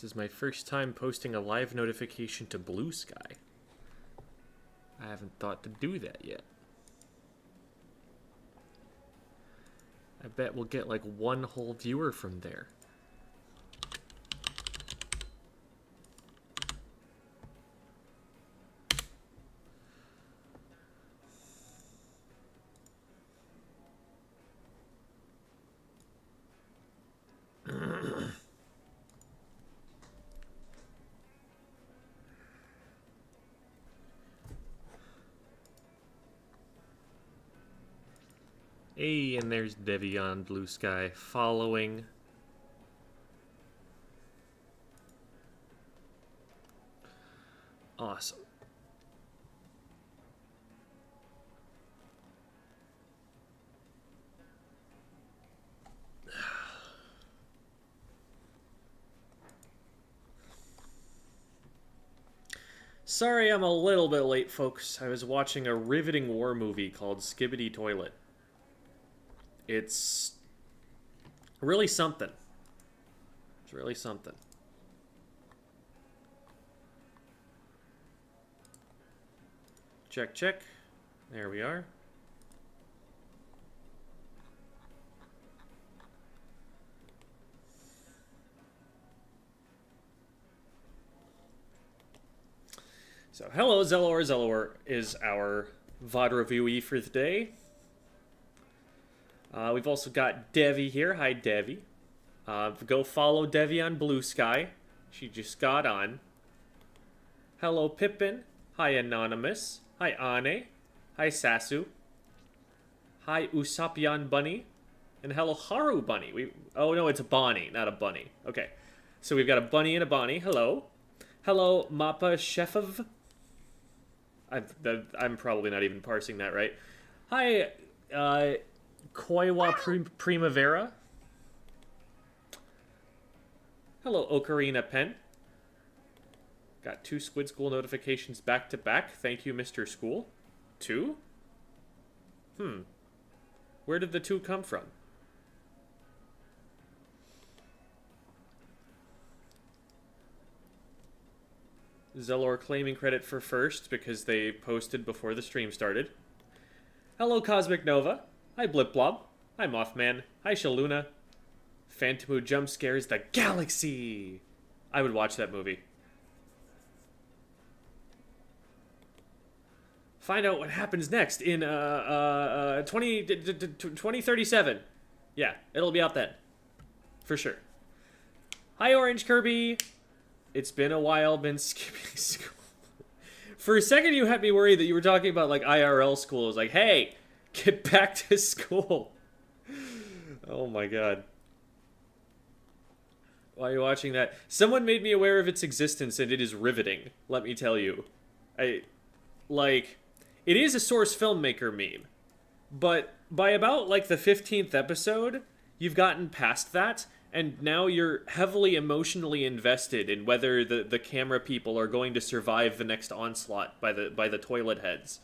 This is my first time posting a live notification to Blue Sky. I haven't thought to do that yet. I bet we'll get like one whole viewer from there. Hey, and there's Devi on Blue Sky following. Awesome. Sorry I'm a little bit late, folks. I was watching a riveting war movie called Skibbity Toilet. It's really something. It's really something. Check, check. There we are. So, hello, Zelor. Zelor is our VOD reviewee for the day. We've also got Devi here. Hi, Devi. Go follow Devi on Blue Sky. She just got on. Hello, Pippin. Hi, Anonymous. Hi, Ane. Hi, Sasu. Hi, Usapian Bunny. And hello, Haru Bunny. Oh, no, it's a Bonnie, not a bunny. Okay. So we've got a bunny and a Bonnie. Hello. Hello, Mappa Shefov. I'm probably not even parsing that right. Hi, Koiwa Primavera. Hello, Ocarina Pen. Got 2 Squid School notifications back to back. Thank you, Mr. School. 2? Where did the 2 come from? Zelor claiming credit for first because they posted before the stream started. Hello, Cosmic Nova. Hi, Blip Blob. Hi, Mothman. Hi, Shaluna. Phantom who jump scares the galaxy. I would watch that movie. Find out what happens next in 2037. Yeah, it'll be out then. For sure. Hi, Orange Kirby. It's been a while, been skipping school. For a second, you had me worried that you were talking about, like, IRL school. I was like, hey, get back to school. Oh, my God. Why are you watching that? Someone made me aware of its existence, and it is riveting, let me tell you. It is a Source filmmaker meme. But by about, like, the 15th episode, you've gotten past that, and now you're heavily emotionally invested in whether the camera people are going to survive the next onslaught by the toilet heads.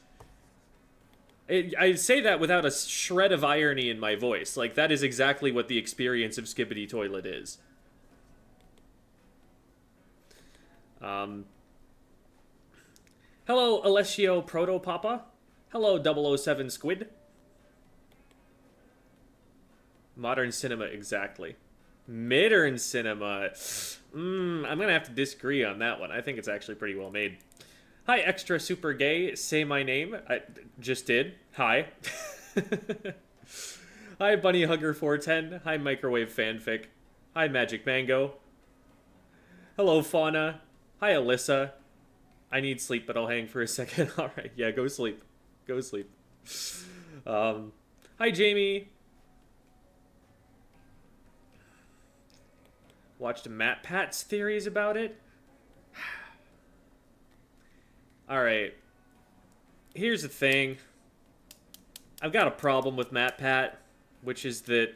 I say that without a shred of irony in my voice. Like, that is exactly what the experience of Skibbity Toilet is. Hello, Alessio Protopapa. Hello, 007 Squid. Modern cinema, exactly. Modern cinema. I'm gonna have to disagree on that one. I think it's actually pretty well made. Hi, Extra Super Gay. Say my name. I just did. Hi. Hi, Bunny Hugger 410. Hi, Microwave Fanfic. Hi, Magic Mango. Hello, Fauna. Hi, Alyssa. I need sleep, but I'll hang for a second. Alright, yeah, go sleep. Go sleep. Hi, Jamie. Watched Matt Pat's theories about it. Alright. Here's the thing. I've got a problem with Matt Pat, which is that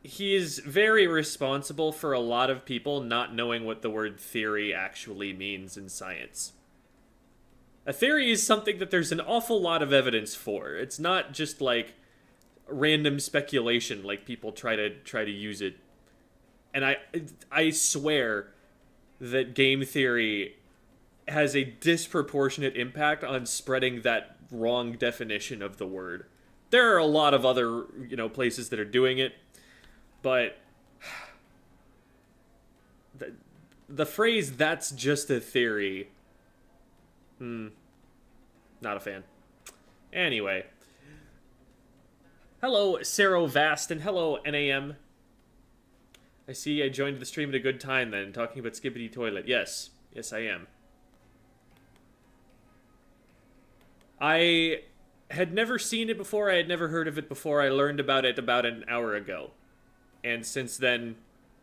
he is very responsible for a lot of people not knowing what the word theory actually means in science. A theory is something that there's an awful lot of evidence for. It's not just like random speculation like people try to use it And I swear that game theory has a disproportionate impact on spreading that wrong definition of the word. There are a lot of other, places that are doing it, but the phrase "that's just a theory," not a fan. Anyway, hello Sarah Vast and hello NAM. I see I joined the stream at a good time then, talking about Skibbity Toilet. Yes, I am. I had never seen it before, I had never heard of it before, I learned about it about an hour ago. And since then,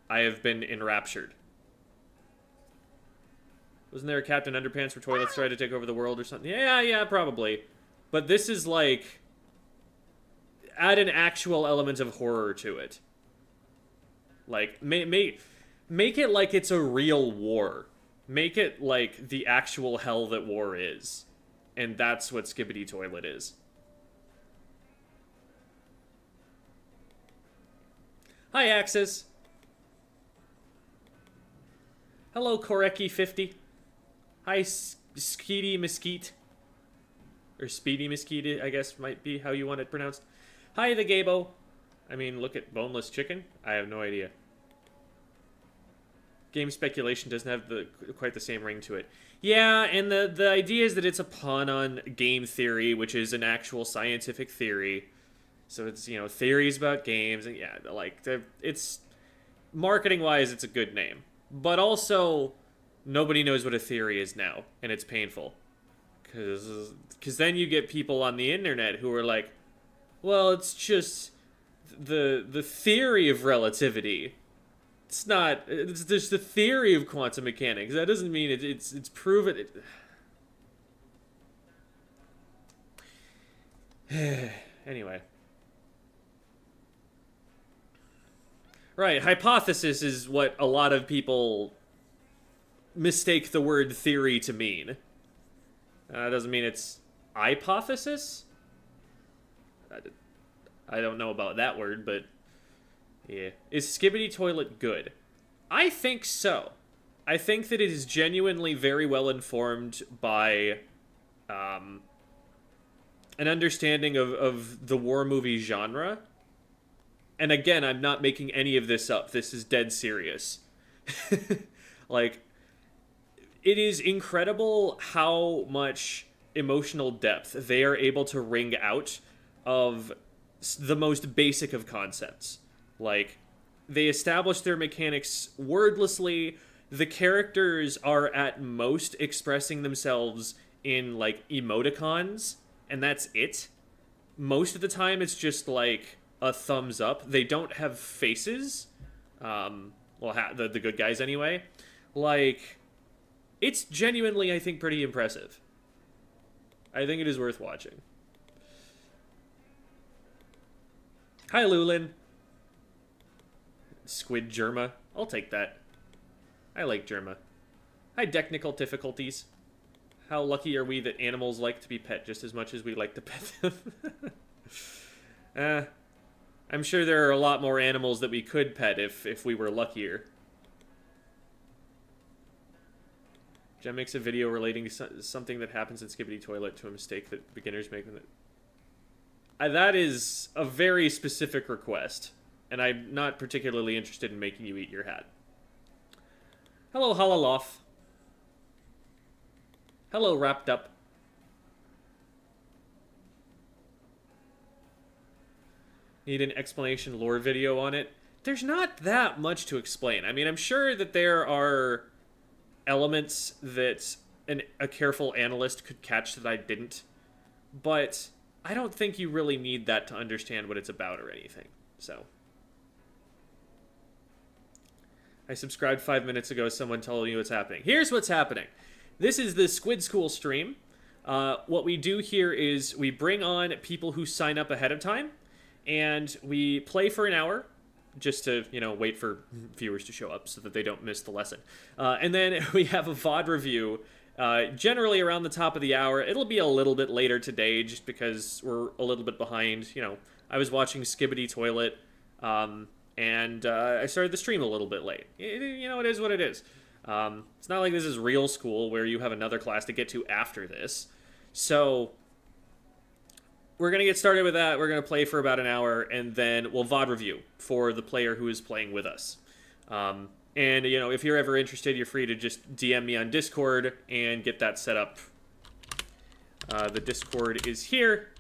I have been enraptured. Wasn't there a Captain Underpants where toilets tried to take over the world or something? Yeah, probably. But this is like... add an actual element of horror to it. Like, make it like it's a real war. Make it like the actual hell that war is. And that's what Skibbity Toilet is. Hi, Axis. Hello, Koreki50. Hi, Skeety Mesquite. Or Speedy Mesquite, I guess might be how you want it pronounced. Hi, the Gabo. I mean, look at boneless chicken. I have no idea. Game speculation doesn't have quite the same ring to it. Yeah, and the idea is that it's a pun on game theory, which is an actual scientific theory. So it's, theories about games, and yeah, like, it's... marketing-wise, it's a good name. But also, nobody knows what a theory is now, and it's painful. Because then you get people on the internet who are like, well, it's just the theory of relativity. It's not. It's just the theory of quantum mechanics. That doesn't mean it's proven. Anyway. Right, hypothesis is what a lot of people mistake the word theory to mean. Doesn't mean it's hypothesis? I don't know about that word, but yeah. Is Skibbity Toilet good? I think so. I think that it is genuinely very well informed by an understanding of the war movie genre. And again, I'm not making any of this up. This is dead serious. Like, it is incredible how much emotional depth they are able to wring out of the most basic of concepts. Like, they establish their mechanics wordlessly. The characters are at most expressing themselves in, like, emoticons, and that's it. Most of the time, it's just, like, a thumbs up. They don't have faces. The good guys, anyway. Like, it's genuinely, I think, pretty impressive. I think it is worth watching. Hi, Lulin. Squid Germa. I'll take that. I like Germa. Hi, technical difficulties. How lucky are we that animals like to be pet just as much as we like to pet them? I'm sure there are a lot more animals that we could pet if we were luckier. Jen makes a video relating to something that happens in Skibbity Toilet to a mistake that beginners make with it. That is a very specific request, and I'm not particularly interested in making you eat your hat. Hello, Halaloff. Hello, Wrapped Up. Need an explanation lore video on it? There's not that much to explain. I mean, I'm sure that there are elements that a careful analyst could catch that I didn't, but I don't think you really need that to understand what it's about or anything, so. I subscribed 5 minutes ago, someone telling you what's happening. Here's what's happening. This is the Squid School stream. What we do here is we bring on people who sign up ahead of time, and we play for an hour, just to, wait for viewers to show up so that they don't miss the lesson. And then we have a VOD review, generally around the top of the hour. It'll be a little bit later today, just because we're a little bit behind. I was watching Skibbity Toilet and I started the stream a little bit late. You know, it is what it is. It's not like this is real school where you have another class to get to after this. So we're going to get started with that. We're going to play for about an hour, and then we'll VOD review for the player who is playing with us. And, you know, if you're ever interested, you're free to just DM me on Discord and get that set up. The Discord is here,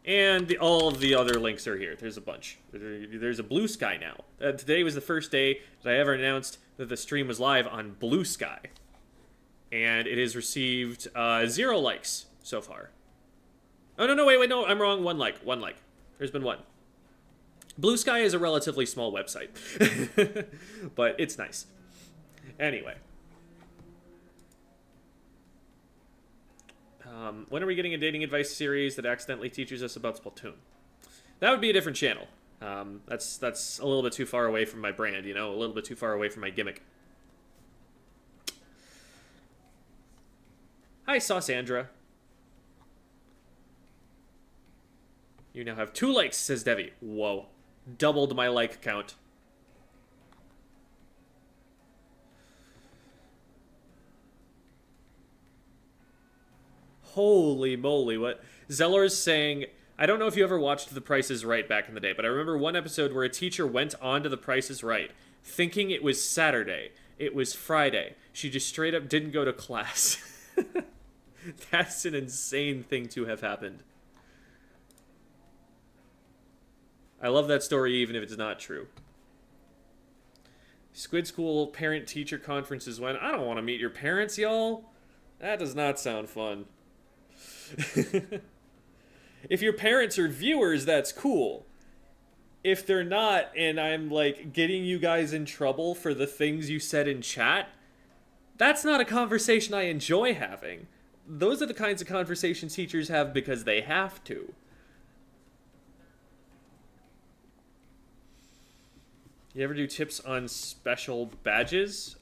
and all of the other links are here. There's a bunch. There's a Blue Sky now. Today was the first day that I ever announced that the stream was live on Blue Sky. And it has received 0 likes so far. Oh, no, wait, no, I'm wrong. 1 like. There's been 1. Blue Sky is a relatively small website. But it's nice. Anyway. When are we getting a dating advice series that accidentally teaches us about Splatoon? That would be a different channel. That's a little bit too far away from my brand, you know? A little bit too far away from my gimmick. Hi, Sauceandra. You now have 2 likes, says Devi. Whoa. Doubled my like count. Holy moly, what? Zeller's saying, I don't know if you ever watched The Price is Right back in the day, but I remember one episode where a teacher went on to The Price is Right, thinking it was Saturday. It was Friday. She just straight up didn't go to class. That's an insane thing to have happened. I love that story even if it's not true. Squid School parent-teacher conferences when I don't want to meet your parents, y'all. That does not sound fun. If your parents are viewers, that's cool. If they're not, and I'm, like, getting you guys in trouble for the things you said in chat, that's not a conversation I enjoy having. Those are the kinds of conversations teachers have because they have to. You ever do tips on special badges?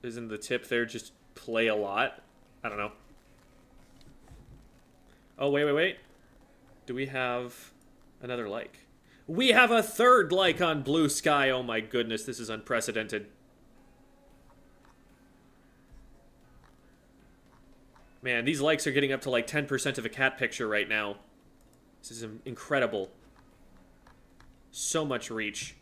Isn't the tip there just play a lot? I don't know. Oh, wait. Do we have another like? We have a 3rd like on Blue Sky. Oh my goodness, this is unprecedented. Man, these likes are getting up to like 10% of a cat picture right now. This is incredible. So much reach.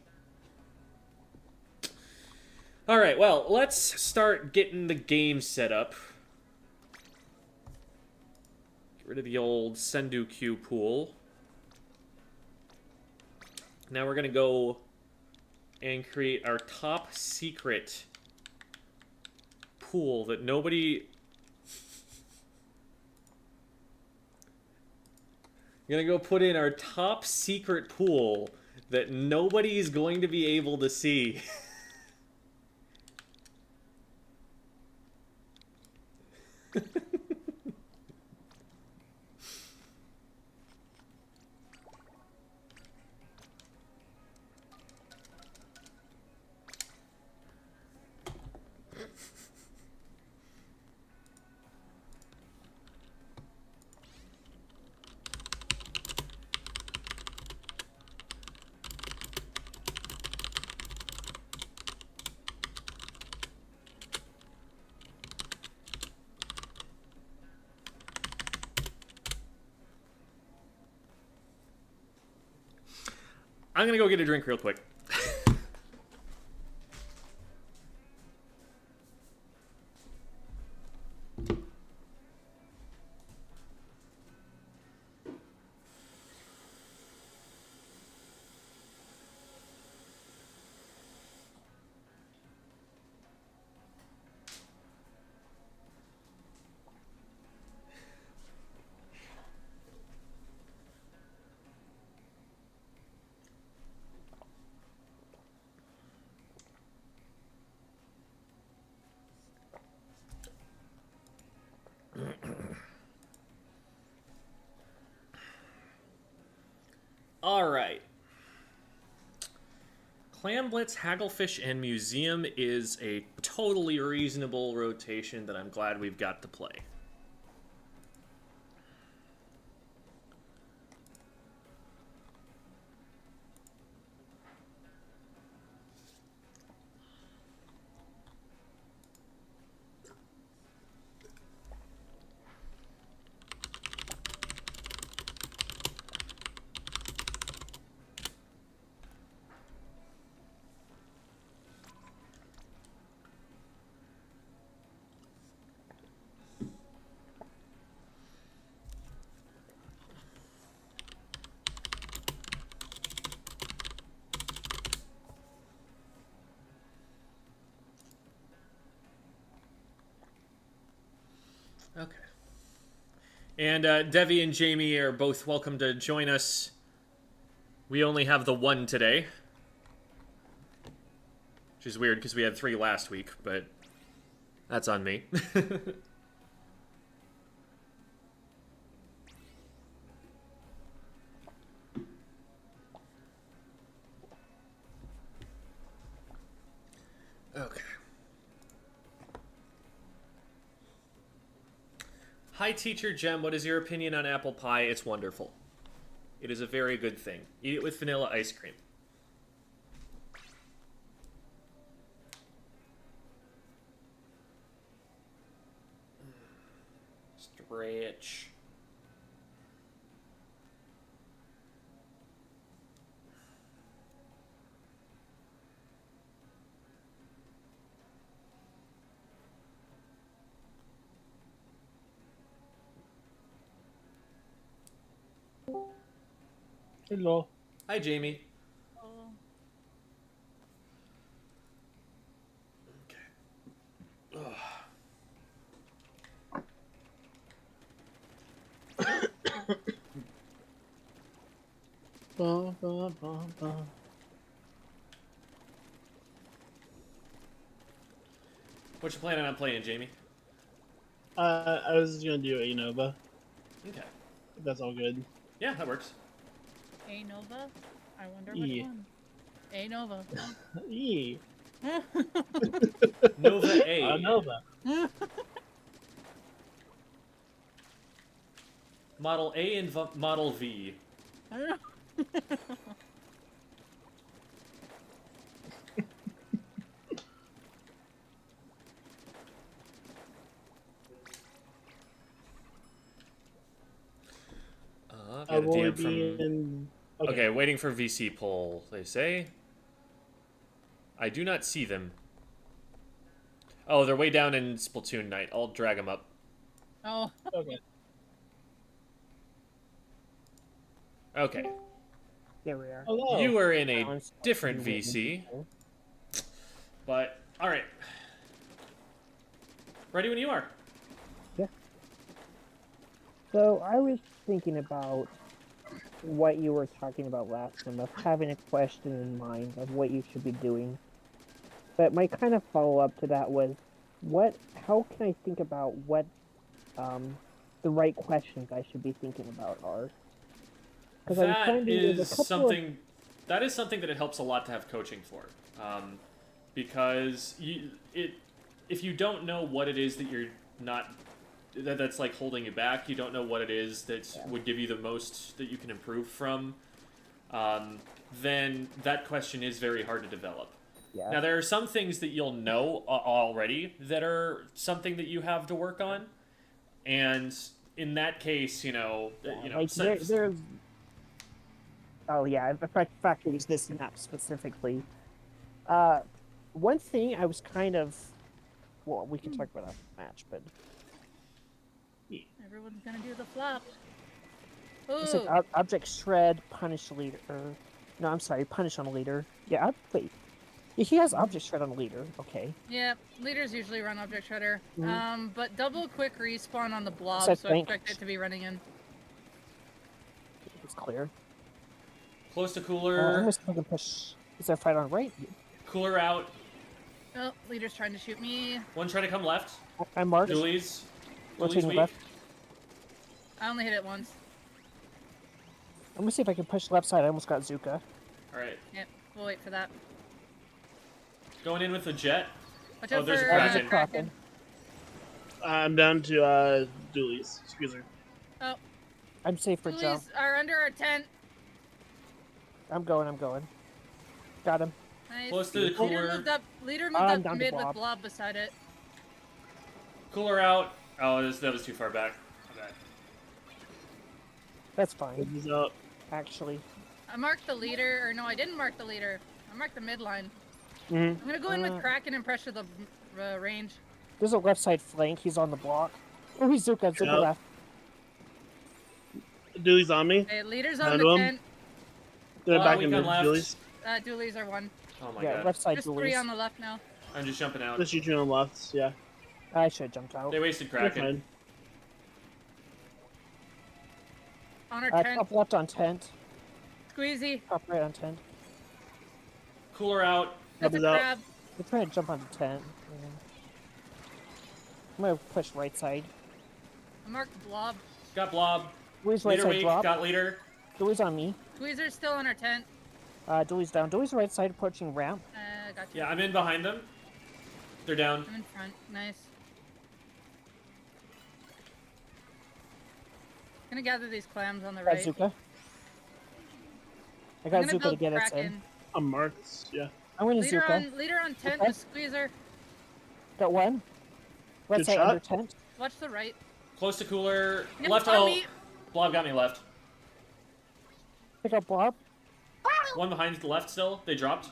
Alright, well, let's start getting the game set up. Get rid of the old Sendu Q pool. Now we're gonna go and create our top secret pool that nobody... I'm gonna go put in our top secret pool that nobody's going to be able to see. I'm gonna go get a drink real quick. Alright. Clam, Blitz, Hagglefish, and Museum is a totally reasonable rotation that I'm glad we've got to play. Okay. And Devi and Jamie are both welcome to join us. We only have the one today. Which is weird because we had 3 last week, but that's on me. Okay. Hi, Teacher Jem. What is your opinion on apple pie? It's wonderful. It is a very good thing. Eat it with vanilla ice cream. Stretch. Hello. Hi, Jamie. Oh. Okay. Ugh. Ba, ba, ba, ba. What you planning on playing, Jamie? I was gonna do a Nova. Okay. If that's all good. Yeah, that works. A Nova? I wonder which Yeah. one. A Nova. Yee. Nova A. Nova. Model A and Model V. Got I a will DM be from... in. Okay, waiting for VC poll, they say. I do not see them. Oh, they're way down in Splatoon night. I'll drag them up. Oh. Okay. Okay. There we are. Hello. You are in a Balance. different VC. But, alright. Ready when you are. So I was thinking about what you were talking about last time, of having a question in mind of what you should be doing. But my kind of follow-up to that was, how can I think about what the right questions I should be thinking about are? Because I'm That finding there's a is couple something. That is something that it helps a lot to have coaching for, because if you don't know what it is that you're not, that's like holding you back, you don't know what it is that would give you the most that you can improve from, then that question is very hard to develop. Yeah. Now there are some things that you'll know already that are something that you have to work on, and in that case, like there's. Oh yeah, in fact, it was this map specifically. One thing I was kind of, well, we can talk about a match, but Everyone's gonna do the flop. it's Ooh. like object shred, punish leader. No, I'm sorry, punish on a leader. Yeah, wait. Yeah, he has object shred on a leader. Okay. Yeah, leaders usually run object shredder. Mhm. But double quick respawn on the blob, So so expect it to be running in. It's clear. Close to I'm cooler. gonna see if I can push. Is there a fight on right? Cooler out. Oh, leader's trying to shoot me. One trying to come left. I marked. Dooley's. Rotating weak. left. I only hit it once. I'm gonna see if I can push left side. I almost got Zuka. Alright. Yep, we'll wait for that. Going in with the jet. Watch Oh, out there's a for Kraken. Kraken. I'm down to Dooley's. Excuse me. Oh, I'm safe for jump. police are under our tent. I'm going. Got him. Nice. Close to the Leader cooler. moved up. Leader moved I'm up down to mid with blob. blob beside it. Cooler out. Oh, that was too far back. Okay. That's fine. He's up. Actually. I marked the leader, or no, I didn't mark the leader. I marked the midline. Mm-hmm. I'm gonna go in with Kraken and pressure the range. There's a left side flank. He's on the block. Oh, he's Zuka. Zuka Yep. left. Dooley's on me. Okay, leader's on Behind the him. tent. They're back we in got the left. Dooley's. Doolies are one. Oh my Yeah, god. left side Just Dooley's. three on the left now. I'm just jumping out. Let's shoot you on the left. Yeah. I should have jumped out. They wasted You're Kraken. fine. on our tent. Top left on tent. Squeezy. Top right on tent. Cooler out. That's a Doubles out. crab. We're trying to jump onto tent. Yeah. I'm gonna push right side. I marked blob. Got blob. Dooley's right Leader side weak. drop. Got leader. Dooley's on me. Squeezer's still on our tent. Dooley's down. Dooley's right side approaching ramp. Gotcha. Yeah, I'm in behind them. They're down. I'm in front. Nice. Gonna gather these clams on the Got right. Zuka. I I'm got gonna Zuka to build get us Kraken. in. I'm marked. Yeah. I'm gonna Leader Zuka. on tent Okay. with Squeezer. Got one. Right Good side shot. under tent. Watch the right. Close to cooler. Yep, Left. on Oh, me. blob got me left. Pick up blob. One behind the left still. They dropped.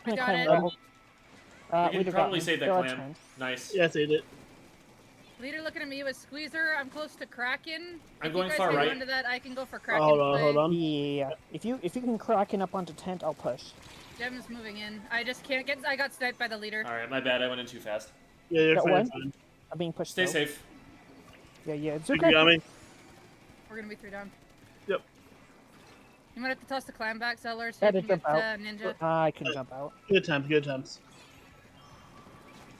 I got Clam it. level. We can Leader got probably me. save that They're on clam. tent. Nice. Yeah, I saved it. Leader looking at me with Squeezer. I'm close to Kraken. I'm If going you guys far hang right. on to that, I can go for Kraken. Hold on, play. hold on. Yeah. If you can Kraken up onto tent, I'll push. Gem's moving in. I just can't get. I got sniped by the leader. All right, my bad. I went in too fast. Yeah, you're Got fine. one? Fine. I'm being pushed. Stay though. safe. Yeah. You Zuka. got me. We're gonna be 3 down. Yep. You might have to toss the clam back, Zeller, so Yeah, you they can get jump out. Ninja. I can jump out. Good times. Good times.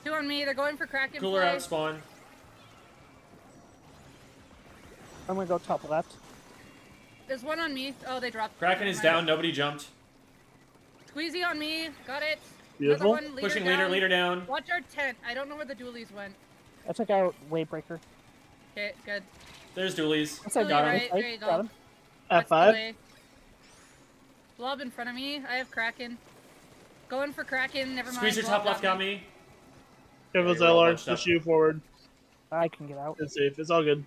2 on me. They're going for Kraken. Cooler play. out spawn. I'm gonna go top left. There's 1 on me. Oh, they dropped. Kraken is Never down. mind. Nobody jumped. Squeezy on me. Got it. Beautiful. Another one. Leader Pushing down. leader down. Watch our tent. I don't know where the dualies went. I took out Wavebreaker. Okay, good. There's dualies. That's like Dually got him. right. There you go. Got him. That's the F5. way. Blob in front of me. I have Kraken. Going for Kraken. Never mind. Squeezer Blob top left got me. Careful, Yeah, you're all Zeller. bunched up. Push you forward. I can get out. It's safe. It's all good.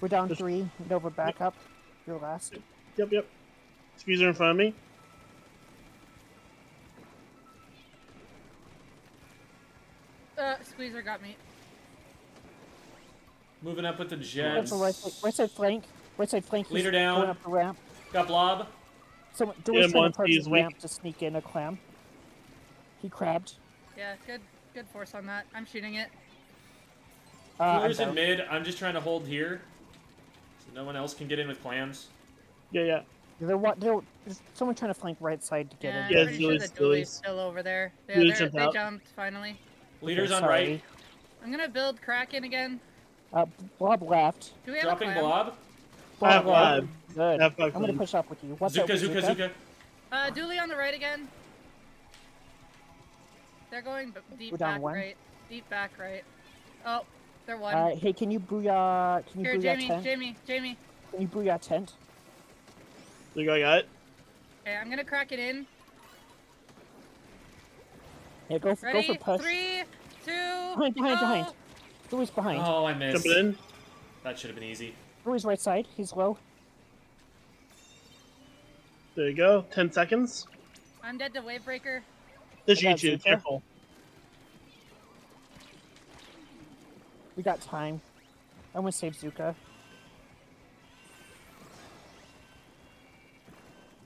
We're down 3. Nova back up. You're last. Yep, yep. Squeezer in front of me. Squeezer got me. Moving up with the That's Jets. the right side flank. Right side flank. He's Leader down. Going up the ramp. Got blob. Someone Yeah, Dooley's trying one to approach sees his weak. ramp to sneak in a clam. He crabbed. Yeah, good force on that. I'm shooting it. I'm Cooler's in down. mid. I'm just trying to hold here. So no one else can get in with clams. Yeah, yeah. There's someone trying to flank right side to get Yeah, in. Yeah, I'm pretty sure Dualies, the dualie's Dualies. still over there. Yeah, Dualies jumped they out. jumped finally. Leaders Okay, on sorry. right. I'm gonna build Kraken again. Blob left. Do we have Dropping a clam? blob. Blob F5. left. Good. F5 I'm gonna clam. push up with you. What's Zuka, up, Zuka, Zuka. Dualie on the right again. They're going deep We're down back 1. right. Deep back right. Oh, they're 1. Hey, can you booyah? Can you Here, booyah Jamie, tent? Jamie. Can you booyah tent? You got it. Okay, I'm gonna crack it in. Yeah, go for Ready? push. 3, 2. Behind. go! Dooley's behind. Oh, I missed. Jumping in. That should have been easy. Dooley's right side. He's low. There you go. 10 seconds. I'm dead to Wavebreaker. This I got YouTube. Zuka. Careful. We got time. I'm gonna save Zuka.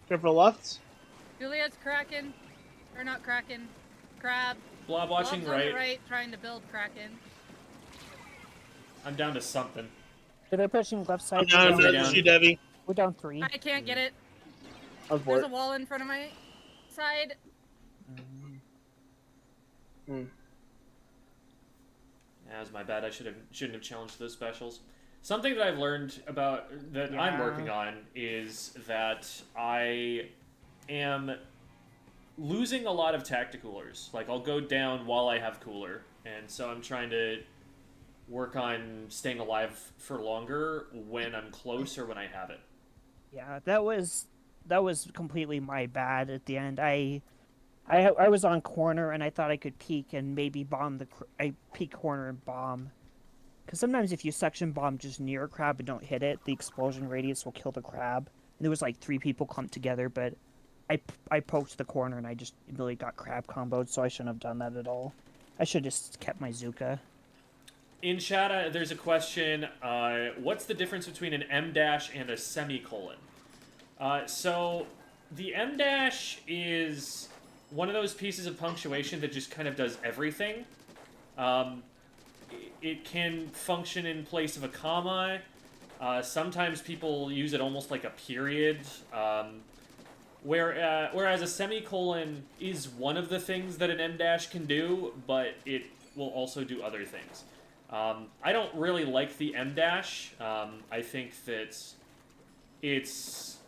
Careful left. Juliet's Kraken. Or not Kraken. Crab. Blob watching Blob's on the right. right, trying to build Kraken. I'm down to something. So they're pushing left side. I'm down. Down. Down. Shoot heavy. We're down 3. I can't get it. I'm for There's it. a wall in front of my side. Hmm. Yeah, it was my bad. I shouldn't have challenged those specials. Something that I've learned about that I'm Yeah. working on is that I am losing a lot of tacticoolers. Like I'll go down while I have cooler, and so I'm trying to work on staying alive for longer when I'm close or when I have it. Yeah, that was completely my bad at the end. I was on corner and I thought I could peek and maybe bomb I peek corner and bomb. Because sometimes if you suction bomb just near a crab and don't hit it, the explosion radius will kill the crab. And there was like 3 people clumped together, but I poked the corner and I just really got crab comboed, so I shouldn't have done that at all. I should have just kept my Zuka. In chat, there's a question. What's the difference between an M dash and a semicolon? So the M dash is one of those pieces of punctuation that just kind of does everything. It can function in place of a comma. Sometimes people use it almost like a period. Whereas a semicolon is one of the things that an M dash can do, but it will also do other things. I don't really like the M dash. I think that it's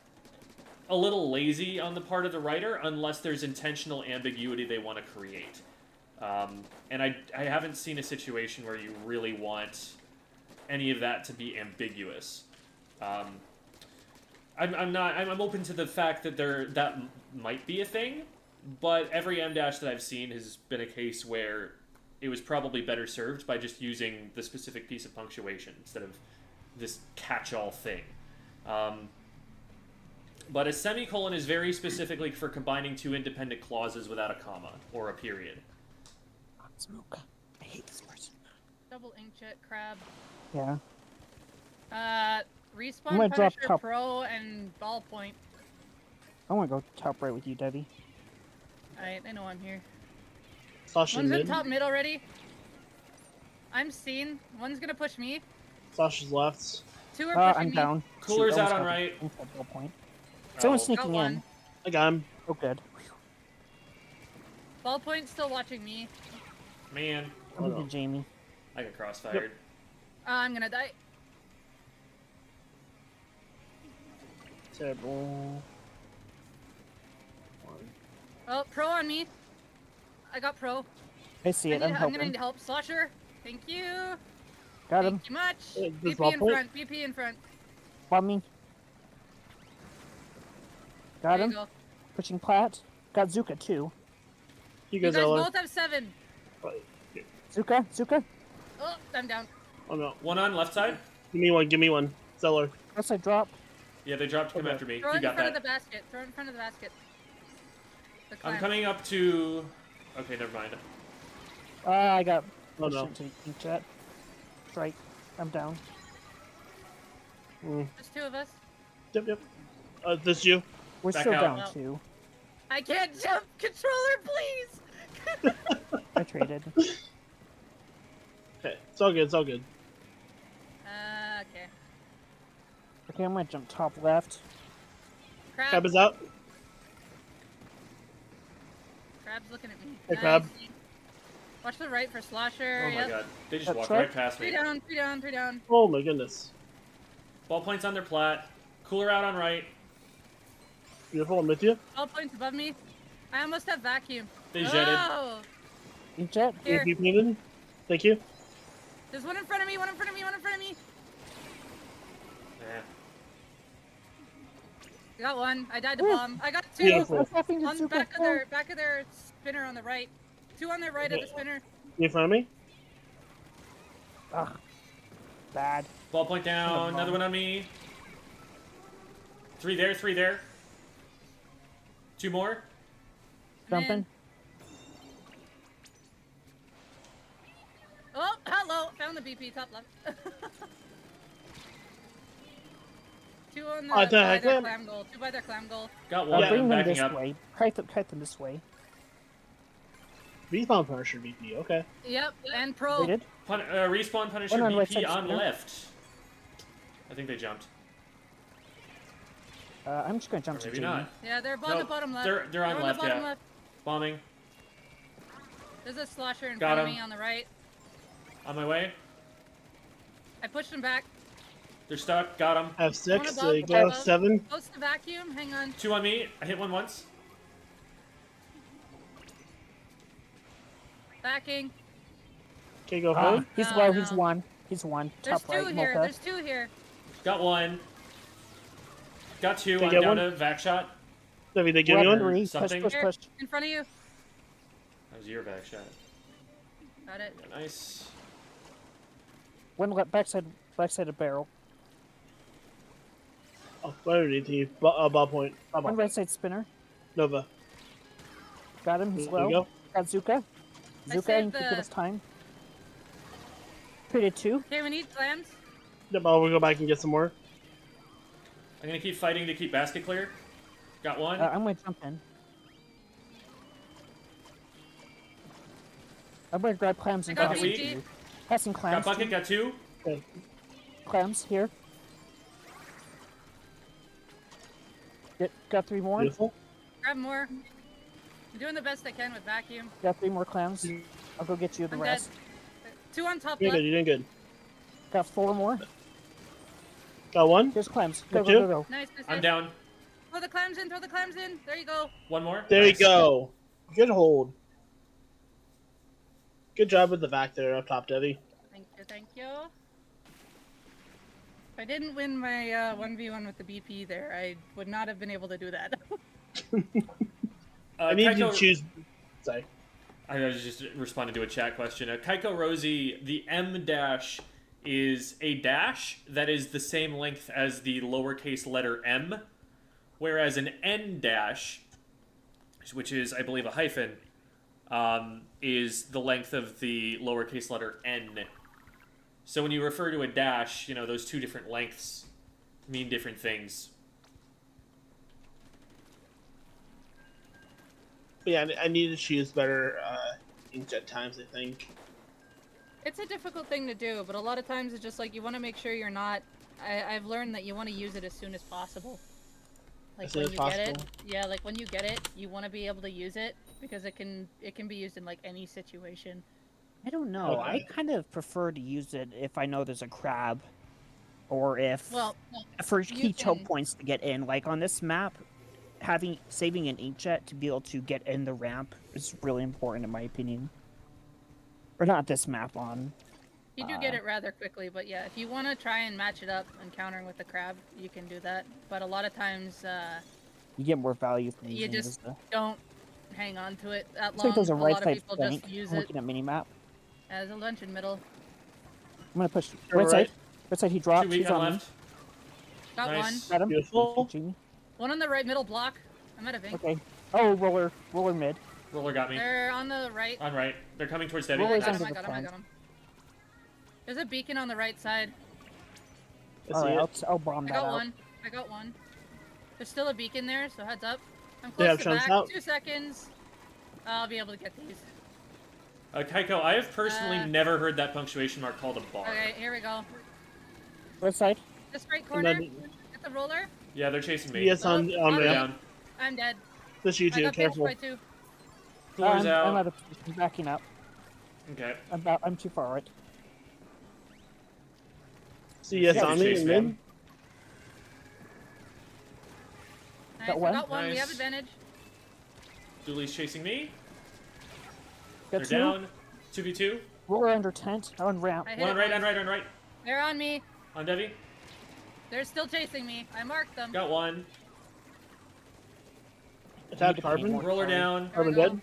a little lazy on the part of the writer unless there's intentional ambiguity they want to create. And I haven't seen a situation where you really want any of that to be ambiguous. I'm open to the fact that that might be a thing, but every M dash that I've seen has been a case where it was probably better served by just using the specific piece of punctuation instead of this catch-all thing. But a semicolon is very specifically for combining two independent clauses without a comma or a period. Smoke. I hate this person. Double inkjet crab. Yeah. Uh, I'm respawn gonna drop Punisher top. Pro and ballpoint. I want to go top right with you, Debbie. Alright, I know I'm here. Sasha One's in mid. top mid already. I'm seen. One's gonna push me. Sasha's left. Two are pushing I'm me. down. Cooler's Shoot, out almost on got right. inside ballpoint. Oh, Someone's Got sneaking one. in. I got him. Oh, good. Ballpoint's still watching me. man, Oh, I'm no. to Jamie. I got crossfired. I'm gonna die. Terrible. Oh, pro on me. I got pro. I see it. I'm I'm gonna helping. need help. Slosher. Thank you. Got him. Thank you much. This BP in ballpoint? front. BP in front. Bomb me. Got There you him. go. Pushing plat. Got Zuka too. You You guys guys are both have 7. Zuka. Oh, I'm down. Oh no. One on left side. Give me one. Give me one. Zeller. Outside drop. Yeah, they dropped to come Okay. after me. Throw You it in got front that. of the basket. Throw it in front of the basket. The I'm climb. coming up to... Okay, never mind. I got Oh pushed no. into the ink jet. Strike. I'm down. Mm. There's 2 of us. Yep. This you. We're Back still out. down Wow. 2. I can't jump. Controller, please. I traded. Okay. It's all good. It's all good. Okay. Okay, I'm gonna jump top left. Crab. Crab is out. Crab's looking at me. Hey, Crab. Watch the right for Slosher. Oh my Yep. god. They just That's walked right. right past 3 me. down, 3 down, 3 down. Oh my goodness. Ballpoint's on their plat. Cooler out on right. Beautiful. I'm with you. All points above me. I almost have vacuum. They jetted. Oh! Ink jet. Here. Keep moving. Thank you. There's one in front of me, one in front of me, one in front of me. Eh. I got one. I died to Ooh. bomb. I got 2. Beautiful. What's happening to On Zuka? back of their spinner on the right. 2 on their right of the spinner. You in front of me? Ugh. Bad. Ballpoint down. Another one on me. 3 there, 3 there. 2 more. Jumping. Oh, hello. Found the BP top left. 2 on the Oh, I thought I by had their Clam. clam goal. 2 by their clam goal. Got one. Bring them Backing this up. way. Kite them this way. Respawn Punisher BP. Okay. Yep, and pro. Waited. Respawn Punisher One on right BP side, on spinner. left. I think they jumped. I'm just gonna jump Or to maybe Jamie. not. Yeah, they're on No, the bottom left. they're on the left, bottom yeah. left. Bombing. There's a slosher in Got front of him. me on the right. On my way. I pushed him back. They're stuck. Got them. I have 6. above, So you one got above. 7. Close to vacuum. Hang on. 2 on me. I hit one once. Backing. Okay, go Ah, home. he's No, low. no. He's one. He's one. There's Top 2 right. here. Mocha. There's 2 here. Got one. Got 2. Okay, I'm get down one. to vac shot. Debbie, they give me one? Three. Push, Something. push, Here, push. in front of you. That was your vac shot. Got it. Yeah, nice. One backside of barrel. Oh, where did he? Ballpoint. One right side spinner. Nova. Got him. He's There you low. go. Got Zuka. I Zuka, saved you can the- give us time. Traded 2. Okay, we need clams. Yep, I'll go back and get some more. I'm gonna keep fighting to keep basket clear. Got one. I'm gonna jump in. I'm gonna grab clams and I got toss Bucket them to weak. you. Passing Got clams. bucket. Got 2. Okay. Clams here. Got 3 more. Beautiful. Grab more. I'm doing the best I can with vacuum. Got 3 more clams. I'll go get you the I'm rest. dead. 2 on top You're left. good. You're doing good. Got 4 more. Got one. Here's clams. Got Go, two? go, go, go. Nice, nice, I'm nice. down. Throw the clams in, throw the clams in. There you go. One more. There Nice. you go. Good hold. Good job with the vac there up top, Debbie. Thank you, thank you. If I didn't win my 1v1 with the BP there, I would not have been able to do that. I need Kaiko- to choose. Sorry. I was just responding to a chat question. Kaiko Rosie, the M dash is a dash that is the same length as the lowercase letter m, whereas an N dash, which is, I believe, a hyphen, is the length of the lowercase letter n. So when you refer to a dash, those two different lengths mean different things. But yeah, I need to choose better inkjet times, I think. It's a difficult thing to do, but a lot of times it's just like you want to make sure you're not. I've learned that you want to use it as soon as possible. Like As soon when as you get it, possible. yeah. Like when you get it, you want to be able to use it because it can be used in like any situation. I don't know. I Okay. kind of prefer to use it if I know there's a crab, or if Well, for you key choke can- points to get in. Like on this map, saving an inkjet to be able to get in the ramp is really important in my opinion. Or not this map on. you do get it rather quickly, but yeah, if you want to try and match it up and countering with the crab, you can do that. But a lot of times, You get more value from you using it as just the. don't hang on to it that Looks long. like there's a right lot of side people flank. just use I'm it looking at mini map. as a lunch in middle. I'm gonna push You're right right. side. Right side. He dropped. 2 He's weekend on me. left. Got Nice. Got him. Beautiful. Jamie. one on the right middle block. I'm out of ink. Okay. Oh, roller mid. Roller got me. They're on the right. I'm right. They're coming towards Debbie. I Roller's got under him, I the got him, I front. got him. There's a beacon on the right side. I see Alright, it. I'll bomb I that got out. one. I got one. There's still a beacon there, so heads up. I'm They close have to chunks back. out? 2 seconds. I'll be able to get these. Kaiko, I have personally never heard that punctuation mark called a bar. Okay, here we go. Right side. This right corner. then- Get the roller. Yeah, they're chasing me. Yes, on Oh, They're ramp. down. I'm dead. This you I two, got pinched careful. by 2. Cooler's I'm out. out of. I'm backing up. Okay. I'm too far right. See yes Yeah, on we me chase and them. mid. Nice, Got we one? got one. We Nice. have advantage. Dooley's chasing me. Got They're two. down. 2v2. Roller under tent on ramp. I hit One it on right, once. on right, on right. They're on me. On Debbie. They're still chasing me. I marked them. Got one. Attack Need to carbon. pay more. Roller down. There we Carbon go. dead.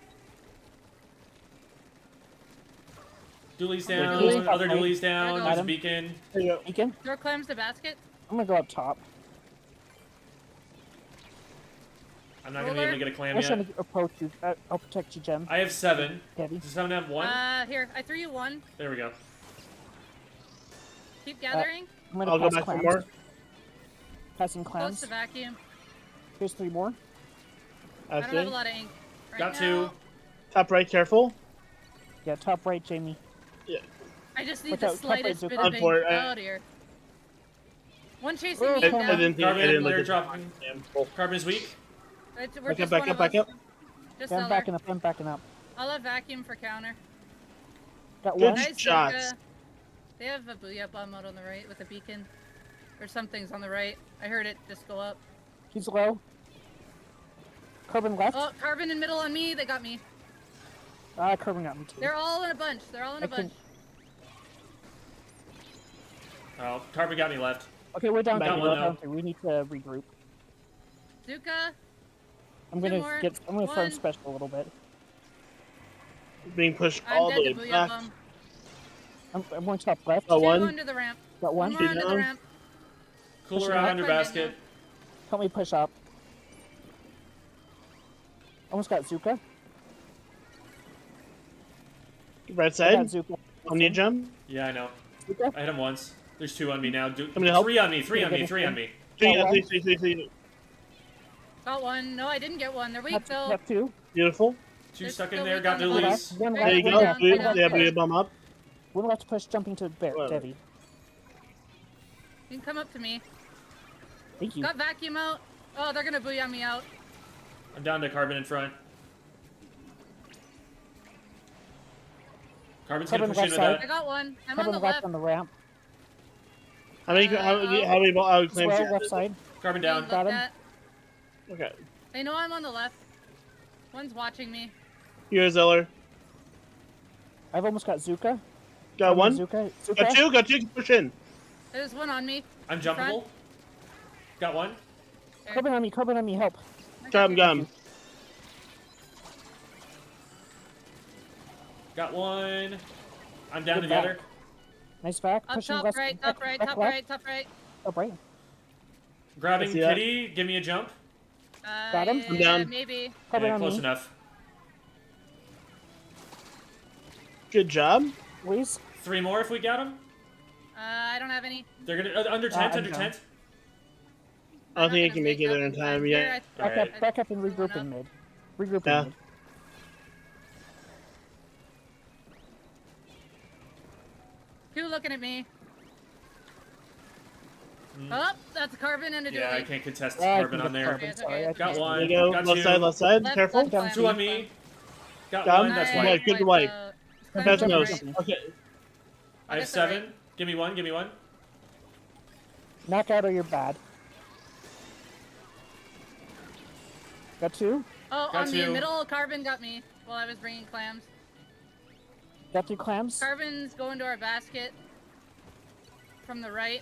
Dooley's Wait, down. Dooley's Other down. Dooley's down. There There's a goes. beacon. There you go. Beacon. Throw clams to basket. I'm gonna go up top. I'm not going to be able to Roller. get a clam I'm trying yet. to approach you. I'll protect you, Jem. I have 7. Debbie. Does someone have 1? Here, I threw you one. There we go. Keep gathering. I'm gonna I'll go pass back for clams. more. Passing Close clams. to vacuum. Here's 3 more. I don't have Okay. a lot of ink. Right Got now. 2. Top right, careful. Yeah, top right, Jamie. I just need Watch the out, top slightest right, bit Zuko. of ink. For it, Oh dear. One chasing Oh, me I down. didn't think I Carbon, didn't they're look at dropping. Damn. Cool. Carbon is weak. We're Back up, just back one up, of back us. up. Just Yeah, I'm sell her. backing up. I'm backing up. I'll have vacuum for counter. Got Good one. Nice, shots. Zuka. They have a booyah bomb out on the right with a beacon. Or something's on the right. I heard it just go up. He's low. Carbon left. Oh, carbon in middle on me. They got me. Carbon got me too. They're all in a bunch. They're all in a I can- bunch. Oh, Carbon got me left. Okay, we're down Got three. one, We're though. down 3. We need to regroup. Zuka. I'm Two gonna more. I'm gonna farm One. special a little bit. Being pushed I'm all dead the to way booyah back. bomb. I'm one top left. Got Two one. under the ramp. Got One one. more under the down. ramp. Cooler Pushing out up. under Finding basket. Nemo. Help me push up. Almost got Zuka. Right I got side. Zuka. On you, jump. Yeah, I know. Zuka. I hit him once. There's 2 on me now. Gonna help? 3 on me. 3 on me. 3 on me. Three, Got one. three. Got one. No, I didn't get one. They're weak Got, though. got 2. Beautiful. 2 There's stuck in still there. weak Got on the One Dooley's. left. One There There left. you One go. down, Blue, one down. yeah, blue bomb up. One left push jumping to bear. Whatever. Debbie. You can come up to me. Thank you. Got vacuum out. Oh, they're gonna booyah me out. I'm down to Carbon in front. Carbon's gonna Carbon push in with left I that. got one. I'm Carbon on the left left. on the ramp. How many claims Swell, you have? left side. Carbon Being down. looked Got him. at. Okay. They know I'm on the left. One's watching me. Here, Zeller. I've almost got Zuka. Got one. Zuka. Got two. Push in. There's one on me. I'm In front. jumpable. Got one. Okay. Carbon on me, help. I Got him. you. Got one. I'm down Good to the back. other. Nice back. Up Pushing top left. right, back, top right, back top left, right, top right. Top right. Grabbing I see that. Kitty. Give me a jump. Got him? I'm down. Maybe. Carbon Yeah, on close me. enough. Good job. Please. 3 more if we got them. I don't have any. They're gonna under tent. I'm Under down. tent. I don't I'm think I not can gonna make it there in up time here. yet. Back Alright. up. Back up and Moving regroup up. in mid. Regroup Yeah. in mid. Two looking at me. Mm. Oh, that's a Carbon and a Yeah, I dually. can't contest Yeah, I Carbon can on get there. Carbon, Okay, sorry, okay. I Got can- one. There you go. Got Left two. side. Left side. Left, Careful. left side, 2 on left me. Got Got one. him. That's Nice. white. White, good white. Climb's That's on the nose. right. Okay. I have guess they're 7. Give me one. Give me one. Knock out or you're bad. Got two. Oh, Got on the two. middle, Carbon got me while I was bringing clams. Got two clams. Carbon's going to our basket from the right.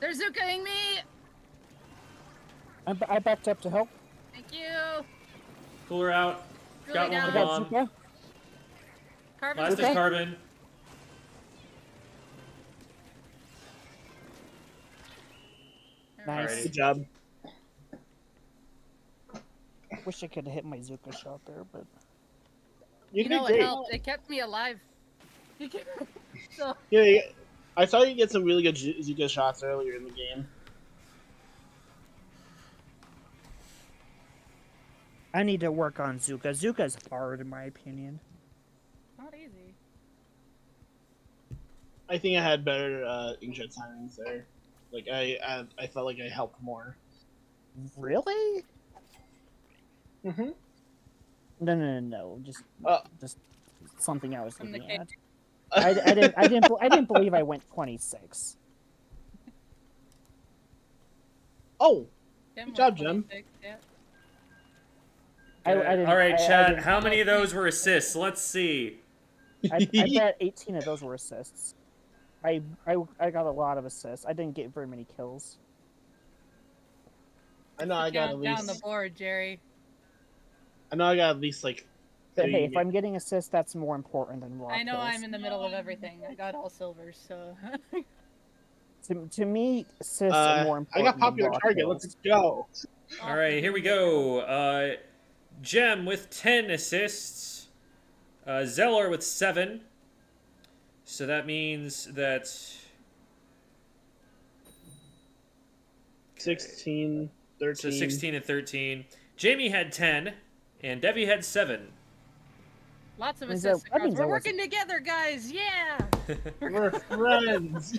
They're Zukaing me! I backed up to help. Thank you! Cooler out. Really Got down. I one got bomb. Zuka. Carbon Last is Okay. Carbon. Nice. Alrighty. Good job. Wish I could have hit my Zuka shot there, but You You did know, it great. helped. It kept me alive. So, Yeah, I saw you get some really good Zuka shots earlier in the game. I need to work on Zuka. Zuka's hard in my opinion. not easy. I think I had better inkjet timings there. Like I felt like I helped more. Really? Mm-hmm. No. Just something I was From the looking cake. at. I didn't believe I went 26. Oh, Jim Good was job, Jim. 26, yeah. I didn't- All right, I chat. didn't- How many of those were assists? Let's see. I bet 18 of those were assists. I got a lot of assists. I didn't get very many kills. I know I got at Count down the least. board, Jerry. I know I got at least like. But three, hey, if I'm getting assists, that's more important than raw I know kills. I'm in the middle of everything. I got all silvers, so. To me, assists are more I important. got than popular raw target. kills. Let's go. All right, here we go. Gem with 10 assists. Zeller with 7. So that means that 16, 13. so 16 and 13. Jamie had 10, and Debbie had 7. Lots of Means assists that- that across. means We're I wasn't- working together, guys! Yeah! We're friends.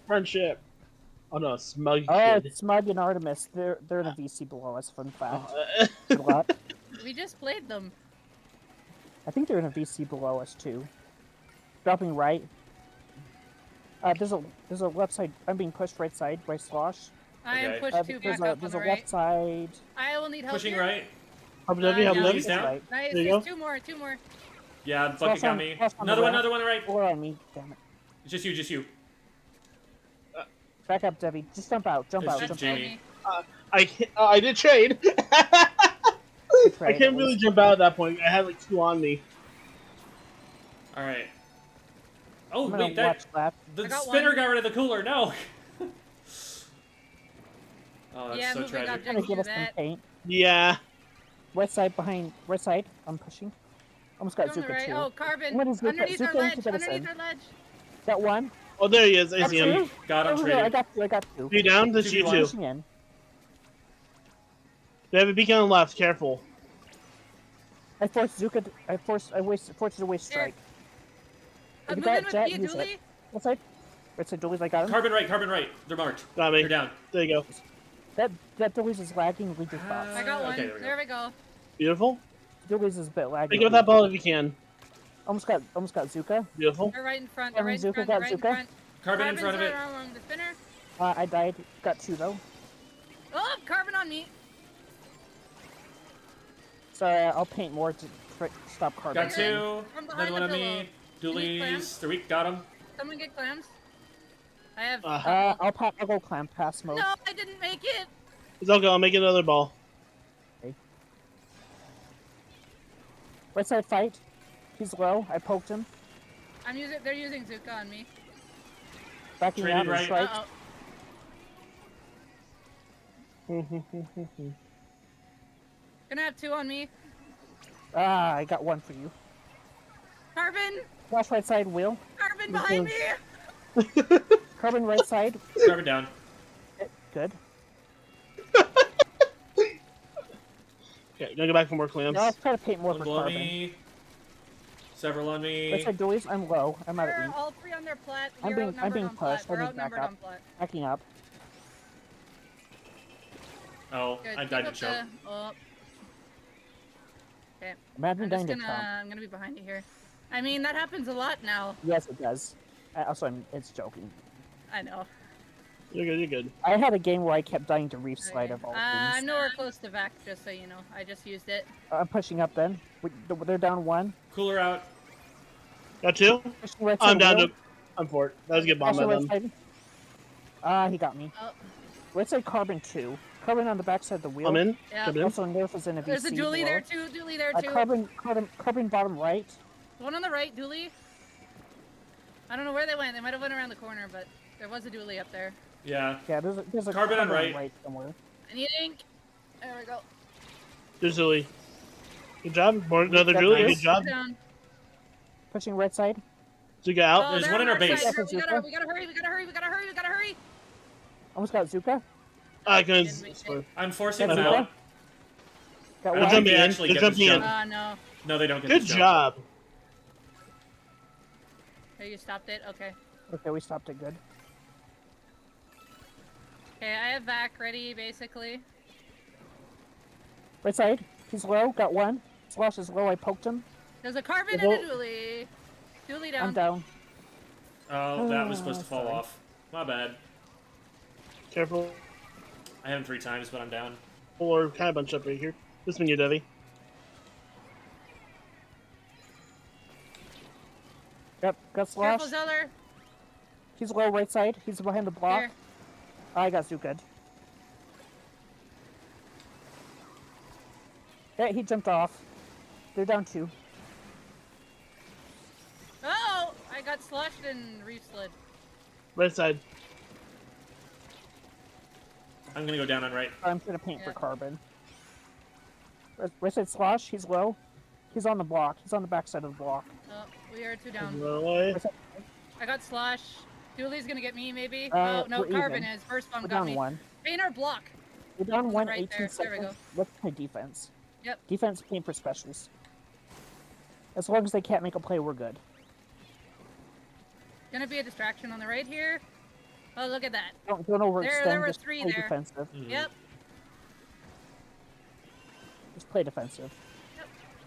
Friendship. Oh no, smug Oh, kid. Smug and Artemis, they're in a VC below us. Fun fact. Oh, Good luck. We just played them. I think they're in a VC below us too. Dropping right. There's a left side. I'm being pushed right side by Slosh. I am Okay. pushed two There's back a up on there's the a right. left side. I will need help Pushing here. right. help Debbie, help Yeah, Debbie. he's down. Right. Nice, There you there's go. two more. Yeah, Slosh bucket got on- me. Slosh on the Another one, left. another one on the right. Or on me. Damn it. Just you. Back up, Debbie. Just jump out. Jump It's out. just Jump Jamie. I did trade. out. I can't really jump out at that point. I had like 2 on me. All right. Oh, I'm gonna wait, that watch left. the I got spinner one. got rid of the cooler. No. Oh, that's Yeah, so moving tragic. object. Trying to give do us some that. paint. Yeah. Right side behind. Right side. I'm pushing. Almost got Two on the Zuka right. too. Oh, Carbon. What is Zuka? Underneath our Zuka ledge. to get us Underneath in. our ledge. Got one. Oh, there he is. I Got see him. two. Got him There we go. I traded. got two. I got two. You down? That's you 2v1. too. Pushing in. They have a beacon on the left. Careful. I forced Zuka. I forced a waste strike. I'm If you moving got with Jet, you, use Dooley. it. What side? Right side, Dooley's, I got him. Carbon right, carbon right. They're marked. Got me. They're down. There you go. That Dooley's is lagging, lead your thoughts. I got one. Okay, there we go. Beautiful. Dooley's is a bit lagging. Pick up that ball if you can. Almost got Zuka. Beautiful. They're right in front. Kevin They're right in Zuko front. got They're right in Zuka. front. Carbon in front of it. Along the spinner. I died. Got 2 though. Oh, carbon on me. Sorry, I'll paint more to stop carbon. Got 2. From behind Another one the on pillow. me. You need Doolies. clams? They're weak. Got him. Someone get clams. I have. I'll go clam pass mode. No, I didn't make it. It's okay. I'll make another ball. Right side fight. He's low. I poked him. They're using Zuka on me. Backing Traded out. right. Right. Gonna have 2 on me. I got 1 for you. Carbon. Flash right side wheel. Carbon behind me. Carbon right side. Carbon down. Good. Okay, gonna go back for more clams. Now let's try to paint more One for below carbon. me. Several on Right me. side Dooley's. I'm low. I'm out of We're ink. all 3 on their plat. I'm We're being outnumbered on plat. pushed. We're I need outnumbered backup. on plat. Backing up. Oh, Good. I keep died to up choke. Oh. Okay. Imagine I'm dying just to gonna. chomp. I'm gonna be behind you here. I mean, that happens a lot now. Yes, it does. It's joking. I know. You're good. You're good. I had a game where I kept dying to reef slide Okay. of all I'm things. nowhere close to vac, just so you know. I just used it. I'm pushing up then. They're down 1. Cooler out. Got 2. Pushing right side I'm down wheel. to. I'm for it. That was a good bomb by Pushing right them. side. He got me. Oh, Right side carbon 2. Carbon on the back side of the wheel. I'm in. yeah. Come in. Also Nerf is in a VC. There's a dually below. there too. Dually there too. Carbon bottom right. One on the right, dually. I don't know where they went. They might have went around the corner, but there was a dually up there. Yeah. Yeah, there's a Carbon on right. somewhere. I need ink. There we go. There's Julie. Good job. More, another Got Julie. this. Good job. Down. Pushing right side. Zuka out. Oh, There's they're one in on our base. side. Yeah, We gotta hurry. We gotta hurry. We gotta hurry. We gotta hurry. Almost got Zuka. I couldn't. Didn't make it. I'm forcing Got them Zuka. out. Got I They're don't one. think jumping they in. actually They're get this jumping in. jump. No. No, they don't get Good this jump. job. Oh, you stopped it? Okay. Okay, we stopped it good. Okay, I have vac ready, basically. Right side. He's low. Got 1. Slash is low. I poked him. There's a carbon Well- and a dually. Dually down. I'm down. Oh, that was supposed to fall sorry. off. My bad. Careful. I hit him 3 times, but I'm down. Or kind of bunch up right here. This one, you Devi. Got Slash. Careful, Zeller. He's low right side. He's behind the block. Here. I got Zuka. Yeah, he jumped off. They're down 2. Oh! I got slushed and reef slid. Right side. I'm gonna go down on right. I'm gonna paint for Yeah. carbon. Right side Slash. He's low. He's on the block. He's on the back side of the block. Oh, we are 2 down. Run away. Right side, I got slosh. Dooley's gonna get me, maybe? Uh, Oh, no, we're carbon even. is. First bomb we're got down me. 1. Paint our block. We're down 1, right 18 there. There we seconds. go. Let's play defense. Yep. Defense paint for specials. As long as they can't make a play, we're good. Gonna be a distraction on the right here. Oh, look at that. Don't overextend. there were just 3 play there. defensive. Mhm. Yep. Just play defensive.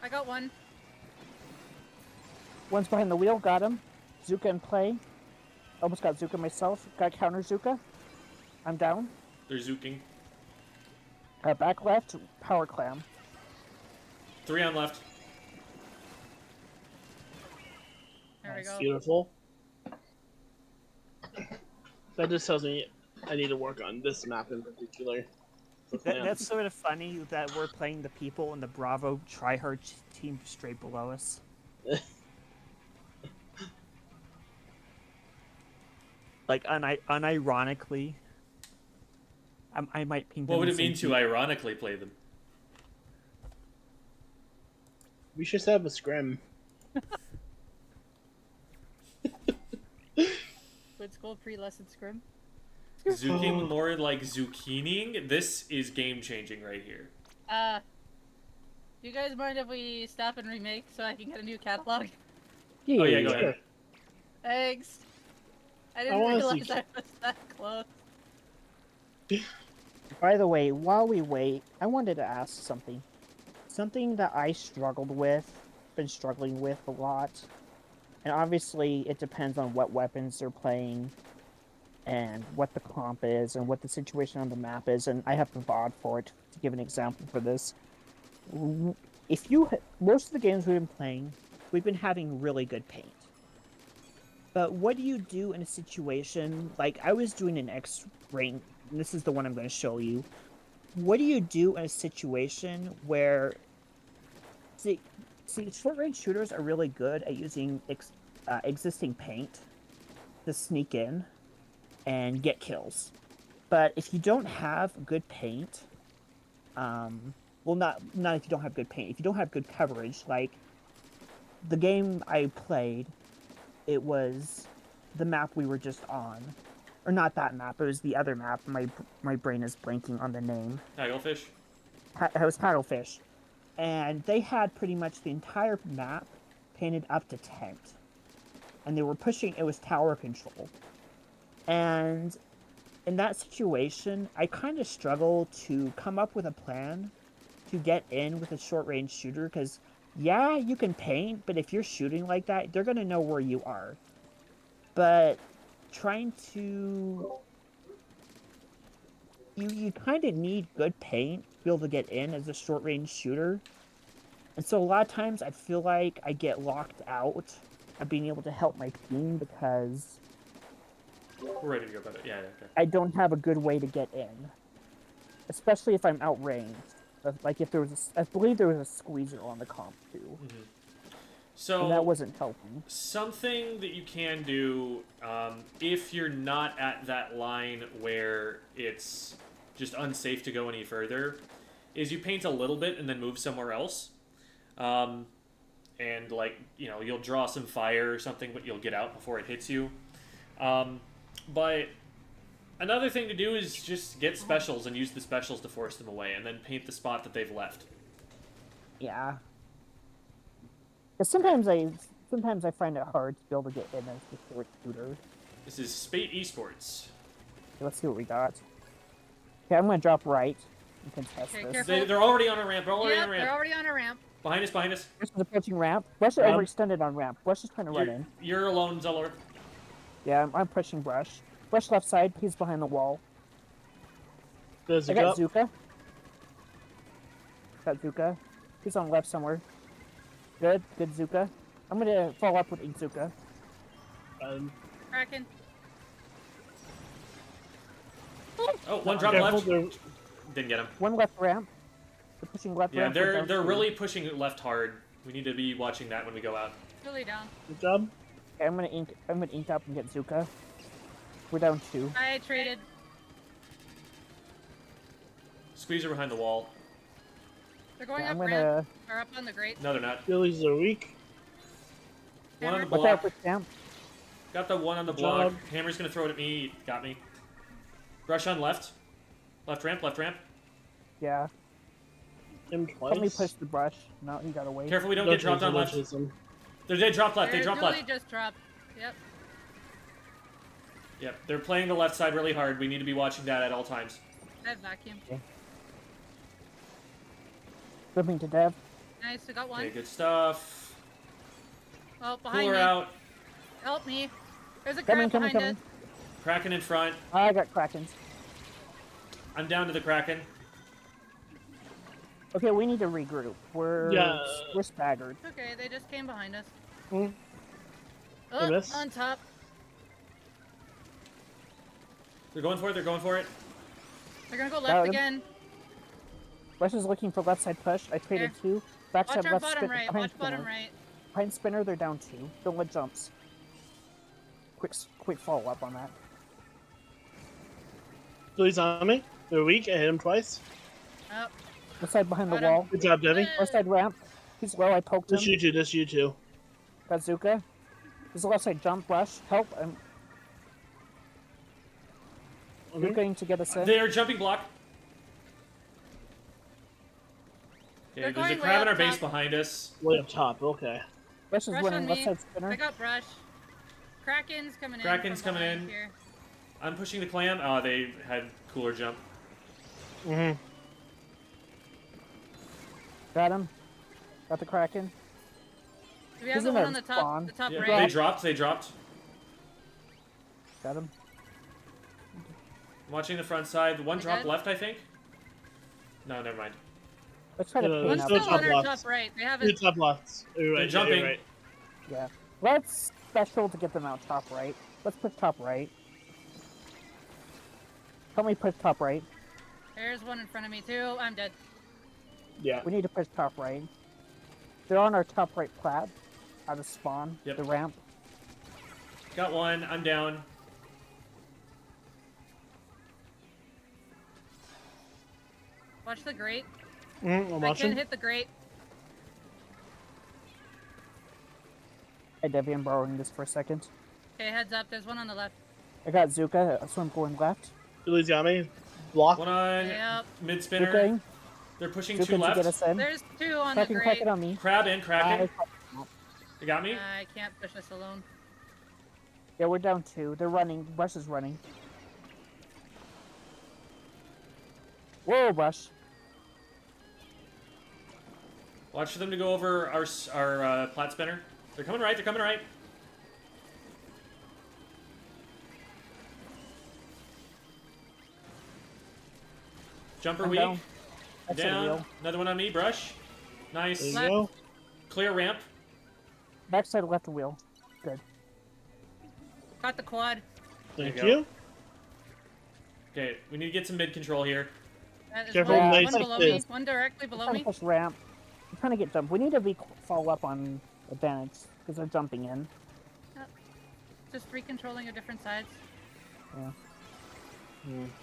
I got 1. One's behind the wheel. Got him. Zuka in play. Almost got Zuka myself. Got counter Zuka. I'm down. They're zooking. Back left. Power clam. 3 on left. There we Nice. go. Beautiful. That just tells me I need to work on this map in particular. That's sort of funny that we're playing the people and the Bravo tryhard team straight below us. Like, unironically, I might ping them. What would in it mean some to ironically play them? We should set up a scrim. Squid School pre-lesson scrim. Zooking more like zucchining? This is game changing right here. Do you guys mind if we stop and remake so I can get a new catalog? Oh yeah, go ahead. Thanks. I didn't wanna see realize I was that close. By the way, while we wait, I wanted to ask something. Something that I struggled with, been struggling with a lot. And obviously, it depends on what weapons they're playing, and what the comp is, and what the situation on the map is. And I have the VOD for it to give an example for this. Most of the games we've been playing, we've been having really good paint. But what do you do in a situation like I was doing an X rank? This is the one I'm going to show you. What do you do in a situation where see short range shooters are really good at using existing paint to sneak in and get kills, but if you don't have good paint, well, not if you don't have good paint, if you don't have good coverage, like the game I played, it was the map we were just on. Or not that map, it was the other map. My brain is blanking on the name. Hagglefish? It was Paddlefish. And they had pretty much the entire map painted up to tent. And they were pushing, it was tower control. And in that situation, I kind of struggle to come up with a plan to get in with a short-range shooter, because, yeah, you can paint, but if you're shooting like that, they're going to know where you are. But trying to... You kind of need good paint to be able to get in as a short-range shooter. And so a lot of times I feel like I get locked out of being able to help my team because We're ready to go, but yeah, okay. I don't have a good way to get in. Especially if I'm outranged. Like if there was I believe there was a squeezer on the comp too. So And that wasn't helping. something that you can do if you're not at that line where it's just unsafe to go any further is you paint a little bit and then move somewhere else. And like, you know, you'll draw some fire or something, but you'll get out before it hits you. But another thing to do is just get specials and use the specials to force them away, and then paint the spot that they've left. Yeah. Because sometimes I find it hard to be able to get in as a short shooter. This is Spate Esports. Okay, let's see what we got. Okay, I'm gonna drop right and contest Okay, this. careful. They're already on a ramp. They're already Yep, on a ramp. they're already on a ramp. Behind us, behind us. Rush is approaching ramp. Rush is overextended on ramp. Rush is trying to run in. You're alone, Zeller. Yeah, I'm pushing Brush. Brush left side, he's behind the wall. There's I a got go. Zuka. Got Zuka. He's on left somewhere. Good Zuka. I'm gonna follow up with Zuka. Kraken. Oh, one drop Careful, left. they're- Didn't get him. One left ramp. They're pushing left Yeah, ramp. we're down they're two. really pushing left hard. We need to be watching that when we go out. Really down. Good job. Okay, I'm gonna ink up and get Zuka. We're down 2. I traded. Squeezer behind the wall. They're going Yeah, I'm up gonna ramp. Or up on the grate. No, they're not. Phillies are weak. One on the Hammer. watch out block. for Stamp. Got the one on the Good block. job. Hammer's gonna throw it at me. Got me. Rush on left. Left ramp, left ramp. Yeah. Him twice. Help me push the Brush. No, he got away. Careful we don't Don't get dropped chase on him, don't left. chase him. They dropped left. They They're dropped literally left. just dropped. Yep. Yep, they're playing the left side really hard. We need to be watching that at all times. I have vacuum. Flipping to Dev. Nice, we got one. Okay, good stuff. Oh, behind Cooler me. out. Help me. There's a Coming, crack behind coming. us. Kraken in front. I got Krakens. I'm down to the Kraken. Okay, we need to regroup. We're staggered. Okay, they just came behind us. Hmm. Oh, missed. on top. They're going for it. They're going for it. They're gonna go Got left him. again. Rush is looking for left side push. I traded 2. Backside Watch our left bottom spin. right. Behind Watch bottom spinner. right. Behind spinner, they're down 2. Don't let jumps. Quick follow up on that. Phillies on me. They're weak. I hit him twice. Oh, Left side behind the Got him. wall. Good job, Debbie. Left side ramp. He's low. I poked him. Just you two. Just you two. Got Zuka. There's a left side jump rush. Help. You're Okay. going to get us in. They're jumping block. Okay, They're there's a going crab way in our up base top. behind us. Way up top. Okay. Rush is Brush winning on left me. side spinner. I got brush. Kraken's coming in. Kraken's from coming behind in. Here. I'm pushing the clam. Oh, they had cooler jump. Mm-hmm. Got him. Got the Kraken. Do we have He's the in one a on the top? spawn. The top Yeah, right. they dropped. Got him. I'm watching the front side. One They drop dead? left, I think. No, never mind. Let's try to Uh, paint One's up. still still on top our left. top right. They Two haven't. top left. You're right. They're Yeah, jumping. you're right. Yeah. Let's special to get them out top right. Let's push top right. Help me push top right. There's one in front of me too. I'm dead. Yeah. We need to push top right. They're on our top right plat. Out of spawn. Yep. The ramp. Got one. I'm down. Watch the grate. I'm I watching. can hit the grate. Hey Debbie, I'm borrowing this for a second. Okay, heads up. There's one on the left. I got Zuka, so I'm going left. Julie's got me. Block. One on Yep. mid spinner. Zuka, They're pushing Zuka two to get left. us in. There's two on Kraken, the Kraken grate. on me. Crab in, Kraken. Uh, You got me? I can't push this alone. yeah, we're down two. They're running. Brush is running. Whoa, Brush. Watch for them to go over our plat spinner. They're coming right. They're coming right. Jumper I'm weak. down. That's a Down. wheel. Another one on me. Brush. There Nice. you Left. go. Clear ramp. Backside left wheel. Good. Got the quad. Thank There you you. Okay, we need to get some mid control here. There's Careful, one, nice one below like me. this. One directly below Trying me. to push ramp. I'm trying to get jump. We need to follow up on advantage because they're jumping in. Just re-controlling our different sides. Yeah.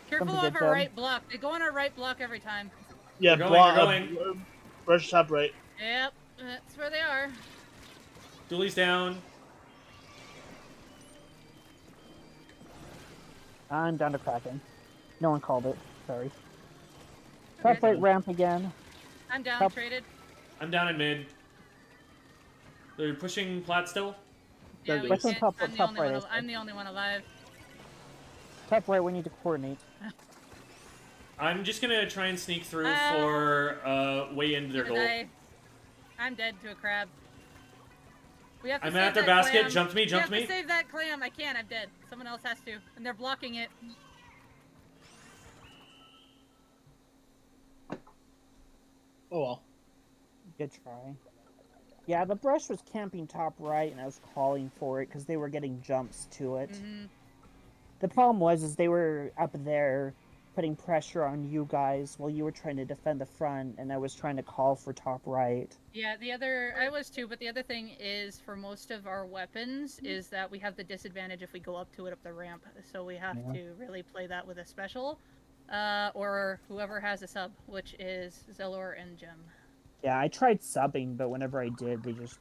Careful Something of good our done. right block. They go on our right block every time. Yeah, We're going, block. we're going. Brush top right. Yep, that's where they are. Dooley's down. I'm down to Kraken. No one called it. Sorry. Okay. Top right ramp again. I'm down, Top- traded. I'm down in mid. They're pushing plat still. Yeah, we What's on can't- top- I'm the top only right one. is I'm the only one alive. Top right, we need to coordinate. I'm just gonna try and sneak through Ah. for way into their Gonna goal. die. I'm dead to a crab. We have to I'm save at their that basket. clam. Jumped me, jumped we me. have to save that clam. I can't. I'm dead. Someone else has to, and they're blocking it. Oh well. Good try. Yeah, the brush was camping top right, and I was calling for it because they were getting jumps to it. hmm The problem was they were up there putting pressure on you guys while you were trying to defend the front, and I was trying to call for top right. Yeah, I was too, but the other thing is for most of our weapons is that we have the disadvantage if we go up to it up the ramp. So we have Yeah. to really play that with a special, or whoever has a sub, which is Zellor and Gem. Yeah, I tried subbing, but whenever I did, they just...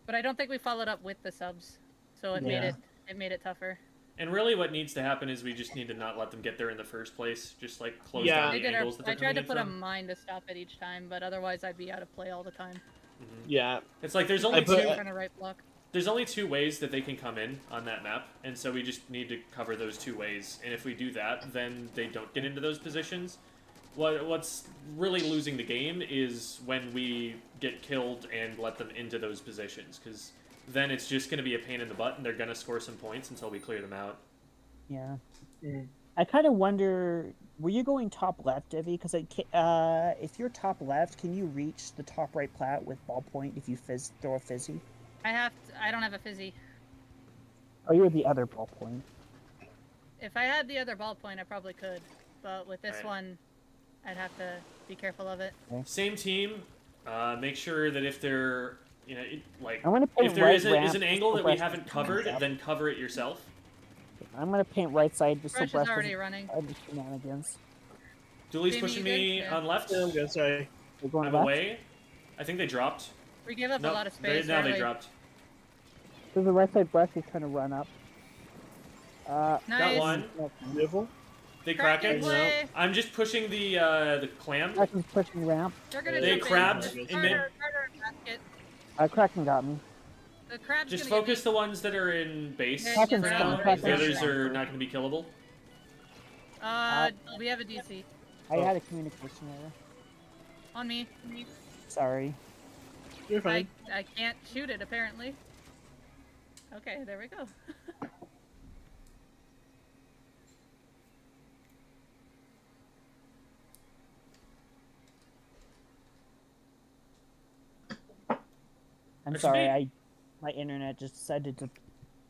But I don't think we followed up with the subs, so it made Yeah. it made it tougher. And really, what needs to happen is we just need to not let them get there in the first place. Just like close Yeah. down They the did our, angles that they're I tried to coming put a in from. mine to stop it each time, but otherwise I'd be out of play all the time. Yeah. It's like there's I only put- two. Trying to right block. There's only two ways that they can come in on that map, and so we just need to cover those two ways. And if we do that, then they don't get into those positions. What's really losing the game is when we get killed and let them into those positions, because then it's just going to be a pain in the butt, and they're going to score some points until we clear them out. Yeah. Mm. I kind of wonder, were you going top left, Devi? Because if you're top left, can you reach the top right plat with ballpoint if you throw a fizzy? I don't have a fizzy. Oh, you're the other ballpoint. If I had the other ballpoint, I probably could, but with this Right. one, I'd have to be careful of it. Same team. Make sure that if they're, like, I'm gonna paint if there right is ramp an angle so that we Bresh haven't is coming covered, up. then cover it yourself. I'm gonna paint right side just Brush so is Bresh already doesn't running. try the shenanigans. Dooley's Jamie, pushing you me good? Yeah. on left. Yeah, I'm good. Sorry. We're going I'm left. away. I think they dropped. We gave up Nope, a lot of they, space. now they early. dropped. So the right side Bresh is trying to run up. Nice. Got one. Beautiful. They Kraken Kraken. play. I'm just pushing the clam. Kraken's pushing ramp. They're gonna They jump crabbed in. in mid. Carter basket. Kraken got me. The crab's Just gonna focus the ones that are in base Yeah, Captain's for yeah, now. yeah. The others Captain's are fine. not going to be killable. We have a DC. I had a communication error. On me. Sorry. You're fine. I can't shoot it, apparently. Okay, there we go. I'm That's sorry. me. My internet just decided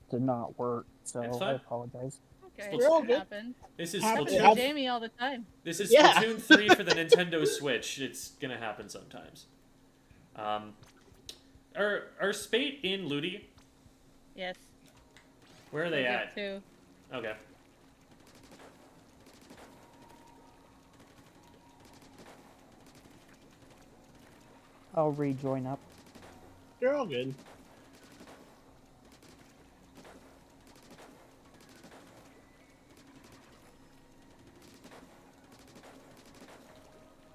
to not work, so It's I fine. apologize. Okay, We're all that good. happened. This is Happens. Happens Splatoon. to Jamie all the time. This is Yeah. Splatoon 3 for the Nintendo Switch. It's gonna happen sometimes. Are Spate in Ludi? Yes. Where are they We'll at? get to. Okay. I'll rejoin up. You're all good.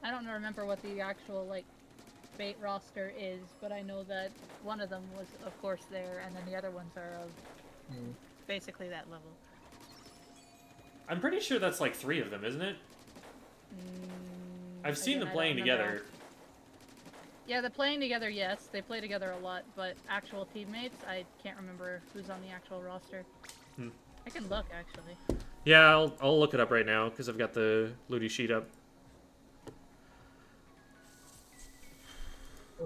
I don't remember what the actual, like, bait roster is, but I know that one of them was, of course, there, and then the other ones are of basically that level. I'm pretty sure that's like 3 of them, isn't it? I've seen them Again, I playing don't remember. together. Yeah, they're playing together, yes. They play together a lot, but actual teammates, I can't remember who's on the actual roster. I can look, actually. Yeah, I'll look it up right now because I've got the Ludi sheet up.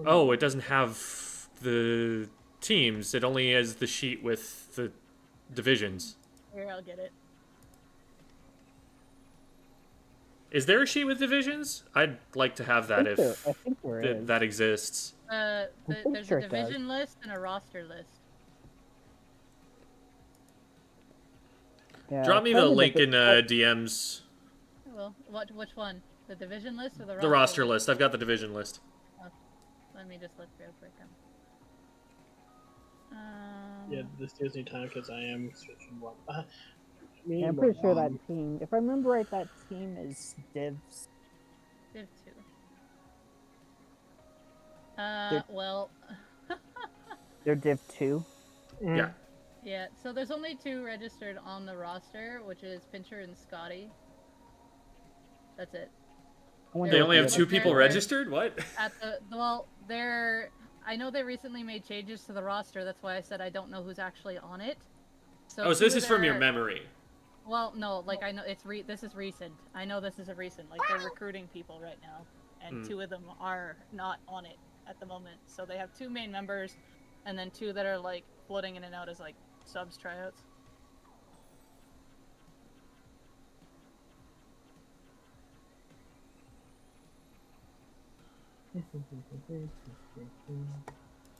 Oh, it doesn't have the teams. It only has the sheet with the divisions. Here, I'll get it. Is there a sheet with divisions? I'd like to have that I if think there is. that exists. pretty There's sure a it does. division list and a roster list. Yeah, Drop me the probably link in big- DMs. Well, which one? The division list or the roster? The roster list. I've got the division list. Let me just look real quick. Yeah, this gives me time because I am switching one. Yeah, I'm pretty sure that team. If I remember right, that team is Divs. Div 2. Div- Well, They're Div 2. Yeah. yeah. So there's only 2 registered on the roster, which is Pincher and Scotty. That's it. I wonder They if only have the 2 other- people They're- registered? What? They're. I know they recently made changes to the roster. That's why I said I don't know who's actually on it. So Oh, so this is from your memory. Well, no, like I know this is recent. I know this is a recent. Like they're recruiting people right now, and 2 of them are not on it at the moment. So they have 2 main members, and then 2 that are like floating in and out as like subs tryouts.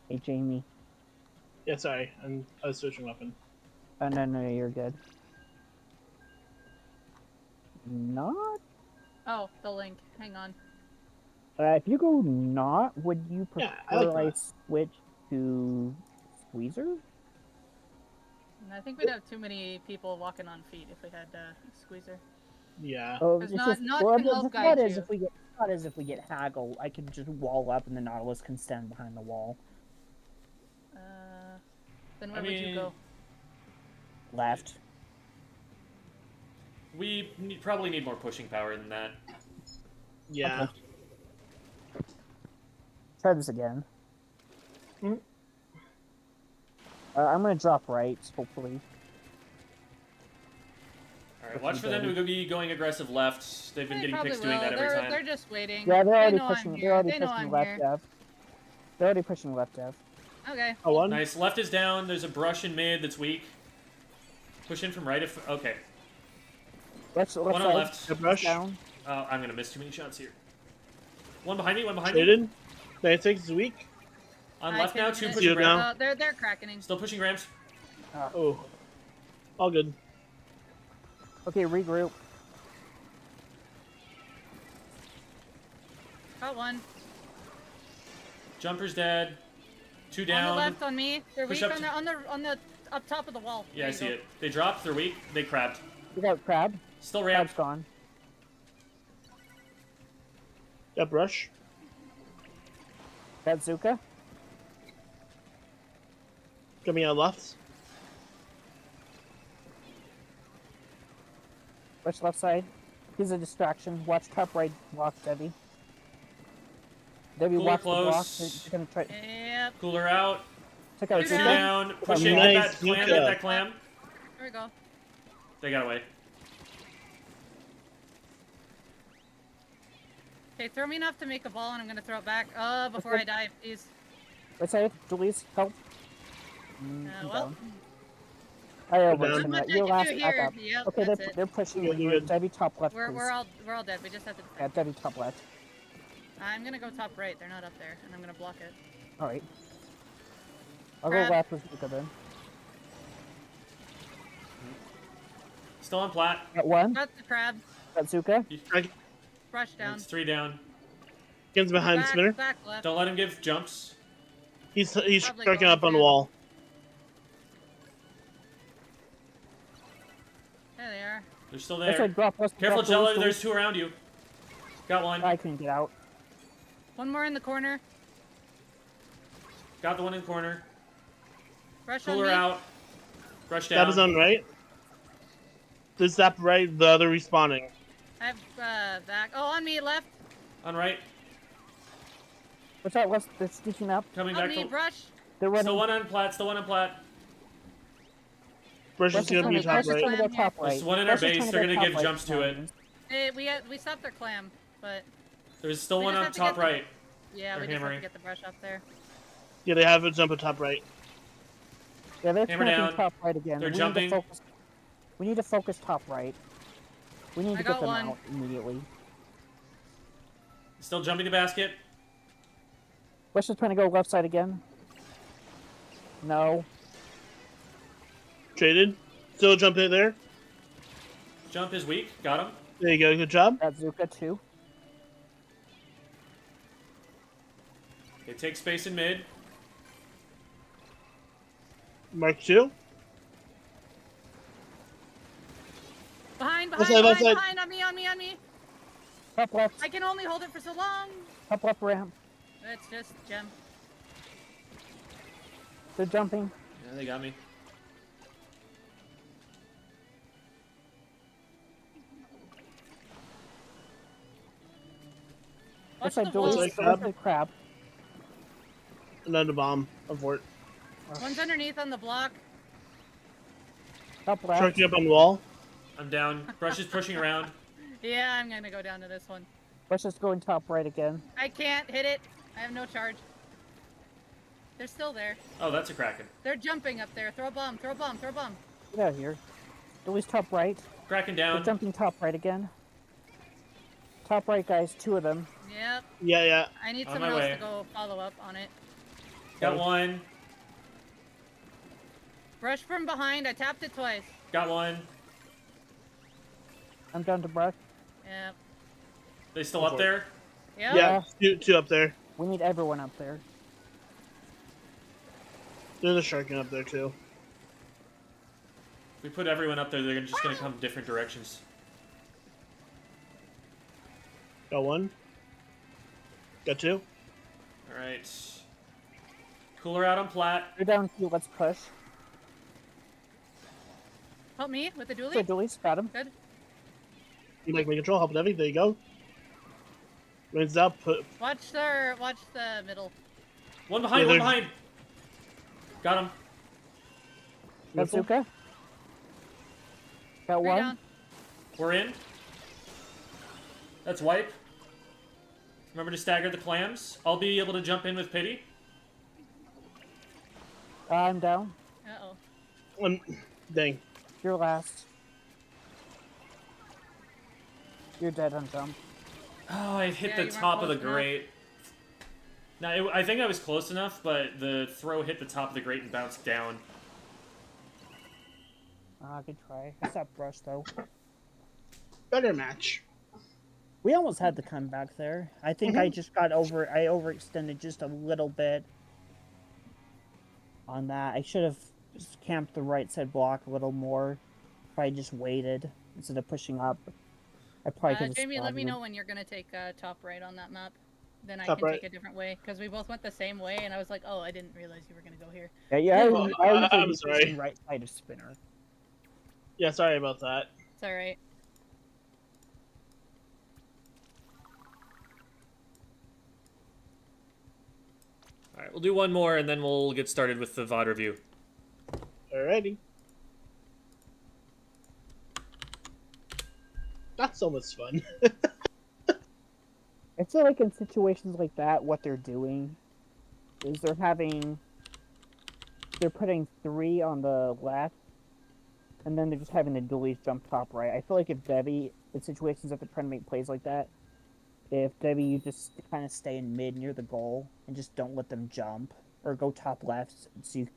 Hey, Jamie. Yeah, sorry, I was switching weapon. Oh, no, you're good. Not? Oh, the link. Hang on. If you go not, would you Yeah, prefer I like I that. switch to Squeezer? And I think we'd have too many people walking on feet if we had Squeezer. Yeah. Oh, 'Cause it's not- just, not well, can the help thought guide is you. if we get haggle, I can just wall up and the Nautilus can stand behind the wall. Then where would you go? Left. We probably need more pushing power than that. Yeah. Try this again. Mhm. I'm gonna drop right, hopefully. Alright, watch for them to be going aggressive left. They've been They getting probably picks doing will. that every They're, time. they're just waiting. Yeah, they're They already know I'm pushing. here. They're already They know pushing I'm left, here. Dev. They're already pushing left, Dev. Okay. Oh, one? Nice. Left is down. There's a brush in mid that's weak. Push in from right if... Okay. Let's One on side, left. The brush. down. Oh, I'm gonna miss too many shots here. One behind me, one behind me. Traded. 96 is weak. On I left now, can 2 miss. pushing You down. Ram. They're cracking. Still pushing Rams. Oh. All good. Okay, regroup. Got one. Jumper's dead. 2 On down. the left on me. They're Push weak up on the up top of the wall. Yeah, I There see you go. it. They dropped, they're weak, they crabbed. We got Crab. Still Crab's ramped. gone. Got brush. Got Zuka. Coming out left. Watch left side. Here's a distraction. Watch top right block, Debbie. Debbie, Cooler watch the block. close. They're gonna try. Yep. Cooler out. Check out Two Two Zuka. down. Pushing. Nice, Hit that clam. Zuka. Hit that clam. There we go. They got away. Okay, throw me enough to make a ball, and I'm gonna throw it back. Before I die, please. Right side. Julie's help. Well, Down. I Down. overextended much that. I Your can last do back here. up. Yep, Okay, that's it. they're pushing Good, you. good. Debbie top left, We're please. all dead. We just have to Yeah, defend. Debbie top left. I'm gonna go top right. They're not up there, and I'm gonna block it. All right. I'll Crab. go left with Zuka then. Still on plat. Got one. Got the crab. Got Zuka. Brush down. It's 3 down. Gets behind Back, Spinner. back left. Don't let him give jumps. He's Probably striking going up on the to. wall. There they are. They're still Right there. side drop. Left, Careful, drop, Jello. Julie. There's 2 around you. Got one. I couldn't get out. One more in the corner. Got the one in the corner. Brush on Cooler me. out. Brush Zap down. is on right. The zap right, the other respawning. I have back. Oh, on me, left. On right. Watch out, left. They're sneaking up. Coming On back. me, To... brush. They're running. Still one on plat. Still one on plat. Brush is West is gonna be trying to- top West is right. trying to go top right. There's one in our West is base. trying to They're go gonna top give right. jumps to it. Hey, we stopped their clam, but There's still We one just on have to top get the- right. yeah, They're we just have hammering. to get the brush up there. Yeah, they have a jump at top right. Yeah, they're Hammer camping down. top right again. They're We need to jumping. focus- We need to focus top right. We need I to got get them one. out immediately. Still jumping the basket. West is trying to go left side again. No. Traded. Still jump in there. Jump is weak. Got him. There you go. Good job. Got Zuka too. Okay, take space in mid. Mark 2. Behind, Left behind, side, left behind, side. behind, on me. Top left. I can only hold it for so long. Top left ramp. It's just gem. They're jumping. Yeah, they got me. Watch Left the side Julie's. walls. Like crab. Left crab. Another bomb. Abort. One's underneath on the block. Top left. Sharking up on the wall. I'm down. Brush is pushing around. Yeah, I'm gonna go down to this one. West is going top right again. I can't hit it. I have no charge. They're still there. Oh, that's a Kraken. They're jumping up there. Throw a bomb. Throw a bomb. Throw a bomb. Get out of here. Julie's top right. Kraken They're down. jumping top right again. Top right, guys. 2 of them. Yep. Yeah, yeah. I need On someone my else way. to go follow up on it. Got one. Brush from behind. I tapped it twice. Got one. I'm down to brush. Yep. They still up there? Yep. Yeah. Two up there. We need everyone up there. There's a sharking up there too. If we put everyone up there, they're just gonna come different directions. Got one. Got 2. Alright. Cooler out on plat. They're down 2. Let's push. Help me with the So dually. Julie's got him. Good. You like my control. Help Debbie. There you go. Rains up. Watch the middle. One behind, Yeah, one they're- behind. Got him. Got Zuka. Got Three one. down. We're in. That's wipe. Remember to stagger the clams. I'll be able to jump in with pity. I'm down. Uh-oh. Dang. You're last. You're dead on jump. Oh, I hit Yeah, the you weren't top of the close enough. grate. Now, I think I was close enough, but the throw hit the top of the grate and bounced down. Ah, good try. I stopped brush though. Better match. We almost had the comeback there. I think I just got I overextended just a little bit on that. I should have just camped the right side block a little more. Probably just waited instead of pushing up. I probably could have Jamie, let me spawned know when you're gonna take top right on that map. then I Top can right. take a different way because we both went the same way, and I was like, oh, I didn't realize you were gonna go here. Yeah, I Oh, was, I was I'm like sorry. pushing right side of spinner. Yeah, sorry about that. It's all right. All right, we'll do one more, and then we'll get started with the VOD review. Alrighty. Not so much fun. I feel like in situations like that, what they're doing is they're putting 3 on the left, and then they're just having the dualies jump top right. I feel like if Debbie, in situations that they're trying to make plays like that, if Debbie, you just kind of stay in mid near the goal and just don't let them jump, or go top left so you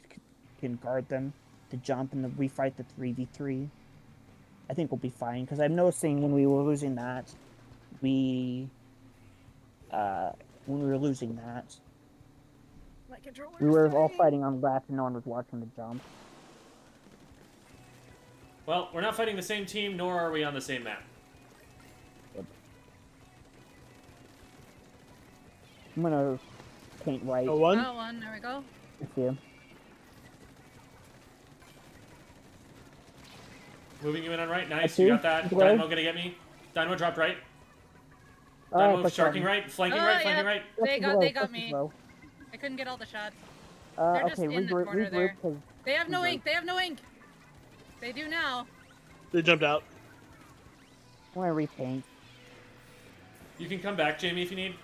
can guard them to jump and then refight the 3v3. I think we'll be fine, because I'm noticing when we were losing that, when we were losing that, My controller. we were all fighting on left and no one was watching the jump. Well, we're not fighting the same team, nor are we on the same map. I'm gonna paint right. A one. Got one. There we go. I see him. Moving you in on right. Nice. see. You got that. Good way. Dynamo gonna get me. Dynamo dropped right. Alright, Dynamo push sharking button. right. Flanking Oh, right. yeah. Flanking right. They Push got- low, they got push me. low. I couldn't get all the shots. They're just Okay, in the regroup, corner there. because They have no Regroup. ink. They have no ink. They do now. They jumped out. I want to repaint. You can come back, Jamie, if you need.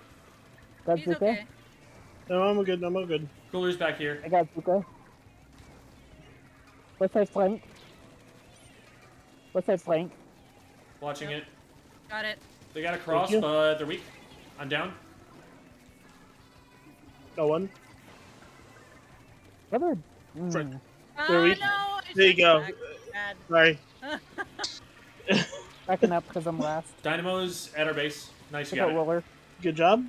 Got He's Zuka? okay. No, I'm good. I'm all good. Cooler's back here. I got Zuka. Left side flank. Left side flank. Watching Yep. it. Got it. They got a cross, you. but they're weak. I'm down. No one. Other. Frick. Mm, There we- No. I there you shot go. back. Bad. Sorry. backing up because I'm last. Dynamo's at our base. Nice, you Look got at it. roller. Good job.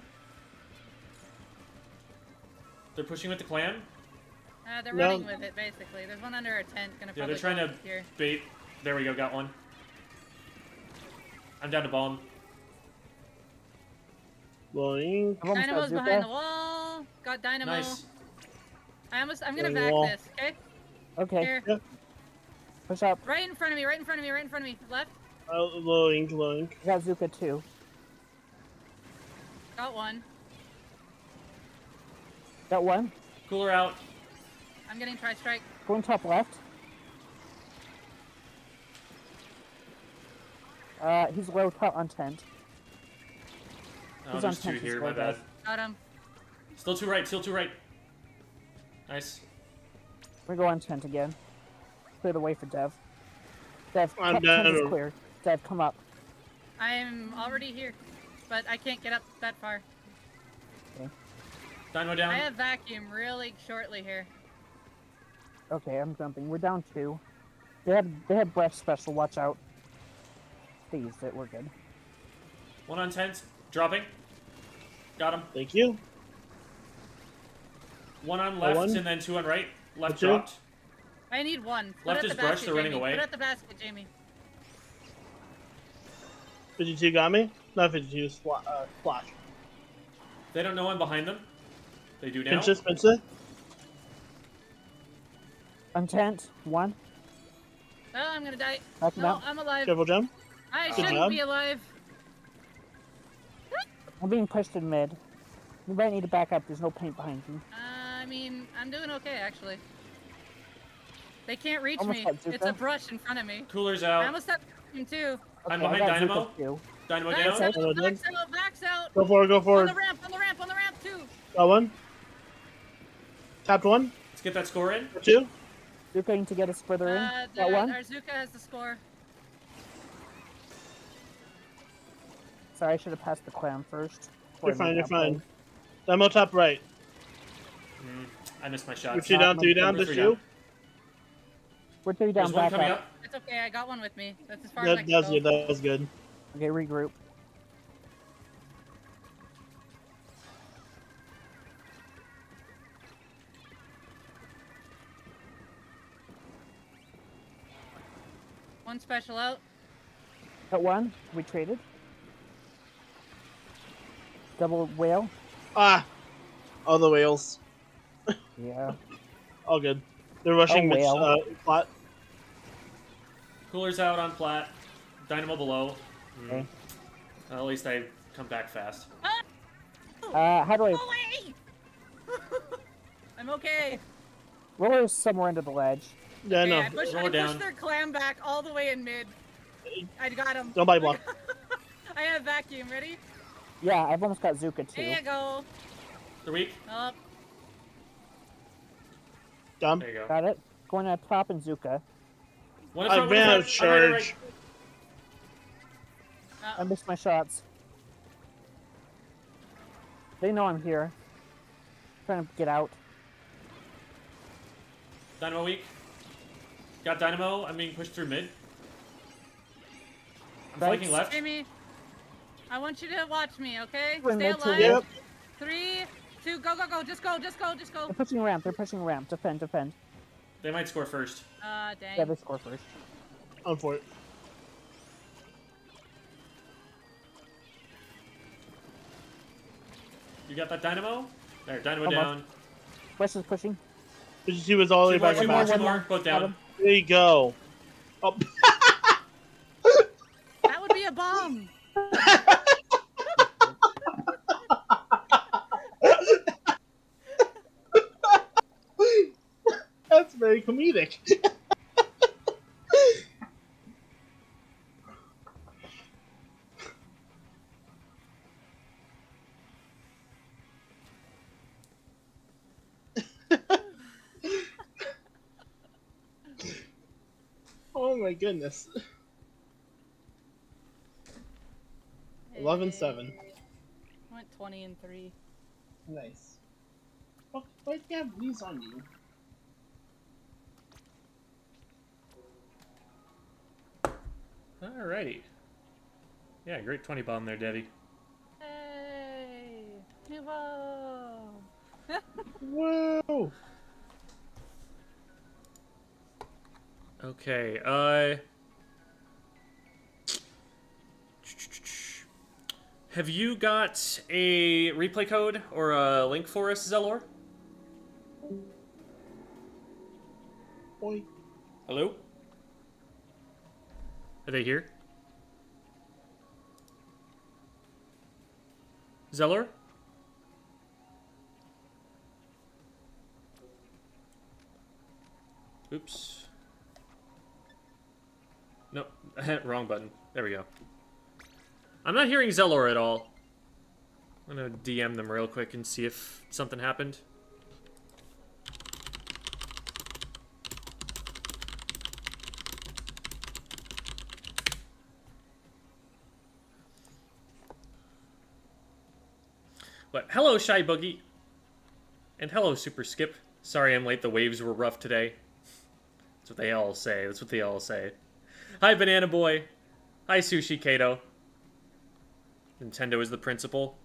They're pushing with the clam. They're No. running with it basically. There's one under our tent. Gonna Yeah, probably they're trying go to here. bait. There we go, got one. I'm down to bomb. Blowing. I've almost Dynamo's got behind the Zuka. wall. Got Dynamo. Nice. I'm gonna Blowing back wall. this. Okay. Okay, Here. push up. Right in front of me. Right in front of me. Right in front of me. Left. Blowing. Blowing. I got Zuka too. Got one. Got one. Cooler out. I'm getting tri-strike. Going top left. He's low top on tent. Oh, He's there's on two tenth, here, he's my low bad. death. Got him. Still two right, still two right. Nice. We go on tent again. Clear the way for Dev. Dev, I'm tent is down. clear. Dev, come up. I'm already here, but I can't get up that far. Dynamo down. I have vacuum really shortly here. Okay, I'm jumping. We're down 2. They had breath special. Watch out. They used it. We're good. One on tent. Dropping. Got him. Thank you. One on left one. and then two on right. Left Two. dropped. I need one. Put Left it at is the brush, basket, they're running Jamie. away. Put it at the basket, Jamie. 52 got me. Not 52. Flash. They don't know I'm behind them. They do now. Pinch it. Pinch it. On tent. 1. Oh, I'm gonna die. Back him No, up. I'm alive. Careful, jump. I Good shouldn't job. be alive. I'm being pushed in mid. You might need to back up. There's no paint behind you. I mean, I'm doing okay actually. They can't reach Almost me. got Zuka. It's a brush in front of me. Cooler's I out. almost have him too. I'm Okay, I behind got Zuka Dynamo. too. Dynamo Backs down. out, Dynamo down. backs out, backs out. Go forward. Go On forward. the ramp, on the ramp, on the ramp too. Got one. Tapped one. Let's get that score in. Two. You're going to get us further in. Got Our one. Zuka has the score. Sorry, I should have passed the clam first. You're fine. You're fine. Demo top right. I missed my shot. You're 2 down. 3 down. Number Just 3 you. down. We're 3 down. There's one Back coming up. up. It's okay, I got one with me. That's as far as I That can was go. good. That was good. Okay, regroup. One special out. Got one. We traded. Double whale. Ah! All the whales. Yeah. All good. They're rushing Mitch, whale. plot. Cooler's out on plat. Dynamo below. Okay. At least I come back fast. How do I... Go away! I'm okay. Roller's somewhere under the ledge. Yeah, Okay, no. I pushed Roll down. their clam back all the way in mid. I got him. Don't body block. I have vacuum. Ready? Yeah, I've almost got Zuka, too. There you go. They're weak. Up. Dumb. There you go. Got it. Going to top and Zuka. One in I front, one in ran out of front. I'm right, charge. I missed my shots. They know I'm here. Trying to get out. Dynamo weak. Got Dynamo. I'm being pushed through mid. I'm Thanks. flanking left. Jamie, I want you to watch me, okay? We're Stay mid to alive. Yep. 3, 2, go, go, go. Just go, just go, just go. They're pushing ramp. They're pushing ramp. Defend, defend. They might score first. Dang. Yeah, they score first. I'm for it. You got that Dynamo? There, Dynamo Almost. down. West is pushing. He was all the way Two more, back two in more, back. two more. Both Got down. him. There you go. Oh. That would be a bomb. That's very comedic. Oh my goodness. 11-7. Went 20 and 3. Nice. Oh, why do you have these on you? Alrighty. Yeah, great 20 bomb there, Debbie. Hey, Nuvo. Whoa! Okay, have you got a replay code or a link for us, Zelor? Boy. Hello? Are they here? Zelor? Oops. No, wrong button. There we go. I'm not hearing Zelor at all. I'm gonna DM them real quick and see if something happened. But hello, Shy Boogie. And hello, Super Skip. Sorry I'm late, the waves were rough today. That's what they all say. That's what they all say. Hi, Banana Boy. Hi, Sushi Kato. Nintendo is the principal.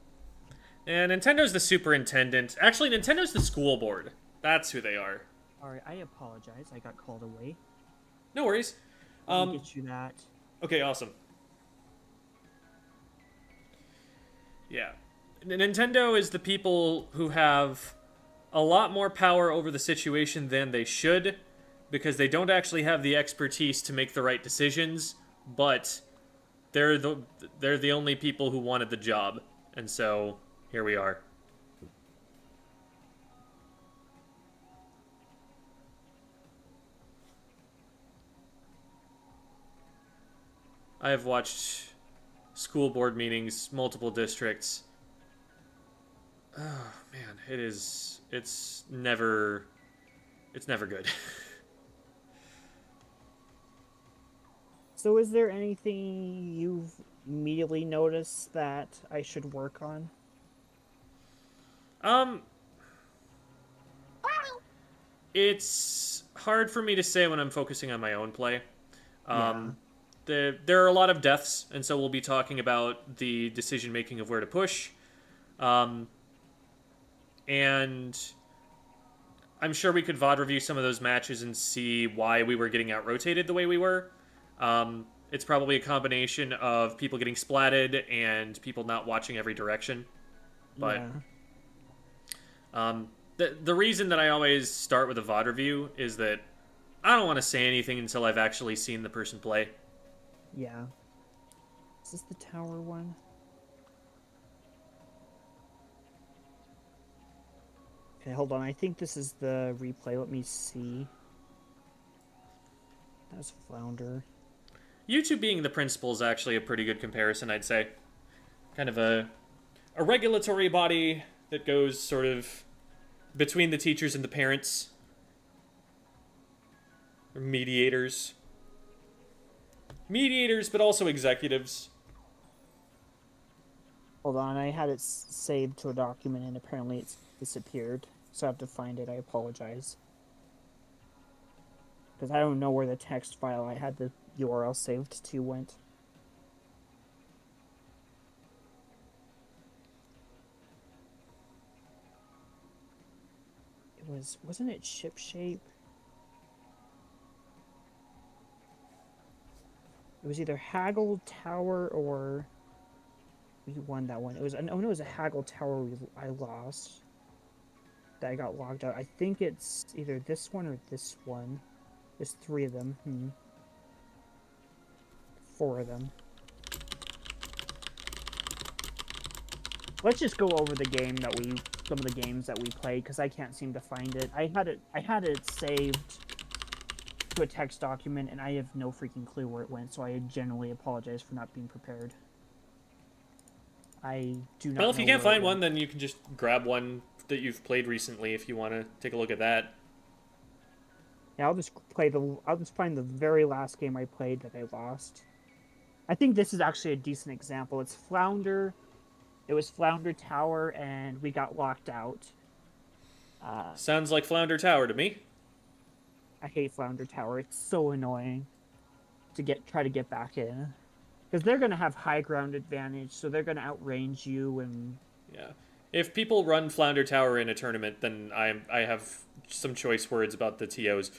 And Nintendo's the superintendent. Actually, Nintendo's the school board. That's who they are. Alright, I apologize. I got called away. No worries. I'll get you that. Okay, awesome. Yeah. Nintendo is the people who have a lot more power over the situation than they should, because they don't actually have the expertise to make the right decisions, but they're the only people who wanted the job, and so here we are. I have watched school board meetings, multiple districts. Oh man, it's never good. So is there anything you've immediately noticed that I should work on? It's hard for me to say when I'm focusing on my own play. There are a lot of deaths, and so we'll be talking about the decision making of where to push. And I'm sure we could VOD review some of those matches and see why we were getting out-rotated the way we were. It's probably a combination of people getting splatted and people not watching every direction. But The reason that I always start with a VOD review is that I don't want to say anything until I've actually seen the person play. Yeah. Is this the tower one? Okay, hold on. I think this is the replay. Let me see. That's Flounder. YouTube being the principal is actually a pretty good comparison, I'd say. Kind of a regulatory body that goes sort of between the teachers and the parents. Or mediators. Mediators, but also executives. Hold on, I had it saved to a document and apparently it's disappeared. So I have to find it. I apologize. Because I don't know where the text file I had the URL saved to went. Wasn't it ship shape? It was either Haggle Tower or we won that one. It was no, it was a Haggle Tower I lost. That I got logged out. I think it's either this one or this one. There's 3 of them. 4 of them. Let's just go over the game that some of the games that we played because I can't seem to find it. I had it saved to a text document and I have no freaking clue where it went, so I genuinely apologize for not being prepared. I do not. Well, if you know can't where it find one, went. then you can just grab one that you've played recently if you want to take a look at that. Yeah, I'll just find the very last game I played that I lost. I think this is actually a decent example. It's Flounder. It was Flounder Tower, and we got locked out. Sounds like Flounder Tower to me. I hate Flounder Tower. It's so annoying to try to get back in. Because they're going to have high ground advantage, so they're going to outrange you and... Yeah. If people run Flounder Tower in a tournament, then I have some choice words about the TOs.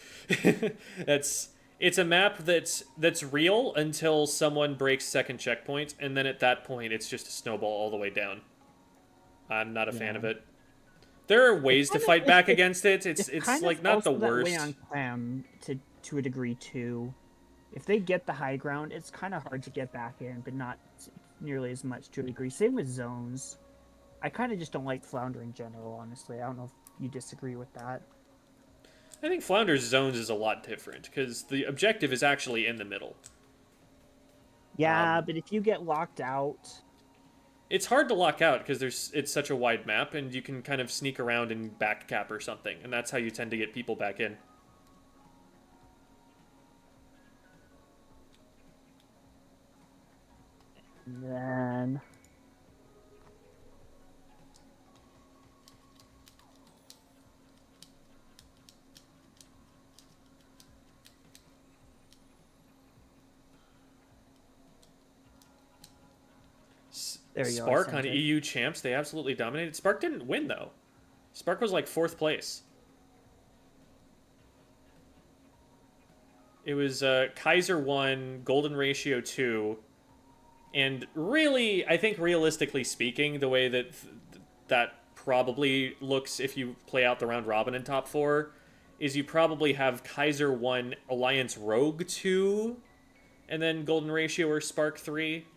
It's a map that's real until someone breaks second checkpoint, and then at that point it's just a snowball all the way down. I'm not a fan of it. There are ways to fight back against it. It's like not the worst. That way on Clam to a degree too. If they get the high ground, it's kind of hard to get back in, but not nearly as much to a degree. Same with zones. I kind of just don't like Flounder in general, honestly. I don't know if you disagree with that. I think Flounder's zones is a lot different, because the objective is actually in the middle. Yeah, but if you get locked out... It's hard to lock out, because it's such a wide map, and you can kind of sneak around and backcap or something, and that's how you tend to get people back in. And then... There you go, Spark I on sent it. EU champs, they absolutely dominated. Spark didn't win, though. Spark was like 4th place. It was Kaiser 1, Golden Ratio 2, and really, I think realistically speaking, the way that that probably looks if you play out the round robin in top 4 is you probably have Kaiser 1, Alliance Rogue 2, and then Golden Ratio or Spark 3.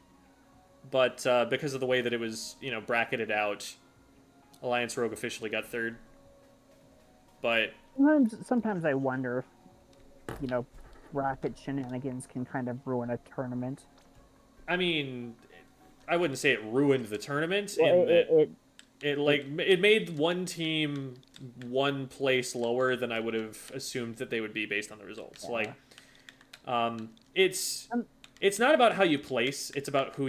But because of the way that it was, bracketed out, Alliance Rogue officially got 3rd. But sometimes I wonder if, bracket shenanigans can kind of ruin a tournament. I mean, I wouldn't say it ruined the tournament. Well, it made one team 1 place lower than I would have assumed that they would be based on the results. Yeah. It's not about how you place; it's about who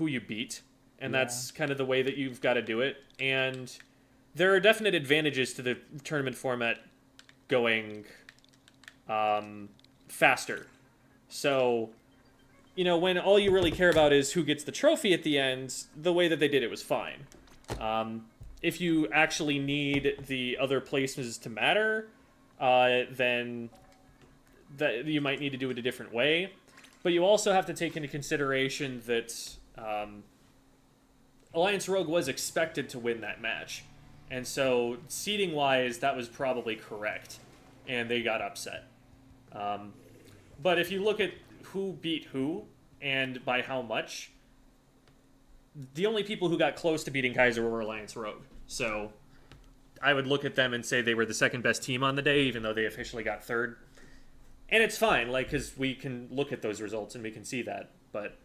you beat, and that's kind of the way that you've got to do it. And there are definite advantages to the tournament format going faster. So, when all you really care about is who gets the trophy at the end, the way that they did it was fine. If you actually need the other places to matter, then you might need to do it a different way. But you also have to take into consideration that Alliance Rogue was expected to win that match. And so, seeding-wise, that was probably correct. And they got upset. But if you look at who beat who, and by how much, the only people who got close to beating Kaiser were Alliance Rogue. So, I would look at them and say they were the second best team on the day, even though they officially got third. And it's fine, like, because we can look at those results and we can see that. But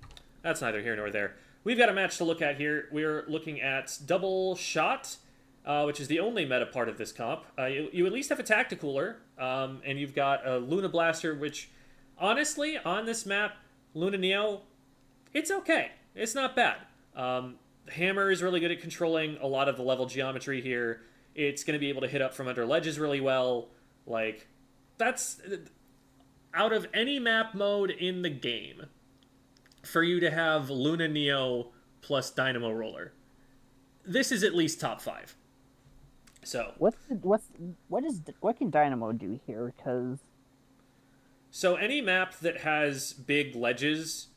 that's neither here nor there. We've got a match to look at here. We're looking at Double Shot, which is the only meta part of this comp. You at least have a Tacticooler, and you've got a Luna Blaster, which, honestly, on this map, Luna Neo, it's okay. It's not bad. Hammer is really good at controlling a lot of the level geometry here. It's going to be able to hit up from under ledges really well. Like, that's... Out of any map mode in the game, for you to have Luna Neo plus Dynamo Roller, this is at least top 5. So What can Dynamo do here? Because so any map that has big ledges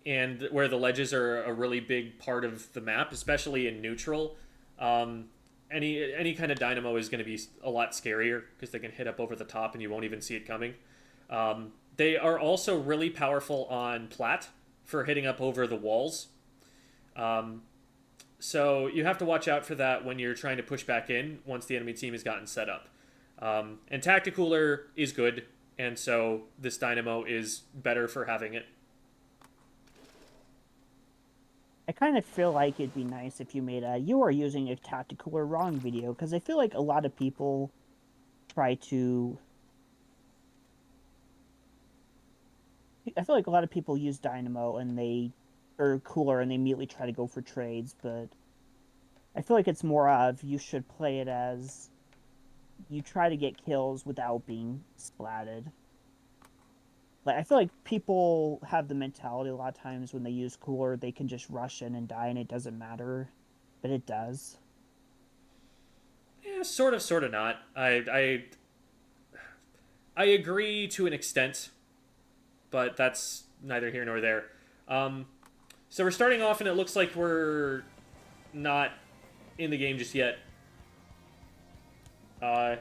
and where the ledges are a really big part of the map, especially in neutral, any kind of Dynamo is going to be a lot scarier because they can hit up over the top and you won't even see it coming. They are also really powerful on plat for hitting up over the walls. So you have to watch out for that when you're trying to push back in once the enemy team has gotten set up. And Tacticooler is good, and so this Dynamo is better for having it. I kind of feel like it'd be nice if you made a "you are using a Tacticooler wrong" video, because I feel like a lot of people try to... I feel like a lot of people use Dynamo or Cooler and they immediately try to go for trades, but I feel like it's more of you should play it as you try to get kills without being splatted. Like, I feel like people have the mentality a lot of times when they use Cooler, they can just rush in and die and it doesn't matter, but it does. Yeah, sort of not. I agree to an extent, but that's neither here nor there. So we're starting off, and it looks like we're not in the game just yet. We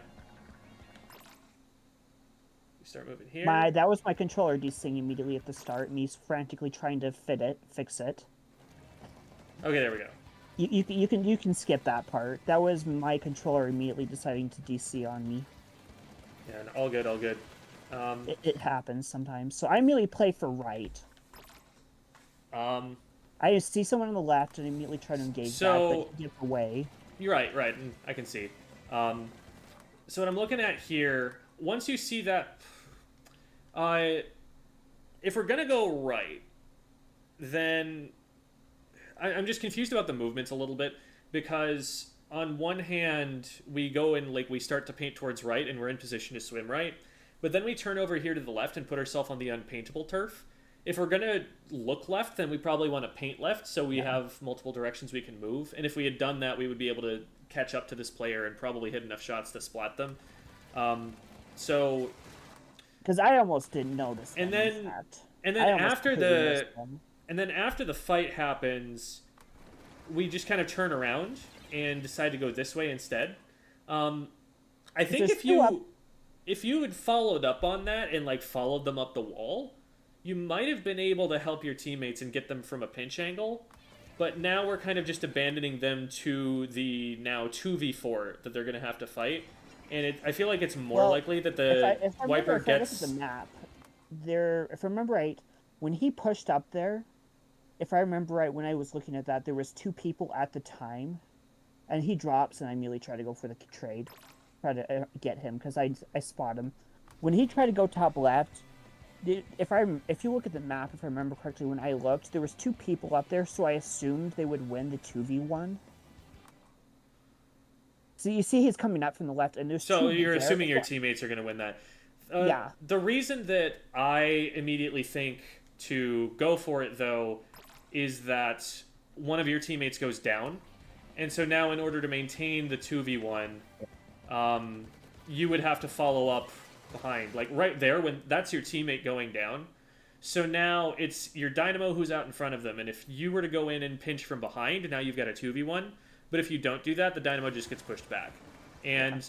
start moving here. That was my controller desync immediately at the start, and he's frantically trying to fix it. Okay, there we go. You can skip that part. That was my controller immediately deciding to DC on me. Yeah, all good, all good. It happens sometimes. So I immediately play for right. I see someone on the left and immediately try to engage that, but get away. You're right, and I can see. So what I'm looking at here, once you see that, if we're gonna go right, then I'm just confused about the movements a little bit, because on one hand we go and we start to paint towards right and we're in position to swim right, but then we turn over here to the left and put ourselves on the unpaintable turf. If we're gonna look left, then we probably want to paint left so we have multiple directions we can move, and if we had done that we would be able to catch up to this player and probably hit enough shots to splat them. So because I almost didn't notice and then after the fight happens, we just kind of turn around and decide to go this way instead. I think if you had followed up on that and followed them up the wall, you might have been able to help your teammates and get them from a pinch angle. But now we're kind of just abandoning them to the now 2v4 that they're going to have to fight. And I feel like it's more likely that the Wiper gets... If I look at the map, if I remember right, when he pushed up there, if I remember right, when I was looking at that, there was 2 people at the time. And he drops, and I immediately try to go for the trade. Try to get him, because I spot him. When he tried to go top left... If you look at the map, if I remember correctly, when I looked, there was 2 people up there, so I assumed they would win the 2v1. So you see he's coming up from the left, and there's So you're assuming your teammates are going to win that. Yeah. The reason that I immediately think to go for it, though, is that one of your teammates goes down. And so now in order to maintain the 2v1, you would have to follow up behind, right there, when that's your teammate going down. So now it's your Dynamo who's out in front of them, and if you were to go in and pinch from behind, now you've got a 2v1. But if you don't do that, the dynamo just gets pushed back. And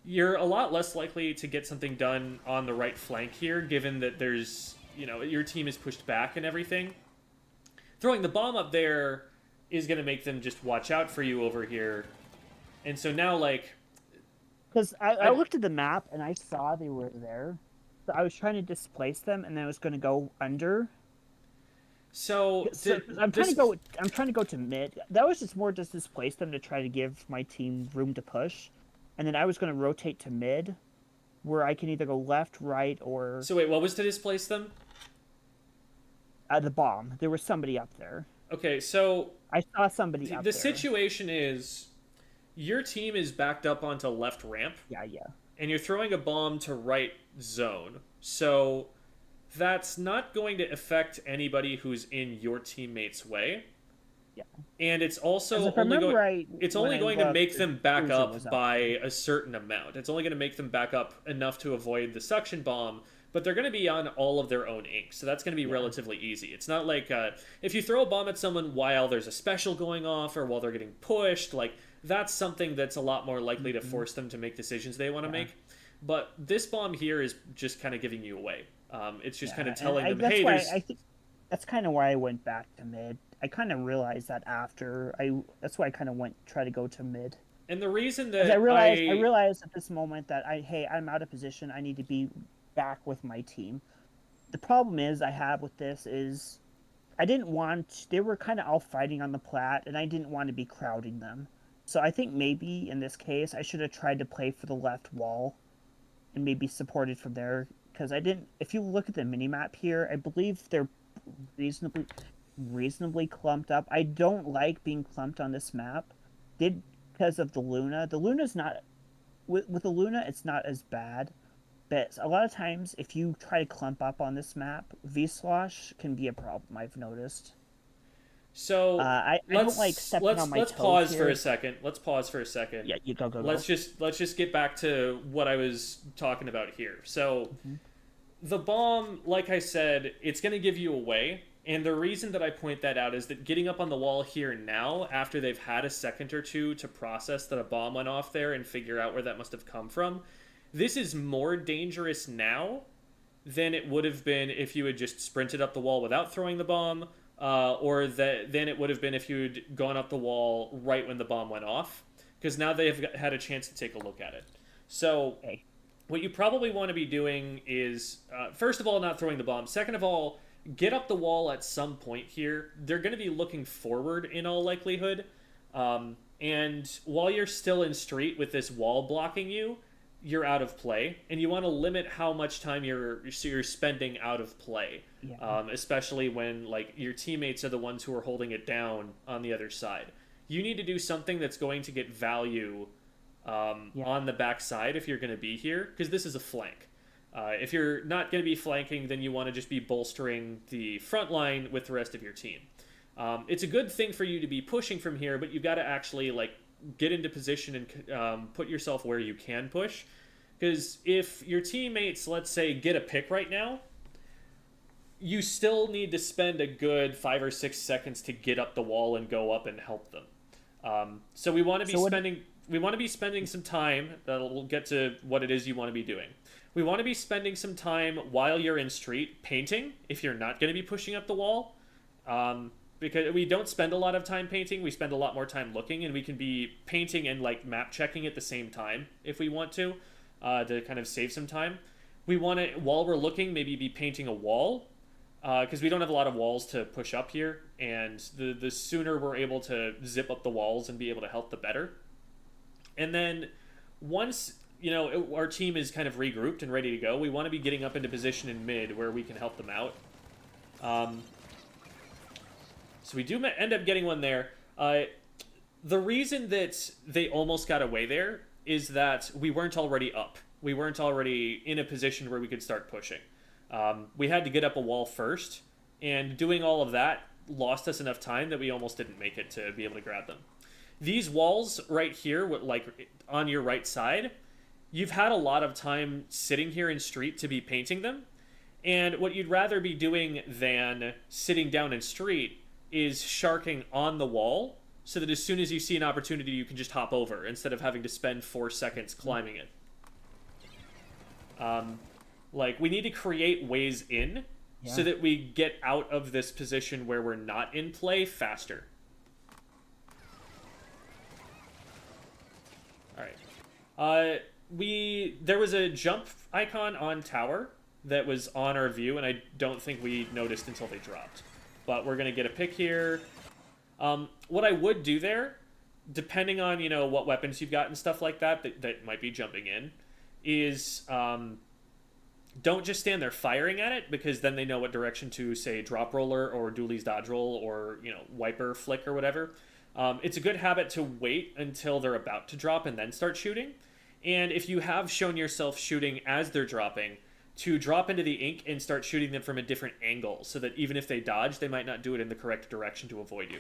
you're a lot less likely to get something done on the right flank here, given that there's, your team is pushed back and everything. Throwing the bomb up there is going to make them just watch out for you over here. And so now, like... Because I looked at the map, and I saw they were there. So I was trying to displace them, and then I was going to go under. So I'm trying to go to mid. That was just more just displace them to try to give my team room to push. And then I was going to rotate to mid, where I can either go left, right, or... So wait, what was to displace them? The bomb. There was somebody up there. Okay, so... I saw somebody up there. The situation is, your team is backed up onto left ramp. Yeah. And you're throwing a bomb to right zone. So that's not going to affect anybody who's in your teammate's way. Yeah. And it's also only going to make them back up by a certain amount. It's only going to make them back up enough to avoid the suction bomb, but they're going to be on all of their own ink, so that's going to be relatively easy. It's not like if you throw a bomb at someone while there's a special going off or while they're getting pushed, like that's something that's a lot more likely to force them to make decisions they want to make. But this bomb here is just kind of giving you away. It's just kind of telling them, hey, I think that's kind of why I went back to mid. I kind of realized that after that's why I kind of tried to go to mid. And the reason that I realized at this moment that I'm out of position. I need to be back with my team. The problem I have with this is they were kind of all fighting on the plat, and I didn't want to be crowding them. So I think maybe in this case I should have tried to play for the left wall and maybe supported from there, because if you look at the minimap here, I believe they're reasonably clumped up. I don't like being clumped on this map because of the Luna. The Luna's not with the Luna, it's not as bad, but a lot of times if you try to clump up on this map, V-slosh can be a problem, I've noticed. So I don't like stepping on my toes. Let's pause for a second. Yeah, you go. Let's just get back to what I was talking about here. So the bomb, like I said, it's going to give you away. And the reason that I point that out is that getting up on the wall here now, after they've had a second or two to process that a bomb went off there and figure out where that must have come from, this is more dangerous now than it would have been if you had just sprinted up the wall without throwing the bomb, than it would have been if you had gone up the wall right when the bomb went off, because now they've had a chance to take a look at it. So what you probably want to be doing is, first of all, not throwing the bomb. Second of all, get up the wall at some point here. They're going to be looking forward in all likelihood. And while you're still in street with this wall blocking you, you're out of play. And you want to limit how much time you're spending out of play. Yeah. Especially when like your teammates are the ones who are holding it down on the other side. You need to do something that's going to get value on the backside if you're going to be here, because this is a flank. If you're not going to be flanking, then you want to just be bolstering the front line with the rest of your team. It's a good thing for you to be pushing from here, but you've got to actually like get into position and put yourself where you can push. Because if your teammates, let's say, get a pick right now, you still need to spend a good 5 or 6 seconds to get up the wall and go up and help them. So we want to be spending some time. We'll get to what it is you want to be doing. We want to be spending some time while you're in street painting if you're not going to be pushing up the wall. Because we don't spend a lot of time painting. We spend a lot more time looking, and we can be painting and like map checking at the same time if we want to kind of save some time. We want to, while we're looking, maybe be painting a wall because we don't have a lot of walls to push up here, and the sooner we're able to zip up the walls and be able to help, the better. And then once our team is kind of regrouped and ready to go, we want to be getting up into position in mid where we can help them out. So we do end up getting one there. The reason that they almost got away there is that we weren't already up. We weren't already in a position where we could start pushing. We had to get up a wall first, and doing all of that lost us enough time that we almost didn't make it to be able to grab them. These walls right here, like on your right side, you've had a lot of time sitting here in street to be painting them, and what you'd rather be doing than sitting down in street is sharking on the wall so that as soon as you see an opportunity, you can just hop over instead of having to spend 4 seconds climbing it. Like, we need to create ways in so that we get out of this position where we're not in play faster. Alright. There was a jump icon on tower that was on our view, and I don't think we noticed until they dropped. But we're going to get a pick here. What I would do there, depending on, you know, what weapons you've got and stuff like that might be jumping in, is don't just stand there firing at it, because then they know what direction to, say, drop roller or dualies dodge roll or, you know, wiper flick or whatever. It's a good habit to wait until they're about to drop and then start shooting. And if you have shown yourself shooting as they're dropping, to drop into the ink and start shooting them from a different angle, so that even if they dodge, they might not do it in the correct direction to avoid you.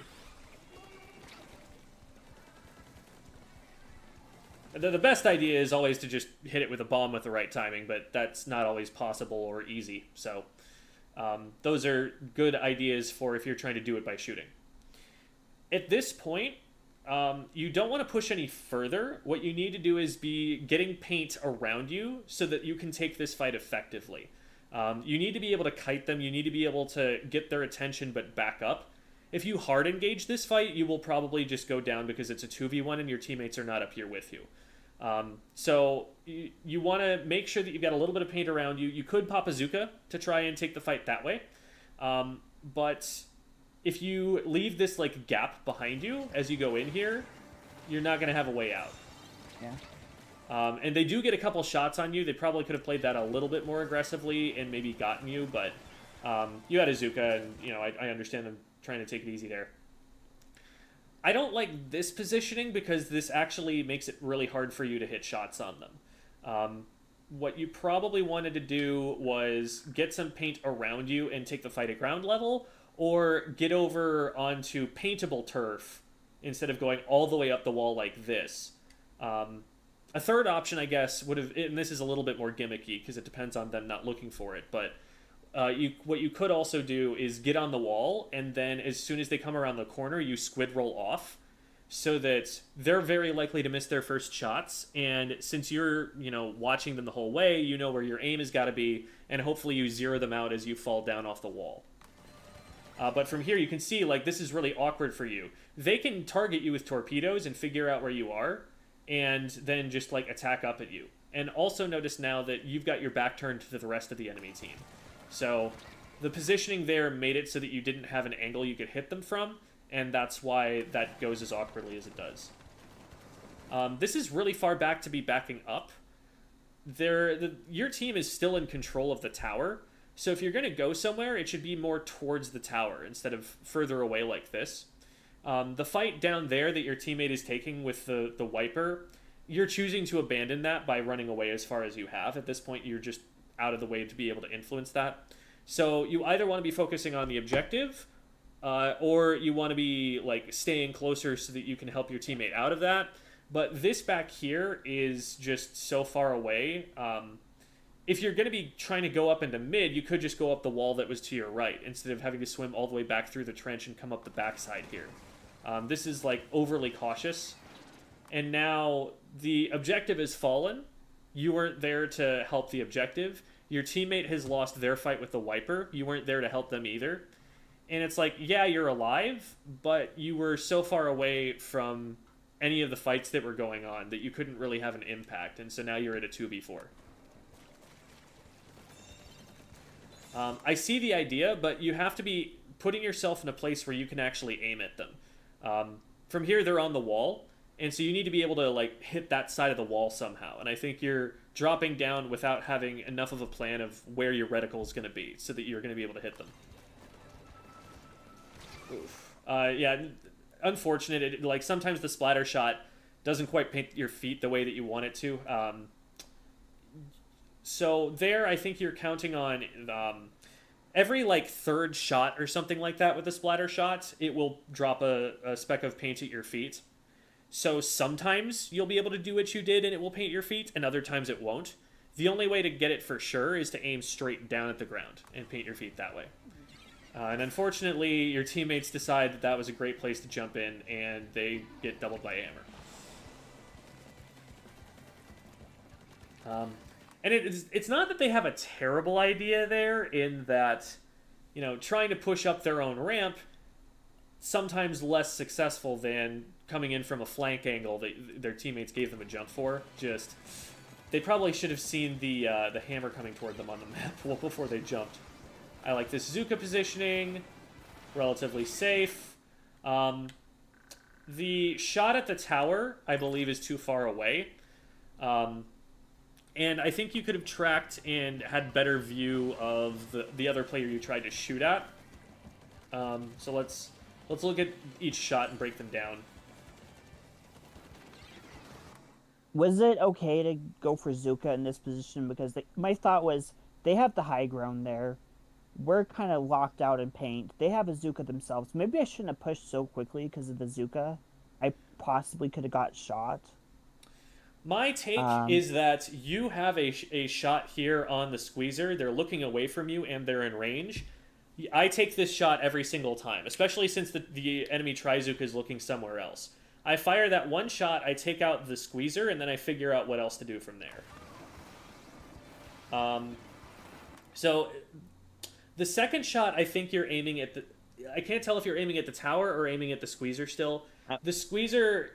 The best idea is always to just hit it with a bomb with the right timing, but that's not always possible or easy. So those are good ideas for if you're trying to do it by shooting. At this point, you don't want to push any further. What you need to do is be getting paint around you so that you can take this fight effectively. You need to be able to kite them. You need to be able to get their attention but back up. If you hard engage this fight, you will probably just go down because it's a 2v1 and your teammates are not up here with you. So you want to make sure that you've got a little bit of paint around you. You could pop a Zuka to try and take the fight that way. But if you leave this like gap behind you as you go in here, you're not going to have a way out. Yeah. And they do get a couple shots on you. They probably could have played that a little bit more aggressively and maybe gotten you, but you had a Zuka, and you know I understand them trying to take it easy there. I don't like this positioning because this actually makes it really hard for you to hit shots on them. What you probably wanted to do was get some paint around you and take the fight at ground level, or get over onto paintable turf instead of going all the way up the wall like this. A third option, I guess, would have, and this is a little bit more gimmicky because it depends on them not looking for it, but what you could also do is get on the wall, and then as soon as they come around the corner, you squid roll off, so that they're very likely to miss their first shots, and since you're, you know, watching them the whole way, you know where your aim has got to be, and hopefully you zero them out as you fall down off the wall. But from here, you can see, like, this is really awkward for you. They can target you with torpedoes and figure out where you are, and then just, like, attack up at you. And also notice now that you've got your back turned to the rest of the enemy team. So the positioning there made it so that you didn't have an angle you could hit them from, and that's why that goes as awkwardly as it does. This is really far back to be backing up. Your team is still in control of the tower, so if you're going to go somewhere, it should be more towards the tower instead of further away like this. The fight down there that your teammate is taking with the wiper, you're choosing to abandon that by running away as far as you have. At this point, you're just out of the way to be able to influence that. So you either want to be focusing on the objective, or you want to be like staying closer so that you can help your teammate out of that. But this back here is just so far away. If you're going to be trying to go up into mid, you could just go up the wall that was to your right instead of having to swim all the way back through the trench and come up the backside here. This is like overly cautious. And now the objective has fallen. You weren't there to help the objective. Your teammate has lost their fight with the wiper. You weren't there to help them either. And it's like, yeah, you're alive, but you were so far away from any of the fights that were going on that you couldn't really have an impact. And so now you're at a 2v4. I see the idea, but you have to be putting yourself in a place where you can actually aim at them. From here, they're on the wall. And so you need to be able to like hit that side of the wall somehow. And I think you're dropping down without having enough of a plan of where your reticle is going to be so that you're going to be able to hit them. Oof. Yeah, unfortunate. Like sometimes the splatter shot doesn't quite paint your feet the way that you want it to. So there, I think you're counting on every like third shot or something like that with the splatter shot, it will drop a speck of paint at your feet. So sometimes you'll be able to do what you did and it will paint your feet, and other times it won't. The only way to get it for sure is to aim straight down at the ground and paint your feet that way. And unfortunately, your teammates decide that that was a great place to jump in, and they get doubled by hammer. And it's not that they have a terrible idea there, in that, you know, trying to push up their own ramp, sometimes less successful than coming in from a flank angle that their teammates gave them a jump for. Just, they probably should have seen the hammer coming toward them on the map before they jumped. I like this Zuka positioning, relatively safe. The shot at the tower, I believe, is too far away. And I think you could have tracked and had better view of the other player you tried to shoot at. So let's look at each shot and break them down. Was it okay to go for Zuka in this position? Because my thought was, they have the high ground there. We're kind of locked out in paint. They have a Zuka themselves. Maybe I shouldn't have pushed so quickly because of the Zuka. I possibly could have got shot. My take is that you have a shot here on the squeezer. They're looking away from you, and they're in range. I take this shot every single time, especially since the enemy Trizuka is looking somewhere else. I fire that one shot, I take out the squeezer, and then I figure out what else to do from there. So, the second shot, I think you're aiming at the... I can't tell if you're aiming at the tower or aiming at the squeezer still. The squeezer,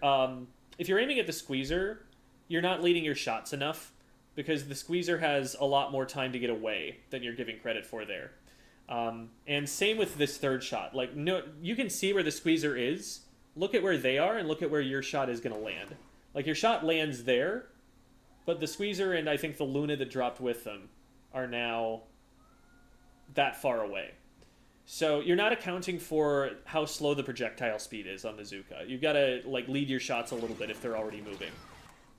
if you're aiming at the squeezer, you're not leading your shots enough, because the squeezer has a lot more time to get away than you're giving credit for there. And same with this third shot. Like, no, you can see where the squeezer is. Look at where they are, and look at where your shot is going to land. Like, your shot lands there, but the squeezer and I think the Luna that dropped with them are now that far away. So you're not accounting for how slow the projectile speed is on the Zuka. You've got to, like, lead your shots a little bit if they're already moving.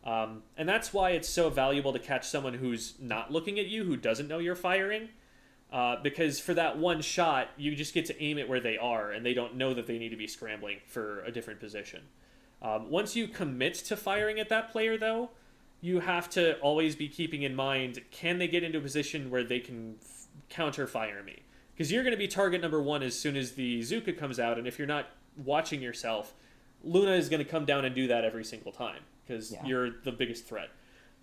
And that's why it's so valuable to catch someone who's not looking at you, who doesn't know you're firing. Because for that one shot, you just get to aim it where they are, and they don't know that they need to be scrambling for a different position. Once you commit to firing at that player, though, you have to always be keeping in mind, can they get into a position where they can counter-fire me? Because you're going to be target number one as soon as the Zuka comes out, and if you're not watching yourself, Luna is going to come down and do that every single time, because you're the biggest threat.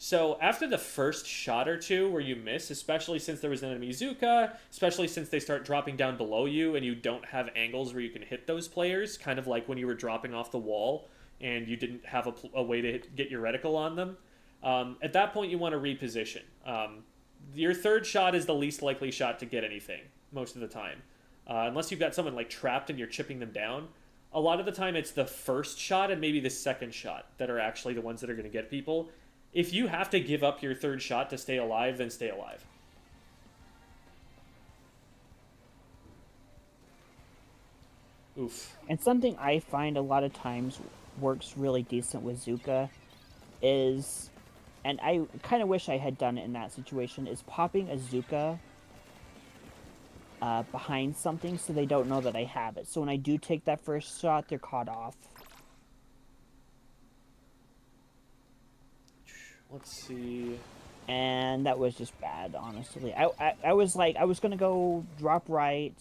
So after the first shot or two where you miss, especially since there was an enemy Zuka, especially since they start dropping down below you and you don't have angles where you can hit those players, kind of like when you were dropping off the wall and you didn't have a way to get your reticle on them, at that point you want to reposition. Your third shot is the least likely shot to get anything, most of the time. Unless you've got someone like trapped and you're chipping them down. A lot of the time it's the first shot and maybe the second shot that are actually the ones that are going to get people. If you have to give up your third shot to stay alive, then stay alive. Oof. And something I find a lot of times works really decent with Zuka is, and I kind of wish I had done it in that situation, is popping a Zuka behind something so they don't know that I have it. So when I do take that first shot, they're caught off. Let's see. And that was just bad, honestly. I was like, I was going to go drop right,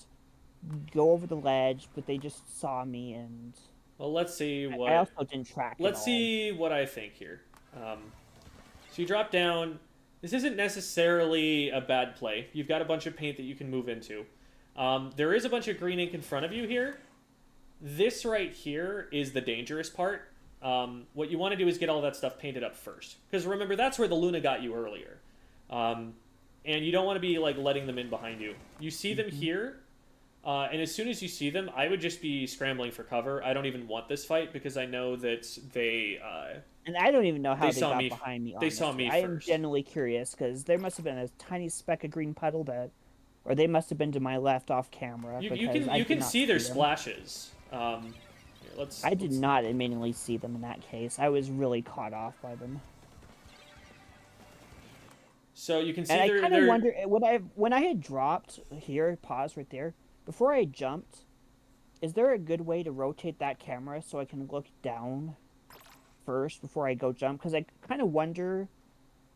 go over the ledge, but they just saw me and... Well, let's see what... I also didn't track Let's see what I think here. So you drop down. This isn't necessarily a bad play. You've got a bunch of paint that you can move into. There is a bunch of green ink in front of you here. This right here is the dangerous part. What you want to do is get all that stuff painted up first. Because remember, that's where the Luna got you earlier. And you don't want to be like letting them in behind you. You see them here, and as soon as you see them, I would just be scrambling for cover. I don't even want this fight because I know that they... and I don't even know how they got me, behind me, honestly. They saw me I first. am genuinely curious, because there must have been a tiny speck of green puddle that... Or they must have been to my left off camera. You can see their splashes. I did not immediately see them in that case. I was really caught off by them. So you can see and I kind of wonder, when I had dropped here, pause right there, before I jumped, is there a good way to rotate that camera so I can look down first before I go jump? Because I kind of wonder,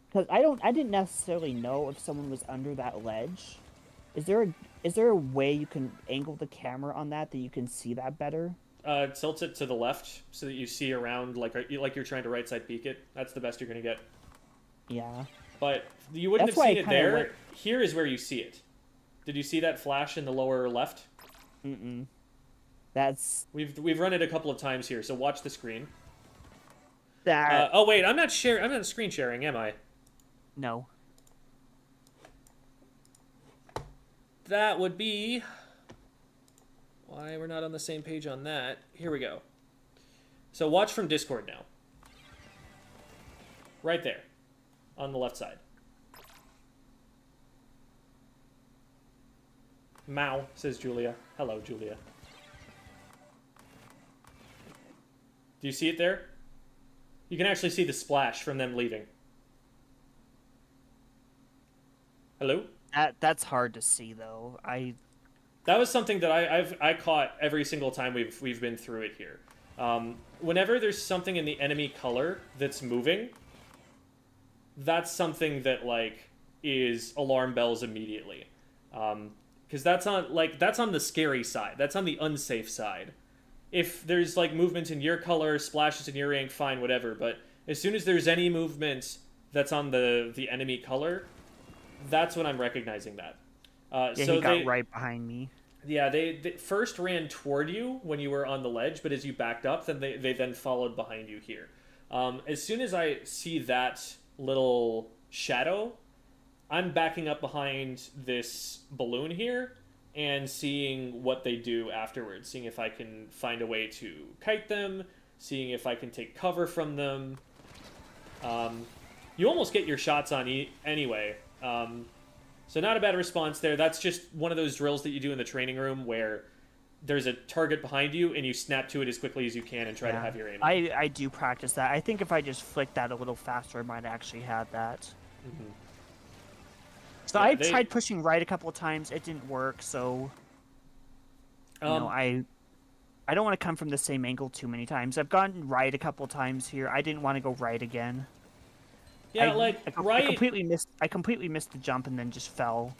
because I didn't necessarily know if someone was under that ledge. Is there a way you can angle the camera on that you can see that better? Tilt it to the left so that you see around like you're trying to right side peek it. That's the best you're gonna get. Yeah. But you wouldn't That's have why seen I it kinda there. went- Here is where you see it. Did you see that flash in the lower left? Mm-mm. That's We've run it a couple of times here, so watch the screen. that. Oh wait, I'm not screen sharing, am I? No. That would be why we're not on the same page on that. Here we go. So watch from Discord now. Right there. On the left side. Mao, says Julia. Hello, Julia. Do you see it there? You can actually see the splash from them leaving. Hello? That's hard to see though. That was something that I caught every single time we've been through it here. Whenever there's something in the enemy color that's moving, that's something that like is alarm bells immediately, because that's on the scary side. That's on the unsafe side. If there's like movement in your color, splashes in your ink, fine, whatever. But as soon as there's any movement that's on the enemy color, that's when I'm recognizing that. Yeah, so he got they, right behind me. Yeah, they first ran toward you when you were on the ledge, but as you backed up, then they then followed behind you here. As soon as I see that little shadow, I'm backing up behind this balloon here and seeing what they do afterwards, seeing if I can find a way to kite them, seeing if I can take cover from them. You almost get your shots on anyway. So not a bad response there. That's just one of those drills that you do in the training room where there's a target behind you and you snap to it as quickly as you can and try to have your aim. I do practice that. I think if I just flicked that a little faster, I might actually have that. Mm-hmm. So Yeah, I tried pushing right a couple of times. It didn't work, so... I don't want to come from the same angle too many times. I've gone right a couple of times here. I didn't want to go right again. Yeah, I right... I completely missed the jump and then just fell.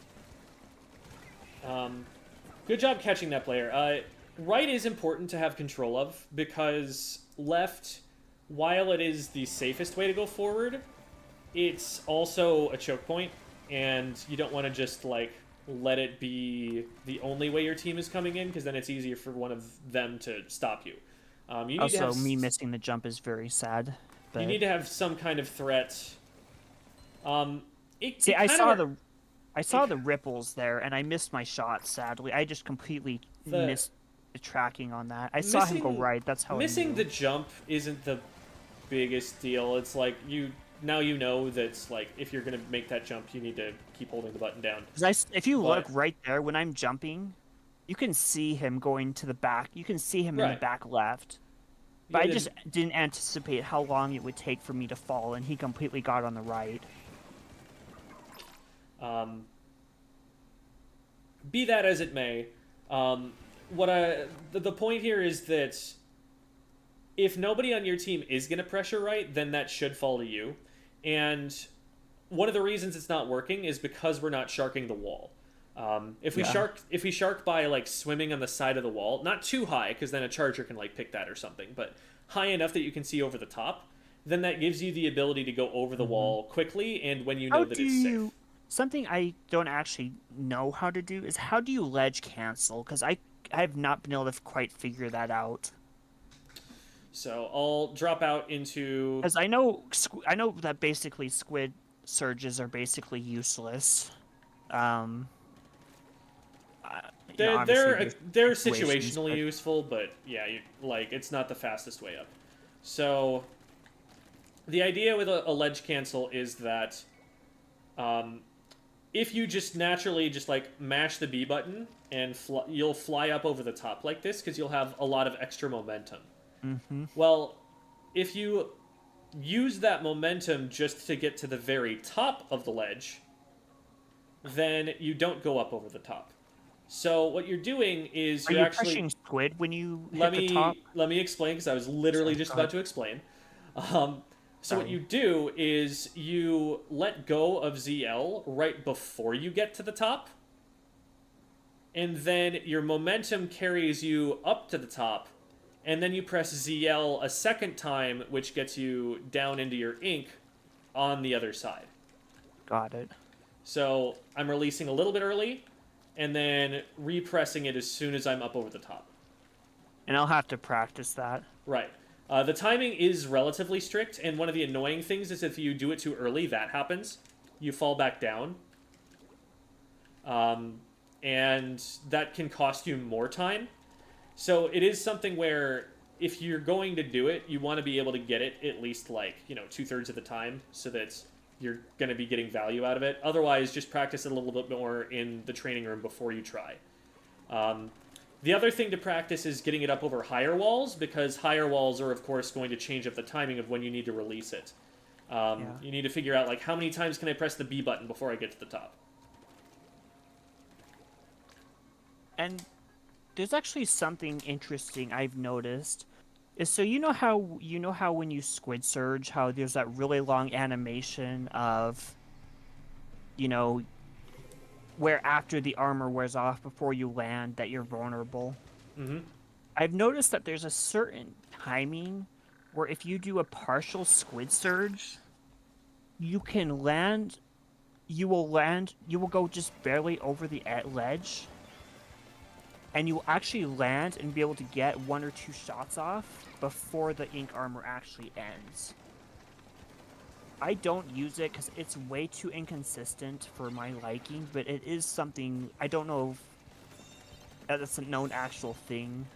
Good job catching that player. Right is important to have control of, because left, while it is the safest way to go forward, it's also a choke point, and you don't want to just, like, let it be the only way your team is coming in, because then it's easier for one of them to stop you. You need Also, to have me missing the jump is very sad. But... You need to have some kind of threat. See, I saw the ripples there, and I missed my shot, sadly. I just completely missed the tracking on that. I saw him go right, that's how Missing I knew. the jump isn't the biggest deal. It's like, now you know that, like, if you're going to make that jump, you need to keep holding the button down. If you look right there, when I'm jumping, you can see him going to the back. You can see him in the back left. But I just didn't anticipate how long it would take for me to fall, and he completely got on the right. Be that as it may, the point here is that if nobody on your team is going to pressure right, then that should fall to you. And one of the reasons it's not working is because we're not sharking the wall. If we shark by like swimming on the side of the wall, not too high, because then a charger can like pick that or something, but high enough that you can see over the top, then that gives you the ability to go over the wall quickly and when you know that it's safe. Something I don't actually know how to do is how do you ledge cancel? Because I have not been able to quite figure that out. So I'll drop out into... Because I know that basically squid surges are basically useless. They're situationally useful, but yeah, it's not the fastest way up. So the idea with a ledge cancel is that if you just naturally just like mash the B button and you'll fly up over the top like this because you'll have a lot of extra momentum. Mm-hmm. Well, if you use that momentum just to get to the very top of the ledge, then you don't go up over the top. So what you're doing is you're actually pushing squid when you hit the top. Let me explain, because I was literally just about to explain. So what you do is you let go of ZL right before you get to the top, and then your momentum carries you up to the top, and then you press ZL a second time, which gets you down into your ink on the other side. Got it. So I'm releasing a little bit early, and then repressing it as soon as I'm up over the top. And I'll have to practice that. Right. The timing is relatively strict, and one of the annoying things is if you do it too early, that happens. You fall back down. And that can cost you more time. So it is something where if you're going to do it, you want to be able to get it at least like, 2/3 of the time so that you're going to be getting value out of it. Otherwise, just practice it a little bit more in the training room before you try. The other thing to practice is getting it up over higher walls, because higher walls are, of course, going to change up the timing of when you need to release it. You need to figure out, like, how many times can I press the B button before I get to the top? And there's actually something interesting I've noticed. Is so you know how when you squid surge, how there's that really long animation of, where after the armor wears off before you land that you're vulnerable. Mm-hmm. I've noticed that there's a certain timing where if you do a partial squid surge, you will go just barely over the ledge, and you will actually land and be able to get 1 or 2 shots off before the ink armor actually ends. I don't use it because it's way too inconsistent for my liking, but it is something, I don't know if that's a known actual thing.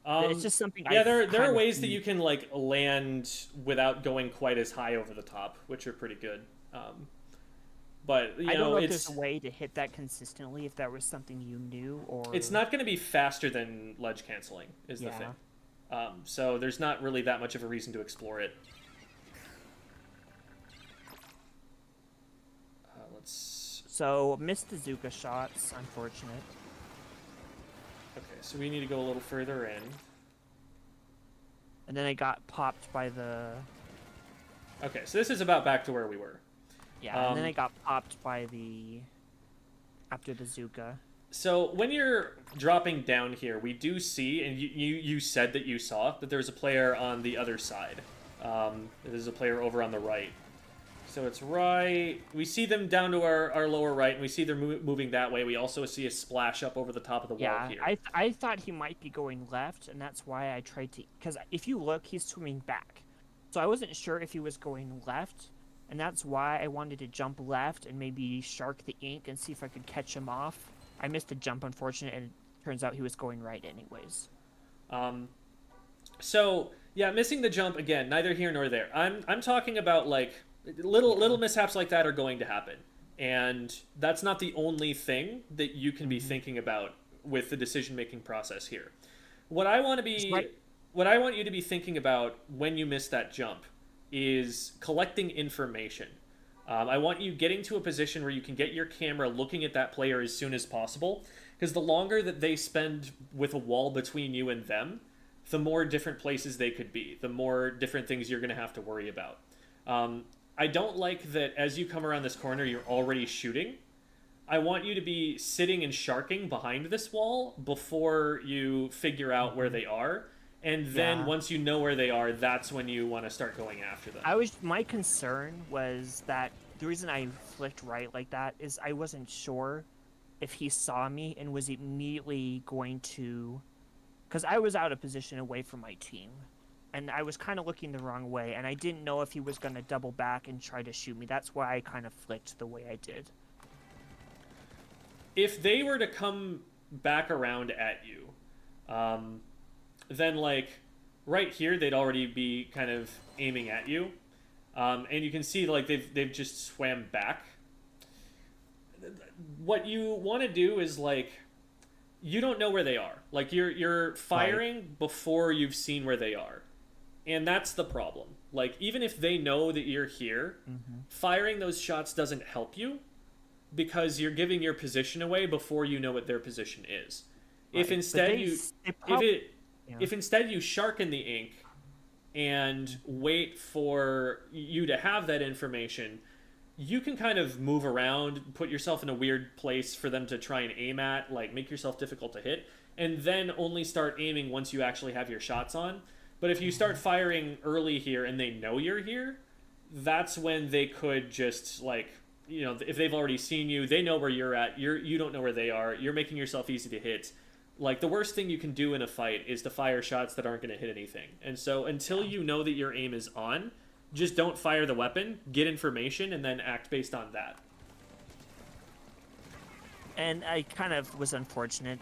It's just something. Yeah, there are ways that you can like land without going quite as high over the top, which are pretty good. But I don't know if there's a way to hit that consistently. If that was something you knew, or it's not going to be faster than ledge canceling is the thing. So there's not really that much of a reason to explore it. So missed the Zuka shots. Unfortunate. Okay, so we need to go a little further in. And then I got popped by the... Okay, so this is about back to where we were. Yeah, and then I got popped by the... after the Zuka. So when you're dropping down here, we do see, and you said that you saw, that there's a player on the other side. There's a player over on the right. So it's right... We see them down to our lower right, and we see they're moving that way. We also see a splash up over the top of the wall here. Yeah, I thought he might be going left, and that's why I tried to... Because if you look, he's swimming back. So I wasn't sure if he was going left, and that's why I wanted to jump left and maybe shark the ink and see if I could catch him off. I missed the jump, unfortunately, and it turns out he was going right anyways. So, yeah, missing the jump, again, neither here nor there. I'm talking about, like... Little mishaps like that are going to happen, and that's not the only thing that you can be thinking about with the decision-making process here. What I want you to be thinking about when you miss that jump is collecting information. I want you getting to a position where you can get your camera looking at that player as soon as possible, because the longer that they spend with a wall between you and them, the more different places they could be, the more different things you're going to have to worry about. I don't like that as you come around this corner, you're already shooting. I want you to be sitting and sharking behind this wall before you figure out where they are. And then once you know where they are, that's when you want to start going after them. My concern was that the reason I flicked right like that is I wasn't sure if he saw me and was immediately going to... Because I was out of position away from my team. And I was kind of looking the wrong way, and I didn't know if he was going to double back and try to shoot me. That's why I kind of flicked the way I did. If they were to come back around at you, then, like, right here, they'd already be kind of aiming at you. And you can see, like, they've just swam back. What you want to do is, like, you don't know where they are. Like, you're firing before you've seen where they are. And that's the problem. Like, even if they know that you're here, firing those shots doesn't help you because you're giving your position away before you know what their position is. Right. If instead if instead you sharken the ink and wait for you to have that information, you can kind of move around, put yourself in a weird place for them to try and aim at, like make yourself difficult to hit, and then only start aiming once you actually have your shots on. But if you start firing early here and they know you're here, that's when they could just, like, you know, if they've already seen you, they know where you're at, you don't know where they are, you're making yourself easy to hit. Like, the worst thing you can do in a fight is to fire shots that aren't going to hit anything. And so until you know that your aim is on, just don't fire the weapon, get information, and then act based on that. And I kind of was unfortunate.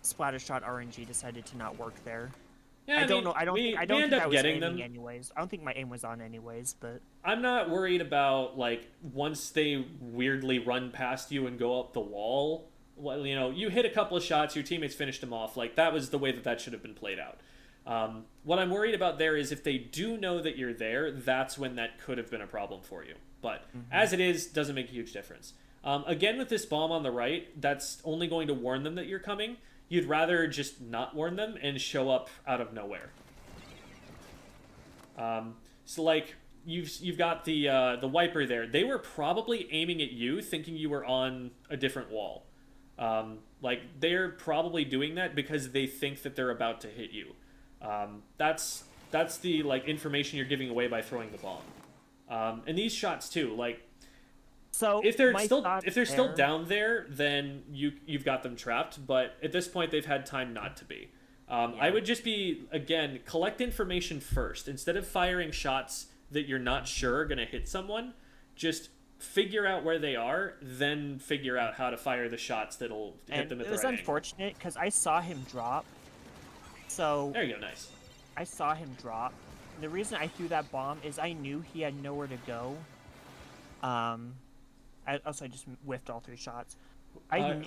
Splattershot RNG decided to not work there. Yeah, I don't know. I don't think I was aiming them anyways. I don't think my aim was on anyways, but I'm not worried about, like, once they weirdly run past you and go up the wall. Well, you know, you hit a couple of shots, your teammates finished them off. Like, that was the way that should have been played out. What I'm worried about there is if they do know that you're there, that's when that could have been a problem for you. But as it is, doesn't make a huge difference. Again, with this bomb on the right, that's only going to warn them that you're coming. You'd rather just not warn them and show up out of nowhere. So, like, you've got the wiper there. They were probably aiming at you, thinking you were on a different wall. Like, they're probably doing that because they think that they're about to hit you. That's the, like, information you're giving away by throwing the bomb. And these shots too, like, so if they're still down there, then you've got them trapped. But at this point, they've had time not to be. I would just be, again, collect information first instead of firing shots that you're not sure are gonna hit someone. Just figure out where they are, then figure out how to fire the shots that'll hit them at the right angle. It was unfortunate because I saw him drop. So there you go, nice. I saw him drop. The reason I threw that bomb is I knew he had nowhere to go. I just whiffed all 3 shots.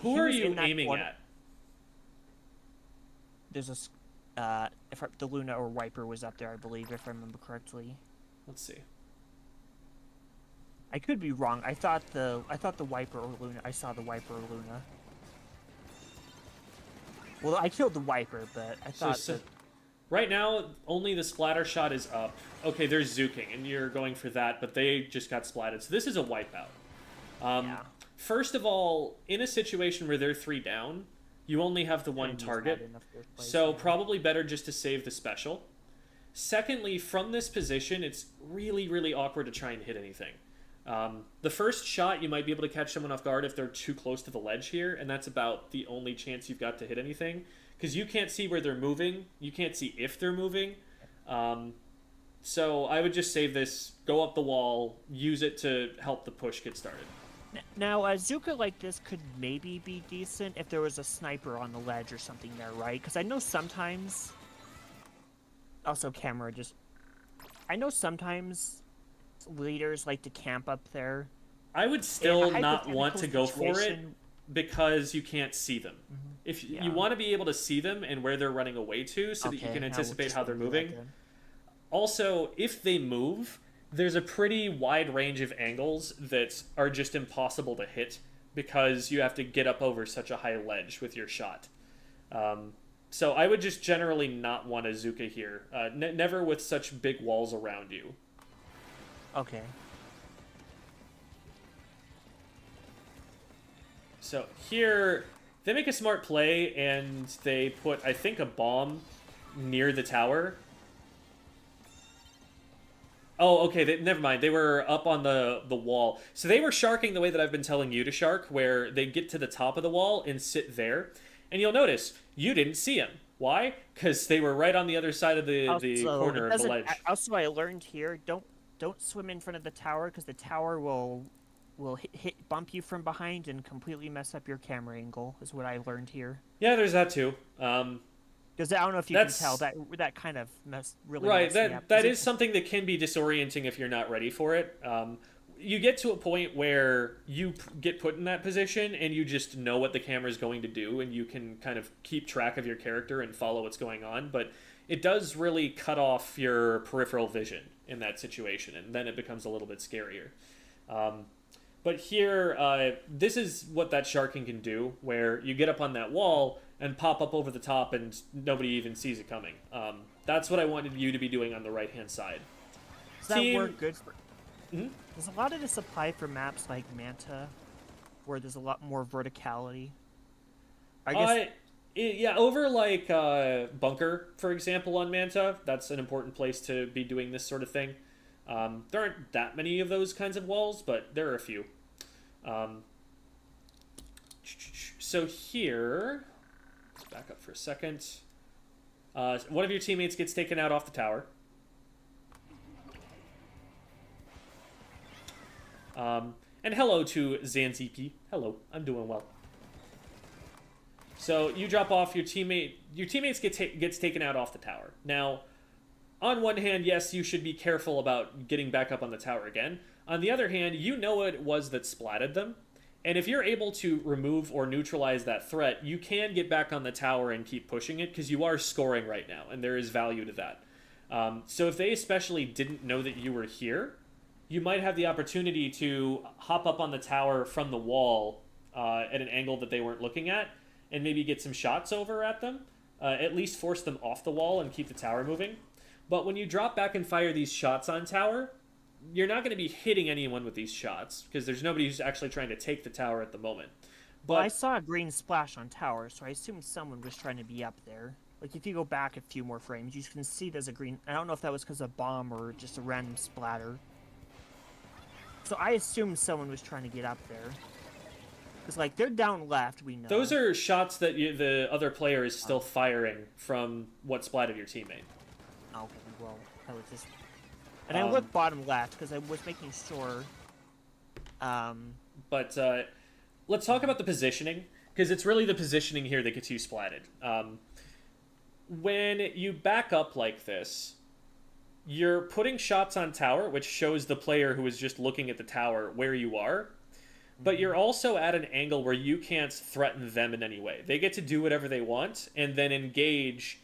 Who are you aiming at? There's a the Luna or Wiper was up there, I believe, if I remember correctly. Let's see. I could be wrong. I thought the Wiper or Luna. I saw the Wiper or Luna. Well, I killed the Wiper, but I thought that... Right now, only the splatter shot is up. Okay, there's Zuking, and you're going for that, but they just got splatted. So this is a wipeout. First of all, in a situation where they're 3 down, you only have the one target. So probably better just to save the special. Secondly, from this position, it's really, really awkward to try and hit anything. The first shot, you might be able to catch someone off guard if they're too close to the ledge here, and that's about the only chance you've got to hit anything. Because you can't see where they're moving, you can't see if they're moving. So I would just save this, go up the wall, use it to help the push get started. Now, a Zuka like this could maybe be decent if there was a sniper on the ledge or something there, right? Because I know sometimes... Also, camera just... I know sometimes leaders like to camp up there. I would still not want to go for it because you can't see them. If you want to be able to see them and where they're running away to so that you can anticipate how they're moving. Also, if they move, there's a pretty wide range of angles that are just impossible to hit because you have to get up over such a high ledge with your shot. So I would just generally not want a Zuka here. Never with such big walls around you. Okay. So here, they make a smart play, and they put, I think, a bomb near the tower. Oh, okay, never mind. They were up on the wall. So they were sharking the way that I've been telling you to shark, where they get to the top of the wall and sit there. And you'll notice, you didn't see them. Why? Because they were right on the other side of the corner of the ledge. Also, I learned here, don't swim in front of the tower, because the tower will bump you from behind and completely mess up your camera angle, is what I learned here. Yeah, there's that too. Because I don't know if you can tell, that kind of really right. messed me up. That is something that can be disorienting if you're not ready for it. You get to a point where you get put in that position and you just know what the camera is going to do, and you can kind of keep track of your character and follow what's going on. But it does really cut off your peripheral vision in that situation, and then it becomes a little bit scarier. But here, this is what that sharking can do, where you get up on that wall and pop up over the top and nobody even sees it coming. That's what I wanted you to be doing on the right-hand side. Does that work good for... Does a lot of this apply for maps like Manta, where there's a lot more verticality? I guess. Yeah, over like Bunker, for example, on Manta, that's an important place to be doing this sort of thing. There aren't that many of those kinds of walls, but there are a few. So here, let's back up for a second. One of your teammates gets taken out off the tower. And hello to Zanzipi. Hello, I'm doing well. So you drop off your teammate. Your teammates gets taken out off the tower. Now, on one hand, yes, you should be careful about getting back up on the tower again. On the other hand, you know what it was that splatted them. And if you're able to remove or neutralize that threat, you can get back on the tower and keep pushing it, because you are scoring right now, and there is value to that. So if they especially didn't know that you were here, you might have the opportunity to hop up on the tower from the wall at an angle that they weren't looking at, and maybe get some shots over at them, at least force them off the wall and keep the tower moving. But when you drop back and fire these shots on tower, you're not going to be hitting anyone with these shots, because there's nobody who's actually trying to take the tower at the moment. But Well, I saw a green splash on tower, so I assumed someone was trying to be up there. Like, if you go back a few more frames, you can see there's a green... I don't know if that was because of a bomb or just a random splatter. So I assumed someone was trying to get up there. Because, like, they're down left, we know. those are shots that the other player is still firing from what splatted your teammate. Okay, well, that was just... And I looked bottom left, because I was making sure... But let's talk about the positioning, because it's really the positioning here that gets you splatted. When you back up like this, you're putting shots on tower, which shows the player who is just looking at the tower where you are, but you're also at an angle where you can't threaten them in any way. They get to do whatever they want, and then engage,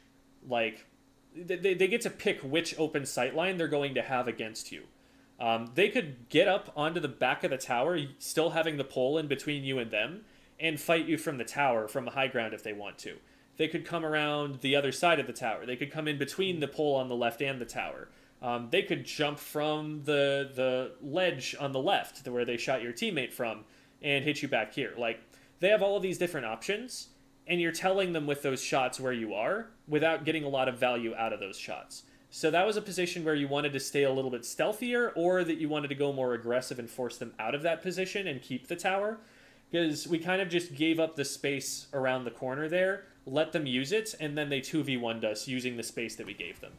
like... They get to pick which open sightline they're going to have against you. They could get up onto the back of the tower, still having the pole in between you and them, and fight you from the tower, from high ground if they want to. They could come around the other side of the tower. They could come in between the pole on the left and the tower. They could jump from the ledge on the left, where they shot your teammate from, and hit you back here. Like, they have all of these different options, and you're telling them with those shots where you are, without getting a lot of value out of those shots. So that was a position where you wanted to stay a little bit stealthier, or that you wanted to go more aggressive and force them out of that position and keep the tower. Because we kind of just gave up the space around the corner there, let them use it, and then they 2v1'd us using the space that we gave them.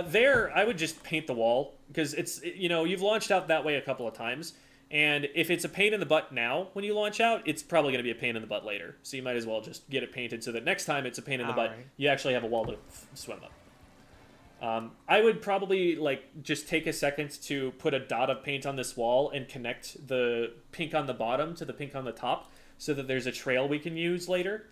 There, I would just paint the wall, because you've launched out that way a couple of times, and if it's a pain in the butt now when you launch out, it's probably going to be a pain in the butt later. So you might as well just get it painted so that next time it's a pain in the butt, Alright. you actually have a wall to swim up. I would probably just take a second to put a dot of paint on this wall and connect the pink on the bottom to the pink on the top, so that there's a trail we can use later.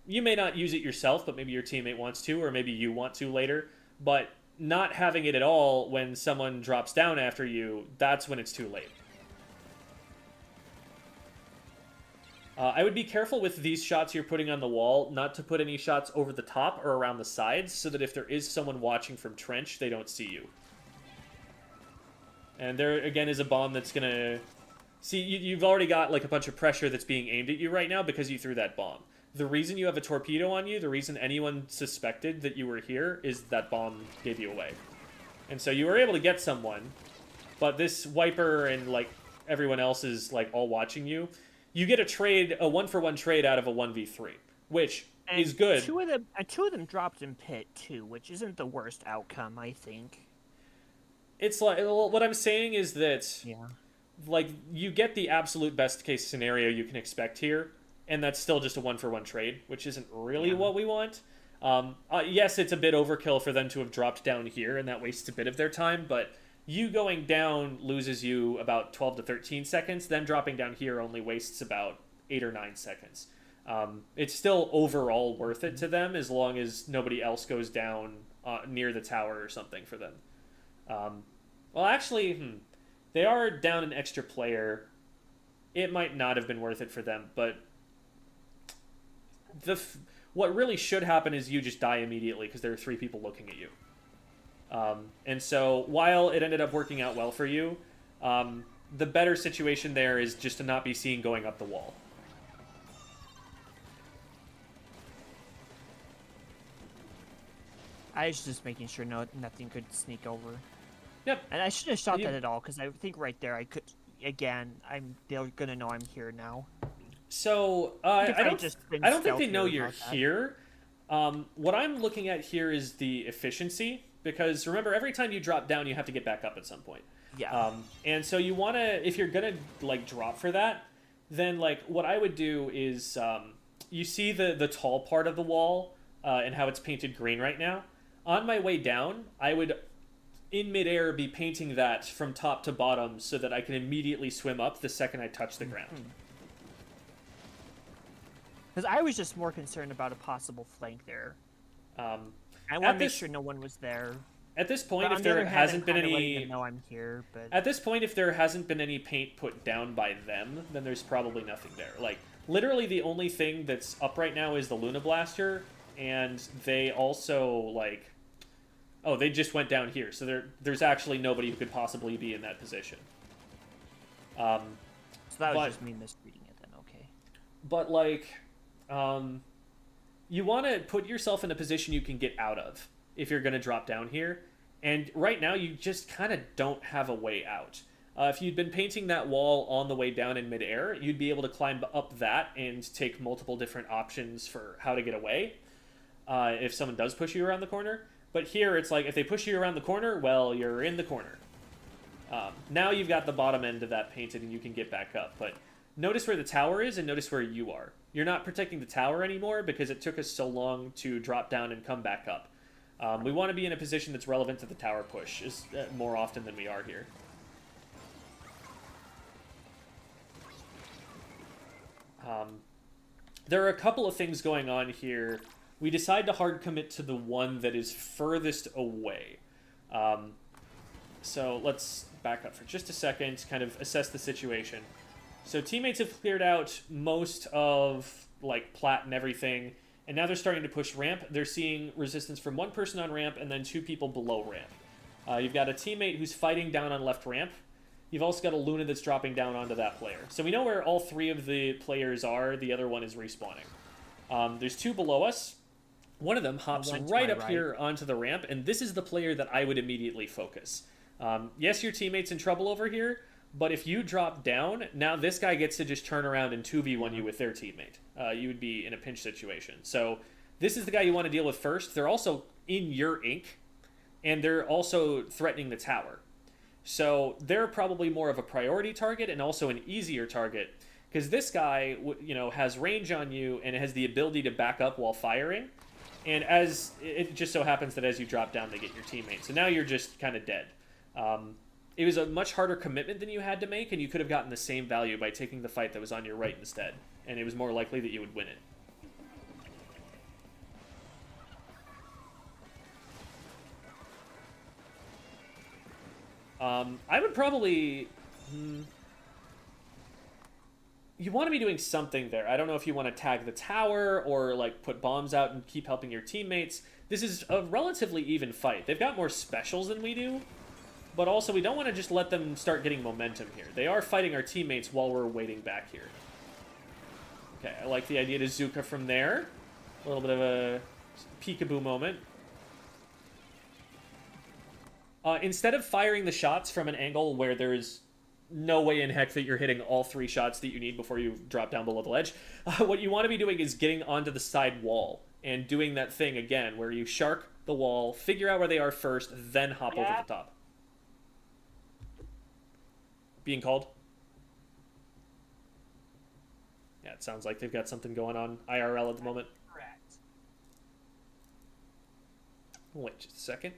You may not use it yourself, but maybe your teammate wants to, or maybe you want to later. But not having it at all when someone drops down after you, that's when it's too late. I would be careful with these shots you're putting on the wall, not to put any shots over the top or around the sides, so that if there is someone watching from trench, they don't see you. And there, again, is a bomb that's going to... See, you've already got a bunch of pressure that's being aimed at you right now because you threw that bomb. The reason you have a torpedo on you, the reason anyone suspected that you were here, is that bomb gave you away. And so you were able to get someone, but this wiper and, everyone else is, all watching you. You get a 1-for-1 trade out of a 1v3, which is good. Two of them dropped in pit, too, which isn't the worst outcome, I think. It's what I'm saying is that, Yeah. You get the absolute best case scenario you can expect here, and that's still just a 1-for-1 trade, which isn't really what we want. Yes, it's a bit overkill for them to have dropped down here, and that wastes a bit of their time, but you going down loses you about 12 to 13 seconds, then dropping down here only wastes about 8 or 9 seconds. It's still overall worth it to them, as long as nobody else goes down near the tower or something for them. Well, actually, they are down an extra player. It might not have been worth it for them, but what really should happen is you just die immediately because there are 3 people looking at you. And so while it ended up working out well for you, the better situation there is just to not be seen going up the wall. I was just making sure nothing could sneak over. Yep. And I shouldn't have shot that at all, because I think right there I could. Again, they're gonna know I'm here now. So I don't think they know you're about that. here. What I'm looking at here is the efficiency, because remember, every time you drop down, you have to get back up at some point. Yeah. And so you want to, if you're gonna like drop for that, then like what I would do is, you see the tall part of the wall and how it's painted green right now. On my way down, I would, in midair, be painting that from top to bottom so that I can immediately swim up the second I touch the ground. Because I was just more concerned about a possible flank there. I At want to make this- sure no one was there. At this point, But if on the there other hand, hasn't I'm been kinda letting any, them know I'm here, but at this point, if there hasn't been any paint put down by them, then there's probably nothing there. Like literally, the only thing that's up right now is the Luna Blaster, and they also like, oh, they just went down here, so there's actually nobody who could possibly be in that position. so that was but- just me misreading it then. Okay. But like, you want to put yourself in a position you can get out of if you're going to drop down here. And right now, you just kind of don't have a way out. If you'd been painting that wall on the way down in midair, you'd be able to climb up that and take multiple different options for how to get away if someone does push you around the corner. But here, it's like, if they push you around the corner, well, you're in the corner. Now you've got the bottom end of that painted and you can get back up. But notice where the tower is and notice where you are. You're not protecting the tower anymore because it took us so long to drop down and come back up. We want to be in a position that's relevant to the tower push more often than we are here. There are a couple of things going on here. We decide to hard commit to the one that is furthest away. So let's back up for just a second, kind of assess the situation. So teammates have cleared out most of like plat and everything, and now they're starting to push ramp. They're seeing resistance from 1 person on ramp and then 2 people below ramp. You've got a teammate who's fighting down on left ramp. You've also got a Luna that's dropping down onto that player. So we know where all 3 of the players are. The other one is respawning. There's 2 below us. One of them hops One to right my up right. here onto the ramp, and this is the player that I would immediately focus. Yes, your teammate's in trouble over here, but if you drop down, now this guy gets to just turn around and 2v1 you with their teammate. You would be in a pinch situation. So this is the guy you want to deal with first. They're also in your ink, and they're also threatening the tower. So they're probably more of a priority target and also an easier target, because this guy, has range on you and has the ability to back up while firing. And as it just so happens that as you drop down, they get your teammate. So now you're just kind of dead. It was a much harder commitment than you had to make, and you could have gotten the same value by taking the fight that was on your right instead. And it was more likely that you would win it. I would probably... You want to be doing something there. I don't know if you want to tag the tower or like put bombs out and keep helping your teammates. This is a relatively even fight. They've got more specials than we do, but also we don't want to just let them start getting momentum here. They are fighting our teammates while we're waiting back here. Okay, I like the idea to Zuka from there. A little bit of a peekaboo moment. Instead of firing the shots from an angle where there's no way in heck that you're hitting all 3 shots that you need before you drop down below the ledge, what you want to be doing is getting onto the side wall and doing that thing again where you shark the wall, figure out where they are first, then hop over the top. Being called? Yeah, it sounds like they've got something going on IRL at the moment. Correct. Wait just a second.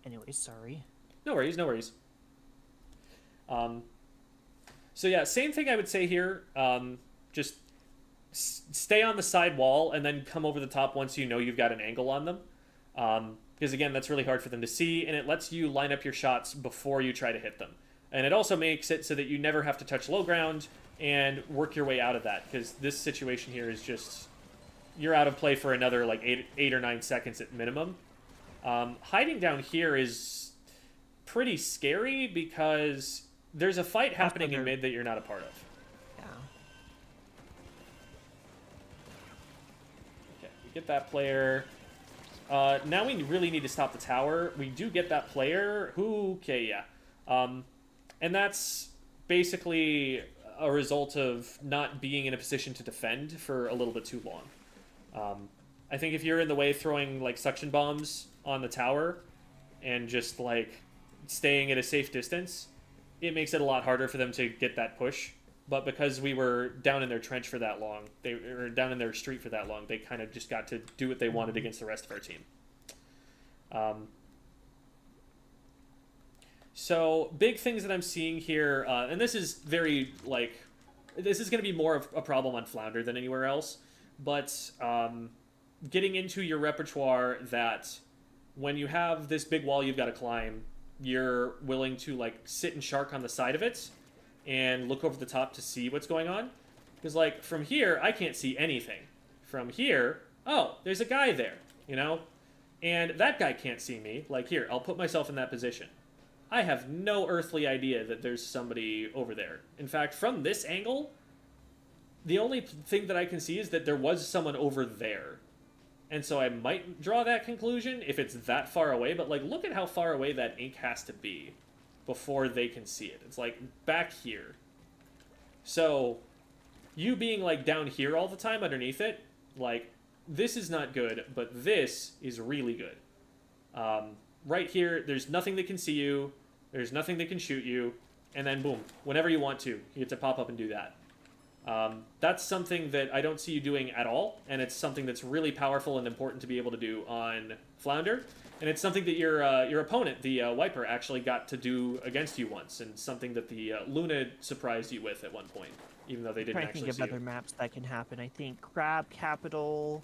Anyway, sorry. No worries, no worries. So yeah, same thing I would say here. Just stay on the side wall and then come over the top once you know you've got an angle on them. Because again, that's really hard for them to see, and it lets you line up your shots before you try to hit them. And it also makes it so that you never have to touch low ground and work your way out of that, because this situation here is just, you're out of play for another like 8 or 9 seconds at minimum. Hiding down here is pretty scary because there's a fight happening in mid that you're not a part of. Yeah. Okay, we get that player. Now we really need to stop the tower. We do get that player. Okay, yeah. And that's basically a result of not being in a position to defend for a little bit too long. I think if you're in the way throwing like suction bombs on the tower and just like staying at a safe distance, it makes it a lot harder for them to get that push. But because we were down in their trench for that long, they were down in their street for that long, they kind of just got to do what they wanted against the rest of our team. So big things that I'm seeing here, and this is very like, this is going to be more of a problem on Flounder than anywhere else, but getting into your repertoire that when you have this big wall you've got to climb, you're willing to like sit and shark on the side of it and look over the top to see what's going on. Because like from here, I can't see anything. From here, oh, there's a guy there, you know? And that guy can't see me. Like here, I'll put myself in that position. I have no earthly idea that there's somebody over there. In fact, from this angle, the only thing that I can see is that there was someone over there. And so I might draw that conclusion if it's that far away, but like look at how far away that ink has to be before they can see it. It's like back here. So you being like down here all the time underneath it, like this is not good, but this is really good. Right here, there's nothing that can see you, there's nothing that can shoot you, and then boom, whenever you want to, you get to pop up and do that. That's something that I don't see you doing at all, and it's something that's really powerful and important to be able to do on Flounder, and it's something that your opponent, the Wiper, actually got to do against you once, and something that the Luna surprised you with at one point, even though they didn't actually see you. I think of other maps that can happen. I think Crab, Capital,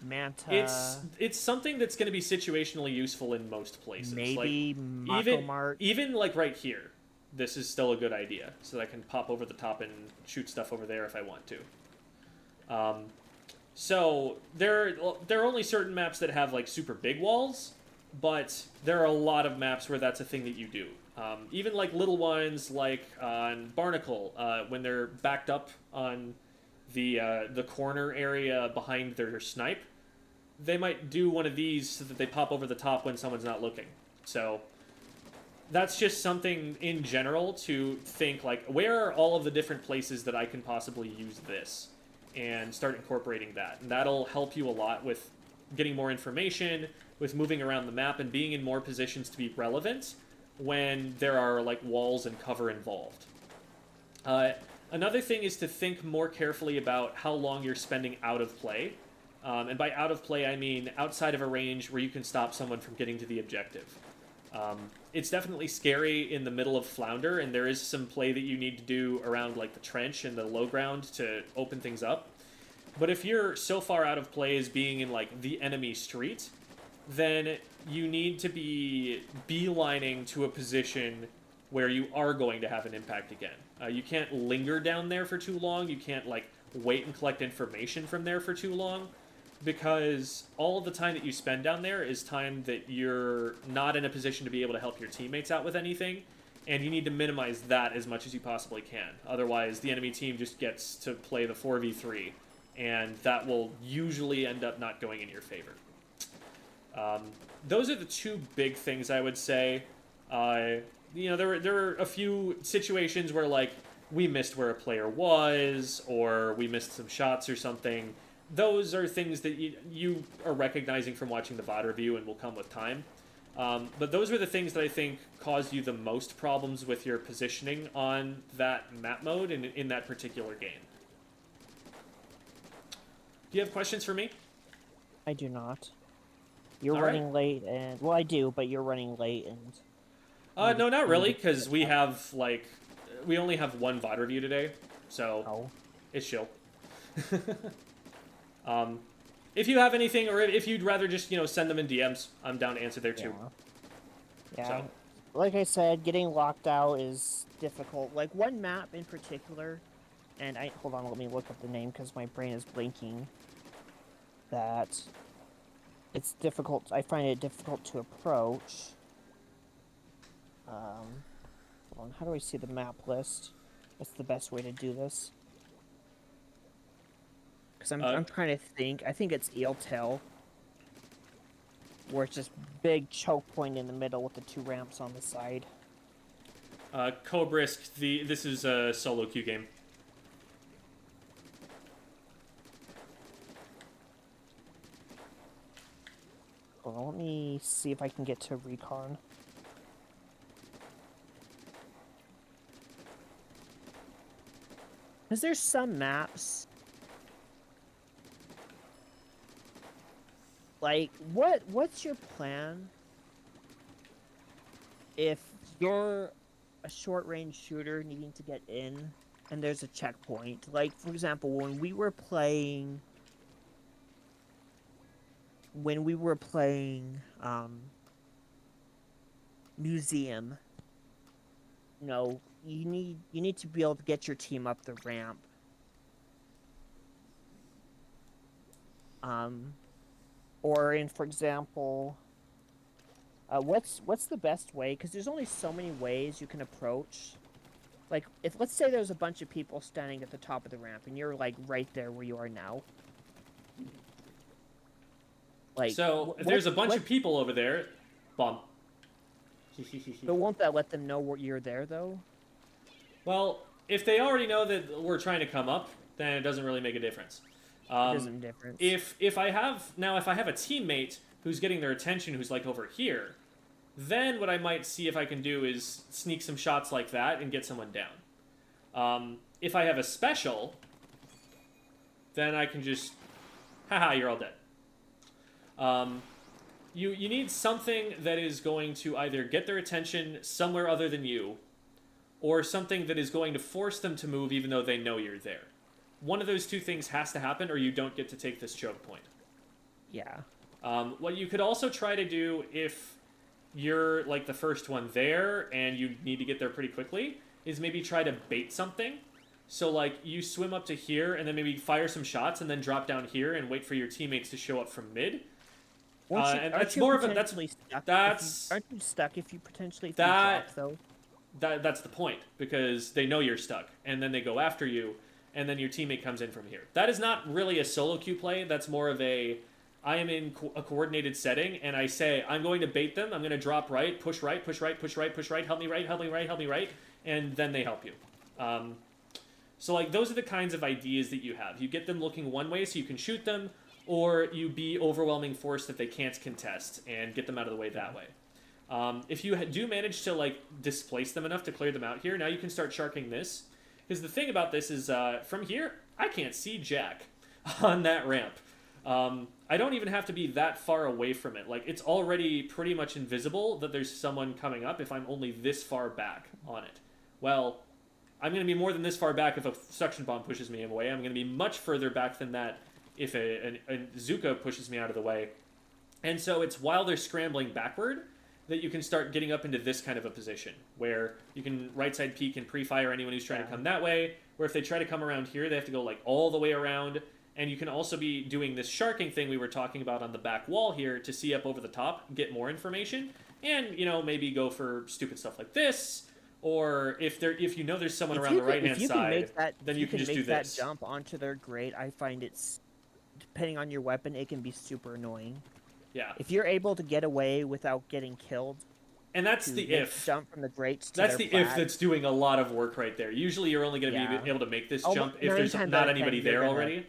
Manta. It's something that's going to be situationally useful in most places. Maybe like, Mako even like right here. This is still a good idea, so that I can pop over the top and shoot stuff over there if I want to. So there are only certain maps that have like super big walls, but there are a lot of maps where that's a thing that you do. Even like little ones like on Barnacle, when they're backed up on the corner area behind their snipe, they might do one of these so that they pop over the top when someone's not looking. So that's just something in general to think, like, where are all of the different places that I can possibly use this? And start incorporating that. And that'll help you a lot with getting more information, with moving around the map, and being in more positions to be relevant when there are, like, walls and cover involved. Another thing is to think more carefully about how long you're spending out of play. And by out of play, I mean outside of a range where you can stop someone from getting to the objective. It's definitely scary in the middle of Flounder, and there is some play that you need to do around like the trench and the low ground to open things up. But if you're so far out of play as being in like the enemy street, then you need to be beelining to a position where you are going to have an impact again. You can't linger down there for too long. You can't like wait and collect information from there for too long, because all of the time that you spend down there is time that you're not in a position to be able to help your teammates out with anything, and you need to minimize that as much as you possibly can. Otherwise, the enemy team just gets to play the 4v3, and that will usually end up not going in your favor. Those are the two big things I would say. You know, there were a few situations where, like, we missed where a player was, or we missed some shots or something. Those are things that you are recognizing from watching the VOD review and will come with time. But those are the things that I think caused you the most problems with your positioning on that map mode and in that particular game. Do you have questions for me? I do not. You're All running late, and well, I do, but you're running late, and No, not really, because we have like we only have one VOD review today, so it's chill. If you have anything, or if you'd rather just, you know, send them in DMs, I'm down to answer there too. Yeah. So. like I said, getting locked out is difficult. Like one map in particular, and I hold on, let me look up the name because my brain is blinking. That it's difficult. I find it difficult to approach. Hold on, how do I see the map list? What's the best way to do this? Because I'm trying to think. I think it's Eeltail, where it's just big choke point in the middle with the 2 ramps on the side. Kobrisk, this is a solo queue game. Hold on, let me see if I can get to recon. Because there's some maps. Like, what's your plan if you're a short-range shooter needing to get in and there's a checkpoint? Like, for example, when we were playing Museum, you need to be able to get your team up the ramp. Or in, for example, what's the best way? Because there's only so many ways you can approach. Like, if let's say there's a bunch of people standing at the top of the ramp, and you're like right there where you are now. Like, so if there's a bunch of people over there, bomb. But won't that let them know you're there though? Well, if they already know that we're trying to come up, then it doesn't really make a difference. It isn't different. If I have a teammate who's getting their attention, who's like over here, then what I might see if I can do is sneak some shots like that and get someone down. If I have a special, then I can just, haha, you're all dead. You need something that is going to either get their attention somewhere other than you, or something that is going to force them to move even though they know you're there. One of those two things has to happen, or you don't get to take this choke point. Yeah. What you could also try to do if you're like the first one there and you need to get there pretty quickly is maybe try to bait something. So like you swim up to here and then maybe fire some shots and then drop down here and wait for your teammates to show up from mid. And that's more of a aren't you stuck if you potentially drop though? That's the point, because they know you're stuck and then they go after you. And then your teammate comes in from here. That is not really a solo queue play. That's more of I am in a coordinated setting, and I say, I'm going to bait them. I'm going to drop right, push right, push right, push right, push right, help me right, help me right, help me right, and then they help you. So, like, those are the kinds of ideas that you have. You get them looking one way so you can shoot them, or you be overwhelming force that they can't contest and get them out of the way that way. If you do manage to, like, displace them enough to clear them out here, now you can start sharking this. Because the thing about this is, from here, I can't see Jack on that ramp. I don't even have to be that far away from it. Like, it's already pretty much invisible that there's someone coming up if I'm only this far back on it. Well, I'm going to be more than this far back if a suction bomb pushes me away. I'm going to be much further back than that if a Zuka pushes me out of the way. And so it's while they're scrambling backward that you can start getting up into this kind of a position where you can right side peek and pre-fire anyone who's trying to come that way, where if they try to come around here, they have to go like all the way around. And you can also be doing this sharking thing we were talking about on the back wall here to see up over the top, get more information, and, you know, maybe go for stupid stuff like this, or if you know there's someone around the right-hand side, then you can just do this. That jump onto their grate, I find it's, depending on your weapon, it can be super annoying. Yeah. If you're able to get away without getting killed, and that's the if. Jump from the grates to that's the if that's doing a lot of work right there. Usually you're only going to be able to make this jump if there's not anybody there already.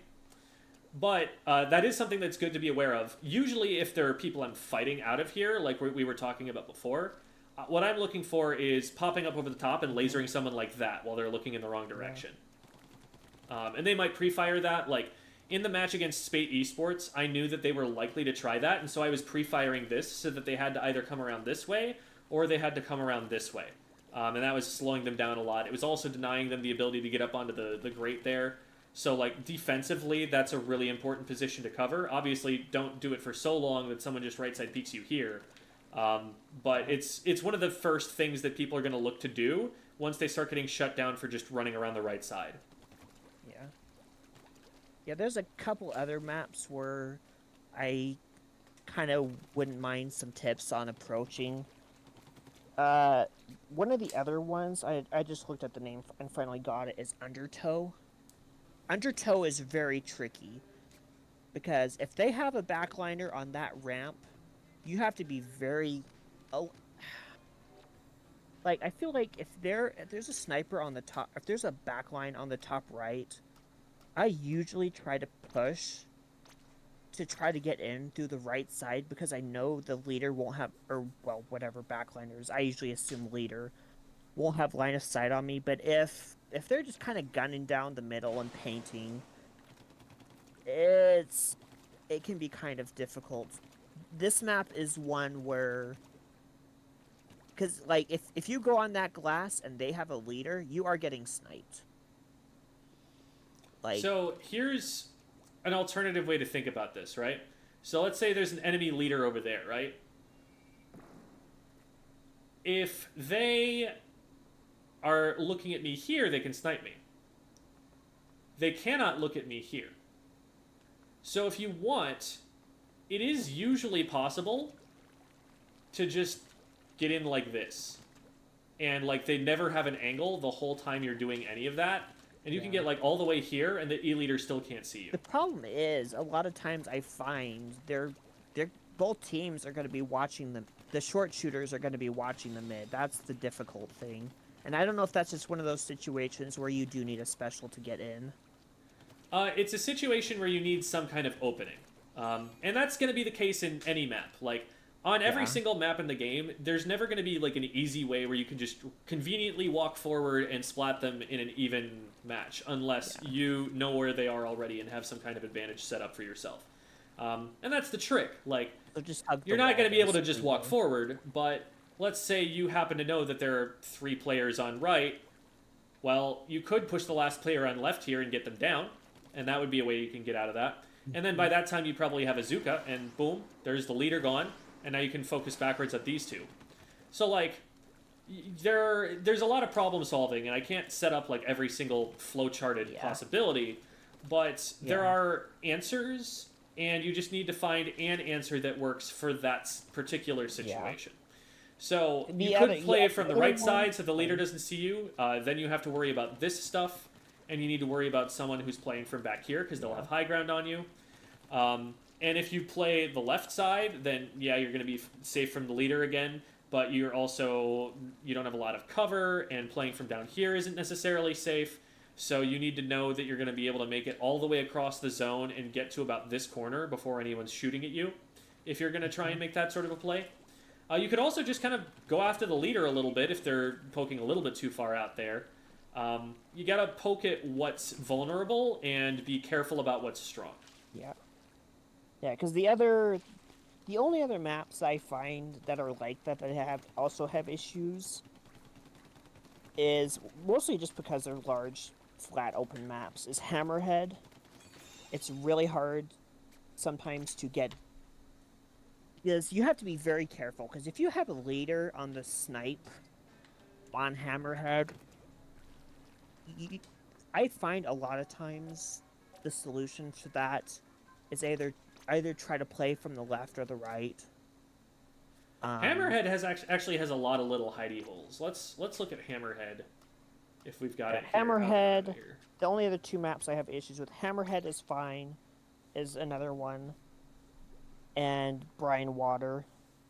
But that is something that's good to be aware of. Usually if there are people I'm fighting out of here, like we were talking about before, what I'm looking for is popping up over the top and lasering someone like that while they're looking in the wrong direction. And they might pre-fire that, like, in the match against Spate Esports, I knew that they were likely to try that, and so I was pre-firing this so that they had to either come around this way or they had to come around this way. And that was slowing them down a lot. It was also denying them the ability to get up onto the grate there. So, like, defensively, that's a really important position to cover. Obviously, don't do it for so long that someone just right-side peeks you here. But it's one of the first things that people are going to look to do once they start getting shut down for just running around the right side. Yeah. Yeah, there's a couple other maps where I kind of wouldn't mind some tips on approaching. One of the other ones, I just looked at the name and finally got it, is Undertow. Undertow is very tricky, because if they have a backliner on that ramp, you have to be very... like, I feel like if there's a sniper on the top, if there's a backline on the top right, I usually try to push to try to get in through the right side, because I know the leader won't have, or, well, whatever backliners, I usually assume leader, won't have line of sight on me. But if they're just kind of gunning down the middle and painting, it can be kind of difficult. This map is one where, because, like, if you go on that glass and they have a leader, you are getting sniped. Like, so here's an alternative way to think about this, right? So let's say there's an enemy leader over there, right? If they are looking at me here, they can snipe me. They cannot look at me here. So if you want, it is usually possible to just get in like this. And, like, they never have an angle the whole time you're doing any of that. And you can get, like, all the way here, and the E-leader still can't see you. the problem is, a lot of times I find both teams are going to be watching them. The short shooters are going to be watching the mid. That's the difficult thing. And I don't know if that's just one of those situations where you do need a special to get in. It's a situation where you need some kind of opening. And that's going to be the case in any map. Like, on every single map in the game, there's never going to be, like, an easy way where you can just conveniently walk forward and splat them in an even match, unless you know where they are already and have some kind of advantage set up for yourself. And that's the trick. Like, So just you're not going to be able to just walk forward, but let's say you happen to know that there are 3 players on right. Well, you could push the last player on left here and get them down, and that would be a way you can get out of that. And then by that time, you probably have a Zuka, and boom, there's the leader gone, and now you can focus backwards at these 2. So, like, there's a lot of problem solving, and I can't set up, like, every single flowcharted possibility, but there are answers, and you just need to find an answer that works for that particular situation. So you could play from the right side so the leader doesn't see you. Then you have to worry about this stuff, and you need to worry about someone who's playing from back here because they'll have high ground on you. And if you play the left side, then yeah, you're going to be safe from the leader again, but you don't have a lot of cover, and playing from down here isn't necessarily safe. So you need to know that you're going to be able to make it all the way across the zone and get to about this corner before anyone's shooting at you, if you're going to try and make that sort of a play. You could also just kind of go after the leader a little bit if they're poking a little bit too far out there. You got to poke at what's vulnerable and be careful about what's strong. Yeah. Yeah, because the only other maps I find that are like that also have issues is mostly just because they're large, flat, open maps, is Hammerhead. It's really hard sometimes to get, because you have to be very careful, because if you have a leader on the snipe on Hammerhead, I find a lot of times the solution to that is either try to play from the left or the right. Hammerhead actually has a lot of little hidey holes. Let's look at Hammerhead if we've got it here. Hammerhead. The only other 2 maps I have issues with, Hammerhead is fine, is another one, and Brine Water.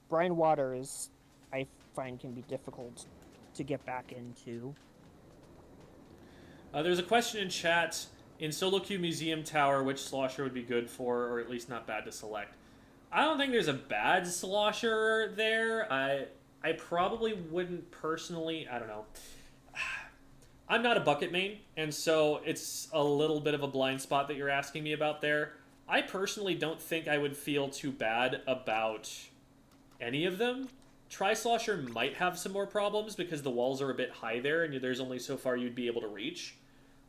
Brine Water is, I find, can be difficult to get back into. There's a question in chat. In Solo Queue Museum Tower, which slosher would be good for, or at least not bad to select? I don't think there's a bad slosher there. I probably wouldn't personally. I don't know. I'm not a bucket main, and so it's a little bit of a blind spot that you're asking me about there. I personally don't think I would feel too bad about any of them. Tri-slosher might have some more problems because the walls are a bit high there, and there's only so far you'd be able to reach.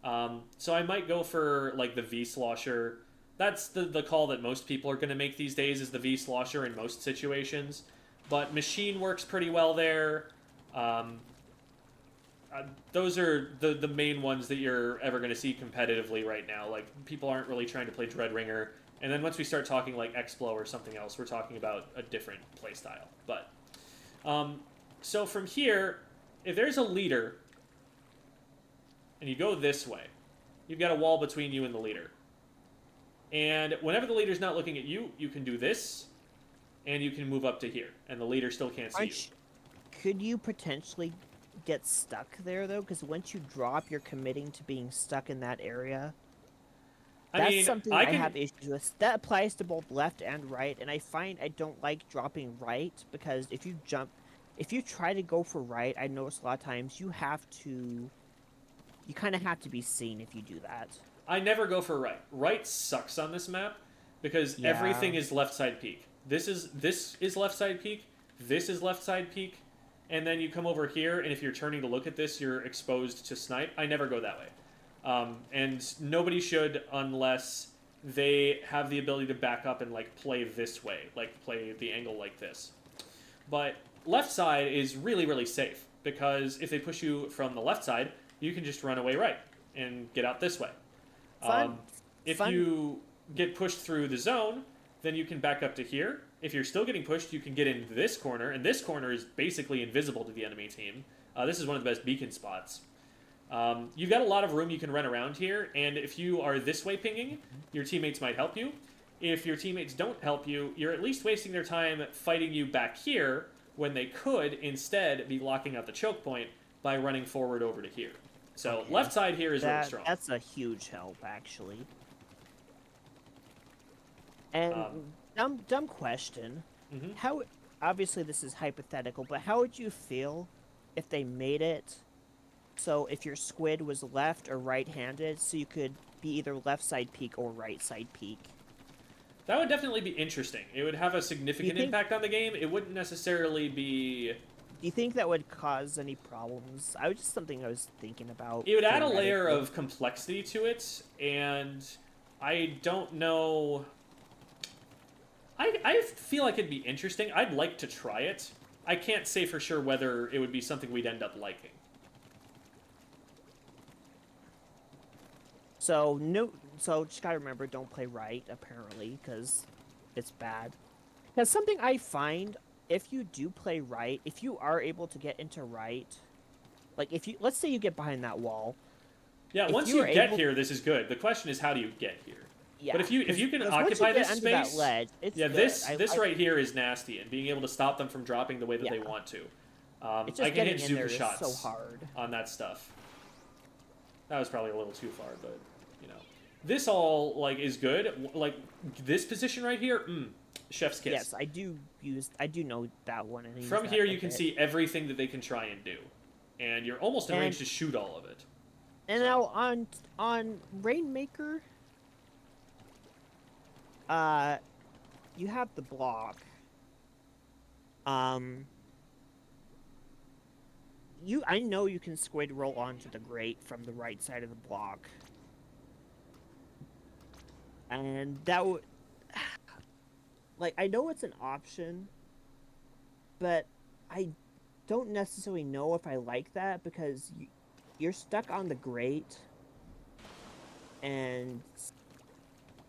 So I might go for, like, the V-slosher. That's the call that most people are going to make these days, is the V-slosher in most situations. but machine works pretty well there. Those are the main ones that you're ever going to see competitively right now. Like, people aren't really trying to play Dreadringer. And then once we start talking like Explo or something else, we're talking about a different playstyle. But, so from here, if there's a leader, and you go this way, you've got a wall between you and the leader. And whenever the leader's not looking at you, you can do this, and you can move up to here, and the leader still can't see you. Could you potentially get stuck there, though? Because once you drop, you're committing to being stuck in that area. That's something I have issues with. That applies to both left and right, and I find I don't like dropping right, because if you try to go for right, I notice a lot of times you kind of have to be seen if you do that. I never go for right. Right sucks on this map because everything is left side peak. This is left side peak. This is left side peak, and then you come over here, and if you're turning to look at this, you're exposed to snipe. I never go that way, and nobody should unless they have the ability to back up and like play this way, like play the angle like this. But left side is really, really safe because if they push you from the left side, you can just run away right and get out this way. If you get pushed through the zone, then you can back up to here. If you're still getting pushed, you can get into this corner, and this corner is basically invisible to the enemy team. This is one of the best beacon spots. You've got a lot of room you can run around here, and if you are this way pinging, your teammates might help you. If your teammates don't help you, you're at least wasting their time fighting you back here when they could instead be locking out the choke point by running forward over to here. So left side here is really strong. That's a huge help, actually. And dumb question. How, obviously this is hypothetical, but how would you feel if they made it so if your squid was left or right-handed, so you could be either left side peak or right side peak? That would definitely be interesting. It would have a significant impact on the game. It wouldn't necessarily be... Do you think that would cause any problems? I was just something I was thinking about. It would add a layer of complexity to it, and I don't know... I feel like it'd be interesting. I'd like to try it. I can't say for sure whether it would be something we'd end up liking. So just gotta remember, don't play right, apparently, because it's bad. Because something I find, if you do play right, if you are able to get into right, like let's say you get behind that wall. Yeah, once you get here, this is good. The question is, how do you get here? Yeah, but if you can occupy this space, that ledge, it's yeah, good. this right here is nasty, and being able to stop them from dropping the way that they want to. I can hit Zuka shots so hard on that stuff. That was probably a little too far, but you know, this all like is good. Like this position right here, chef's kiss. Yes, I do know that one. And from here, you can see everything that they can try and do, and you're almost in range to shoot all of it. And now on Rainmaker. You have the block. I know you can squid roll onto the grate from the right side of the block. And that would... Like, I know it's an option, but I don't necessarily know if I like that, because you're stuck on the grate, and...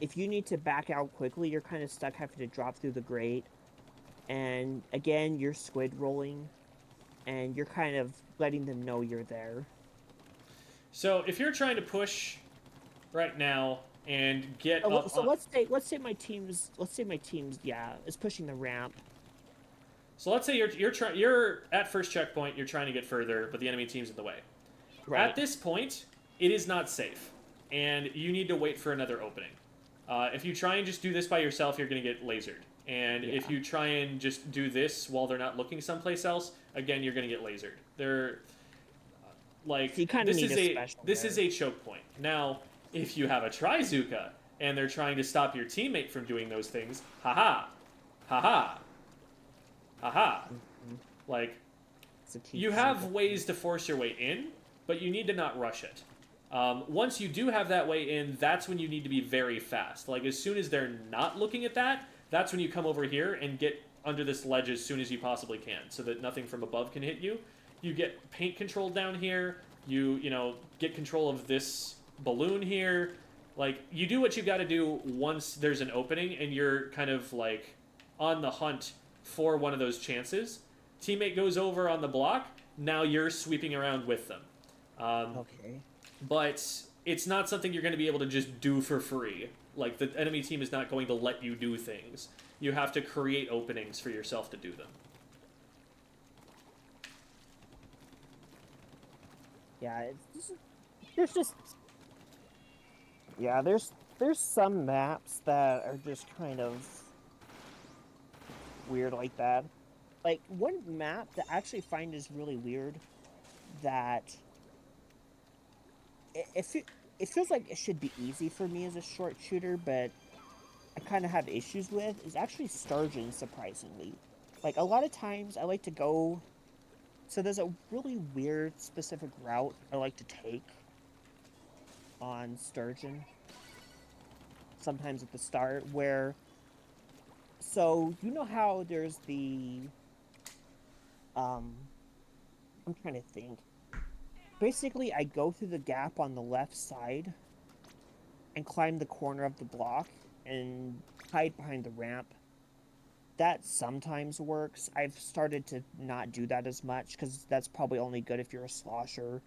if you need to back out quickly, you're kind of stuck having to drop through the grate. And again, you're squid rolling, and you're kind of letting them know you're there. So if you're trying to push right now and get up... So let's say my team's is pushing the ramp. So let's say you're at first checkpoint, you're trying to get further, but the enemy team's in the way. Right. At this point, it is not safe, and you need to wait for another opening. If you try and just do this by yourself, you're going to get lasered. And if you try and just do this while they're not looking someplace else, again, you're going to get lasered. They're like this is a choke point. Now, if you have a Trizuka and they're trying to stop your teammate from doing those things, haha, like you have ways to force your way in, but you need to not rush it. Once you do have that way in, that's when you need to be very fast. Like, as soon as they're not looking at that, that's when you come over here and get under this ledge as soon as you possibly can, so that nothing from above can hit you. You get paint control down here. You know, get control of this balloon here. Like, you do what you got to do once there's an opening, and you're kind of, like, on the hunt for one of those chances. Teammate goes over on the block, now you're sweeping around with them. Okay. But it's not something you're going to be able to just do for free. Like, the enemy team is not going to let you do things. You have to create openings for yourself to do them. Yeah, there's just... Yeah, there's some maps that are just kind of weird like that. Like, one map that I actually find is really weird that it feels like it should be easy for me as a short shooter, but I kind of have issues with is actually Sturgeon, surprisingly. Like, a lot of times I like to go... So there's a really weird specific route I like to take on Sturgeon. Sometimes at the start where... So, you know how there's the... I'm trying to think. Basically, I go through the gap on the left side and climb the corner of the block and hide behind the ramp. That sometimes works. I've started to not do that as much because that's probably only good if you're a slosher.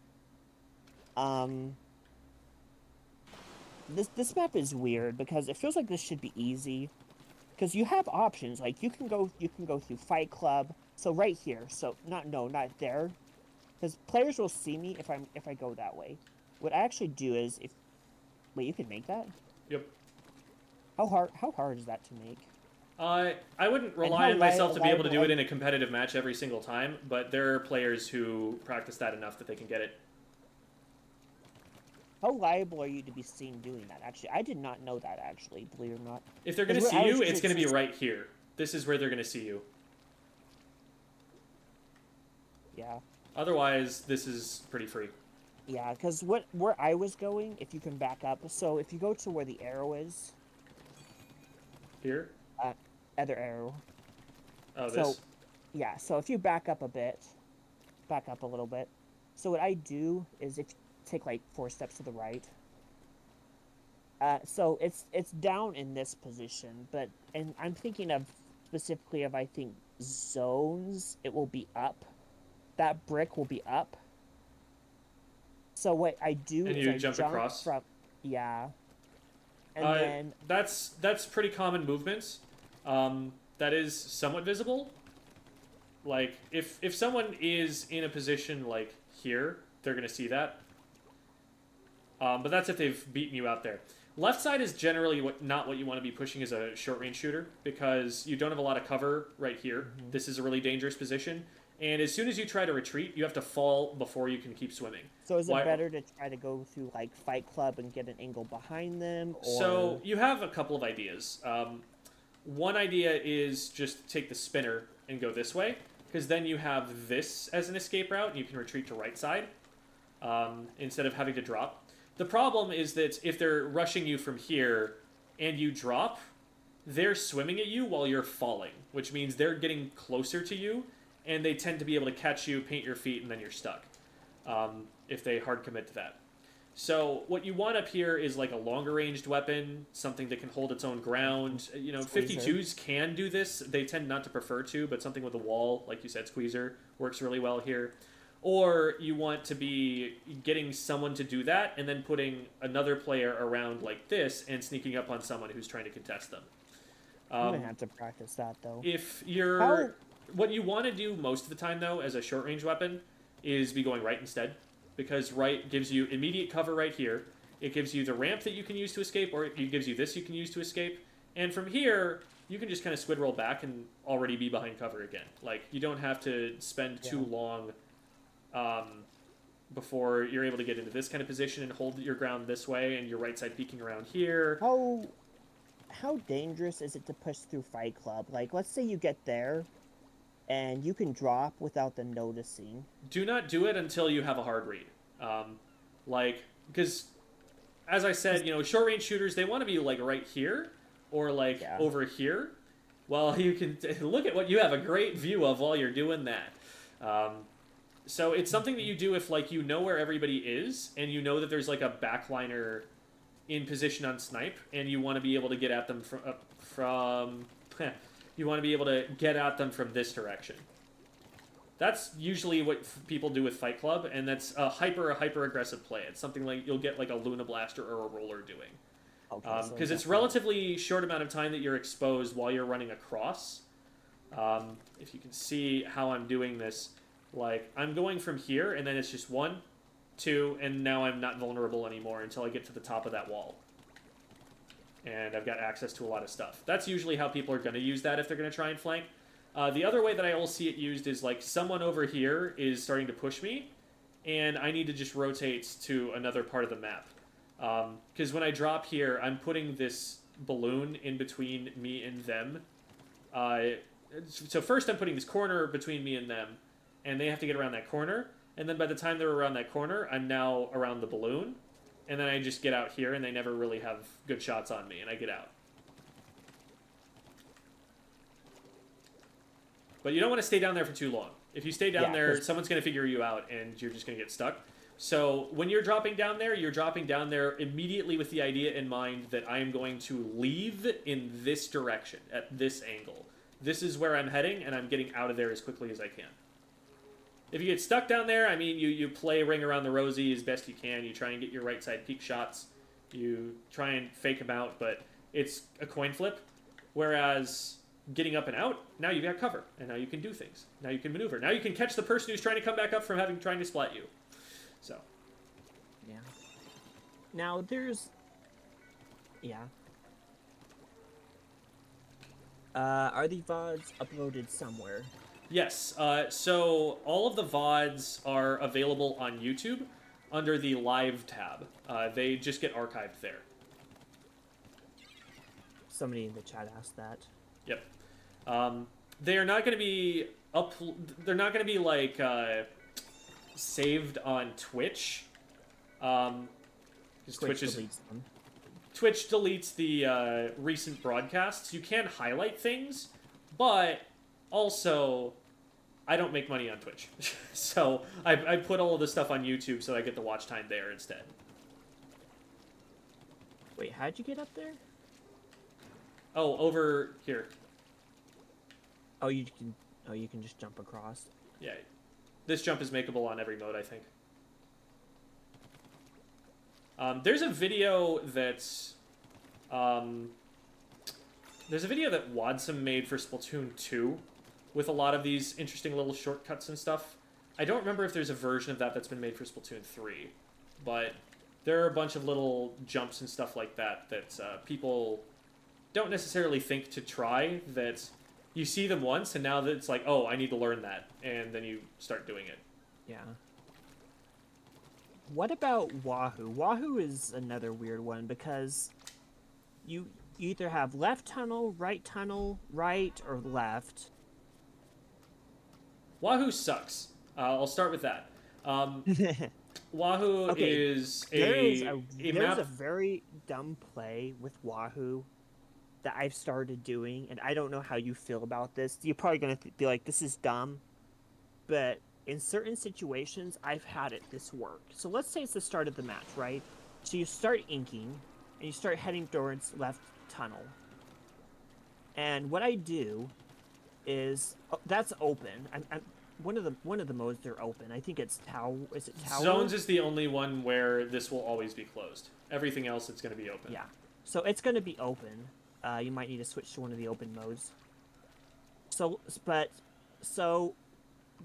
This map is weird because it feels like this should be easy. Because you have options, like you can go through Fight Club. So right here, so not there, because players will see me if I go that way. What I actually do is wait, you can make that? Yep. How hard is that to make? I wouldn't rely on myself to be able to do it in a competitive match every single time, but there are players who practice that enough that they can get it. How liable are you to be seen doing that? Actually, I did not know that, actually, believe it or not. If they're going to see you, it's going to be right here. This is where they're going to see you. Yeah. Otherwise, this is pretty free. Yeah, because where I was going, if you can back up, so if you go to where the arrow is... Here? Other arrow. Oh, this? Yeah, so if you back up a little bit. So what I do is if you take like 4 steps to the right. So it's down in this position, and I'm thinking of specifically of, I think, zones. It will be up. That brick will be up. So what I do is I jump across from, yeah. And then that's pretty common movements. That is somewhat visible. Like if someone is in a position like here, they're gonna see that. But that's if they've beaten you out there. Left side is generally not what you want to be pushing as a short-range shooter, because you don't have a lot of cover right here. Mm-hmm. This is a really dangerous position. And as soon as you try to retreat, you have to fall before you can keep swimming. So is it better to try to go through, like, Fight Club and get an angle behind them? Or... So you have a couple of ideas. One idea is just take the spinner and go this way, because then you have this as an escape route, and you can retreat to right side instead of having to drop. The problem is that if they're rushing you from here and you drop, they're swimming at you while you're falling, which means they're getting closer to you, and they tend to be able to catch you, paint your feet, and then you're stuck if they hard commit to that. So what you want up here is like a longer ranged weapon, something that can hold its own ground. You know, 52s can do this. They tend not to prefer to, but something with a wall, like you said, Squeezer, works really well here. Or you want to be getting someone to do that and then putting another player around like this and sneaking up on someone who's trying to contest them. I'm going to have to practice that, though. If you're... What you want to do most of the time, though, as a short-range weapon is be going right instead. Because right gives you immediate cover right here. It gives you the ramp that you can use to escape, or it gives you this you can use to escape. And from here, you can just kind of squid roll back and already be behind cover again. Like, you don't have to spend too long before you're able to get into this kind of position and hold your ground this way, and your right side peeking around here. How dangerous is it to push through Fight Club? Like, let's say you get there, and you can drop without them noticing. Do not do it until you have a hard read. Because, as I said, you know, short-range shooters, they want to be, like, right here, or, like, over here. Well, you can look at what you have a great view of while you're doing that. So it's something that you do if like you know where everybody is and you know that there's like a backliner in position on snipe and you want to be able to get at them from you want to be able to get at them from this direction. That's usually what people do with Fight Club, and that's a hyper aggressive play. It's something like you'll get like a Luna Blaster or a Roller doing. Because it's relatively short amount of time that you're exposed while you're running across. If you can see how I'm doing this, like I'm going from here, and then it's just 1, 2, and now I'm not vulnerable anymore until I get to the top of that wall. And I've got access to a lot of stuff. That's usually how people are going to use that if they're going to try and flank. The other way that I will see it used is like someone over here is starting to push me, and I need to just rotate to another part of the map. Because when I drop here, I'm putting this balloon in between me and them. So first I'm putting this corner between me and them, and they have to get around that corner. And then by the time they're around that corner, I'm now around the balloon. And then I just get out here, and they never really have good shots on me, and I get out. But you don't want to stay down there for too long. If you stay down there, someone's going to figure you out, and you're just going to get stuck. So when you're dropping down there immediately with the idea in mind that I am going to leave in this direction, at this angle. This is where I'm heading, and I'm getting out of there as quickly as I can. If you get stuck down there, I mean, you play Ring Around the Rosie as best you can. You try and get your right side peek shots. You try and fake them out, but it's a coin flip. Whereas getting up and out, now you've got cover, and now you can do things. Now you can maneuver. Now you can catch the person who's trying to come back up from trying to splat you. So. Yeah. Now there's. Yeah. Are the VODs uploaded somewhere? Yes. So all of the VODs are available on YouTube under the Live tab. They just get archived there. Somebody in the chat asked that. Yep. They are not going to be they're not going to be like saved on Twitch. Twitch deletes the recent broadcasts. You can highlight things, but also I don't make money on Twitch. So I put all of the stuff on YouTube so I get the watch time there instead. Wait, how'd you get up there? Oh, over here. Oh, you can just jump across. Yeah. This jump is makeable on every mode, I think. There's a video that's Wadsome made for Splatoon 2 with a lot of these interesting little shortcuts and stuff. I don't remember if there's a version of that that's been made for Splatoon 3, but there are a bunch of little jumps and stuff like that that people don't necessarily think to try, that you see them once, and now that it's like, oh, I need to learn that, and then you start doing it. Yeah. What about Wahoo? Wahoo is another weird one, because you either have left tunnel, right or left. Wahoo sucks. I'll start with that. Wahoo is there's a very dumb play with Wahoo that I've started doing, and I don't know how you feel about this. You're probably going to be like, this is dumb, but in certain situations, I've had this work. So let's say it's the start of the match, right? So you start inking, and you start heading towards left tunnel. And what I do is, that's open. I'm one of the modes they're open. I think it's Tower. Is it Tower? Zones is the only one where this will always be closed. Everything else, it's going to be open. Yeah. So it's going to be open. You might need to switch to one of the open modes. So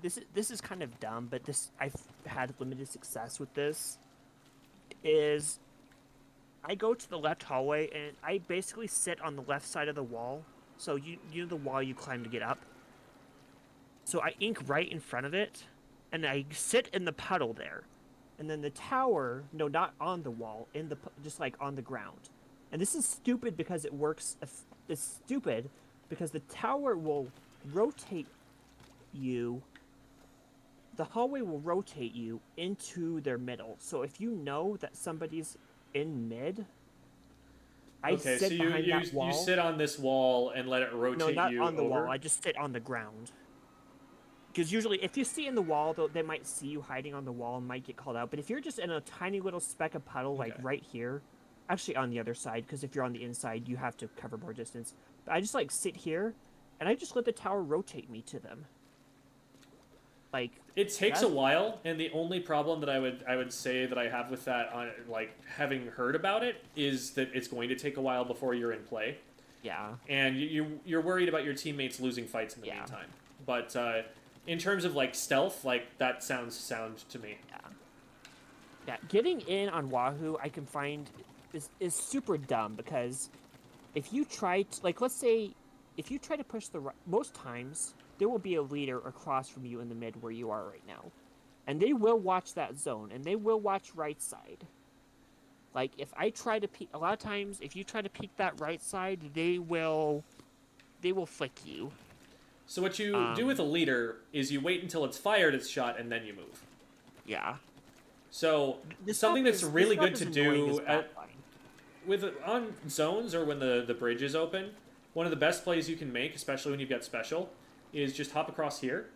this is kind of dumb, but I've had limited success with this. Is I go to the left hallway and I basically sit on the left side of the wall. So you know the wall you climb to get up. So I ink right in front of it, and I sit in the puddle there, and then the tower, no, not on the wall, just like on the ground. And this is stupid because it works. It's stupid because the tower will rotate you. The hallway will rotate you into their middle. So if you know that somebody's in mid, I sit behind that wall. You sit on this wall and let it rotate you over? No, not on the wall. I just sit on the ground. Because usually, if you see in the wall, they might see you hiding on the wall and might get called out. But if you're just in a tiny little speck of puddle, like right here, actually on the other side, because if you're on the inside, you have to cover more distance. But I just like sit here, and I just let the tower rotate me to them. Like it takes a while, and the only problem that I would say that I have with that, like having heard about it, is that it's going to take a while before you're in play. Yeah. And you're worried about your teammates losing fights in the meantime. But in terms of like stealth, like that sounds sound to me. Yeah. Getting in on Wahoo, I can find is super dumb, because if you try to, like, let's say if you try to push most times there will be a leader across from you in the mid where you are right now, and they will watch that zone, and they will watch right side. Like, if I try to peek, a lot of times, if you try to peek that right side, they will flick you. So what you do with a leader is you wait until it's fired its shot, and then you move. Yeah. So something that's really good to do on zones or when the bridge is open, one of the best plays you can make, especially when you've got special, is just hop across here.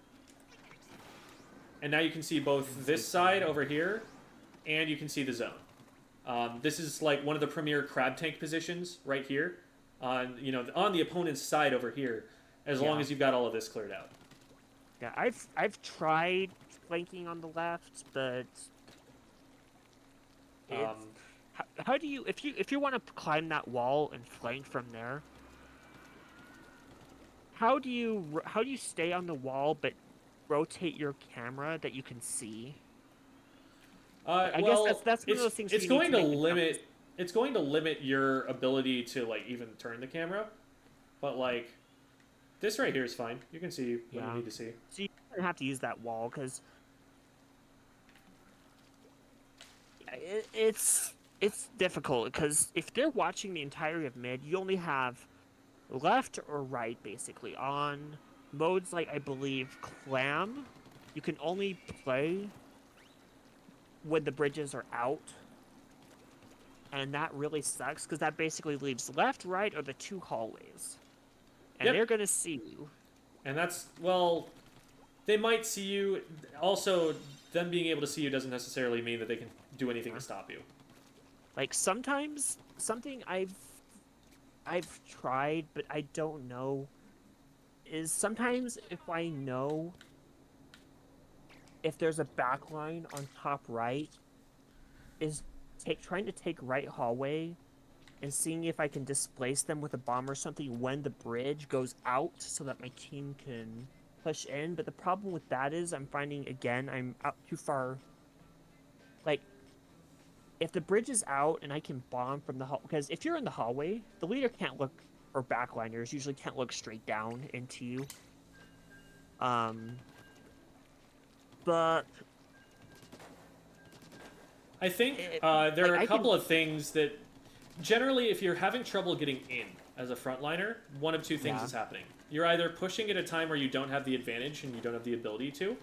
And now you can see both this side over here, and you can see the zone. This is like one of the premier crab tank positions right here, on the opponent's side over here, as long as you've got all of this cleared out. Yeah, I've tried flanking on the left, but how do you if you want to climb that wall and flank from there? How do you stay on the wall but rotate your camera that you can see? I guess that's one of those things. It's going to limit your ability to like even turn the camera, but like this right here is fine. You can see what you need to see. So you don't have to use that wall, because it's difficult, because if they're watching the entirety of mid, you only have left or right, basically. On modes like, I believe, Clam, you can only play when the bridges are out. And that really sucks, because that basically leaves left, right, or the two hallways. And they're going to see you. And that's, well, they might see you. Also, them being able to see you doesn't necessarily mean that they can do anything to stop you. Like, sometimes, something I've tried, but I don't know, is sometimes if I know if there's a backline on top right, is trying to take right hallway and seeing if I can displace them with a bomb or something when the bridge goes out so that my team can push in. But the problem with that is I'm finding, again, I'm out too far. Like, if the bridge is out and I can bomb from the hall, because if you're in the hallway, the leader can't look, or backliners usually can't look straight down into you. But I think there are a couple of things that, generally, if you're having trouble getting in as a frontliner, one of two things is happening. You're either pushing at a time where you don't have the advantage and you don't have the ability to,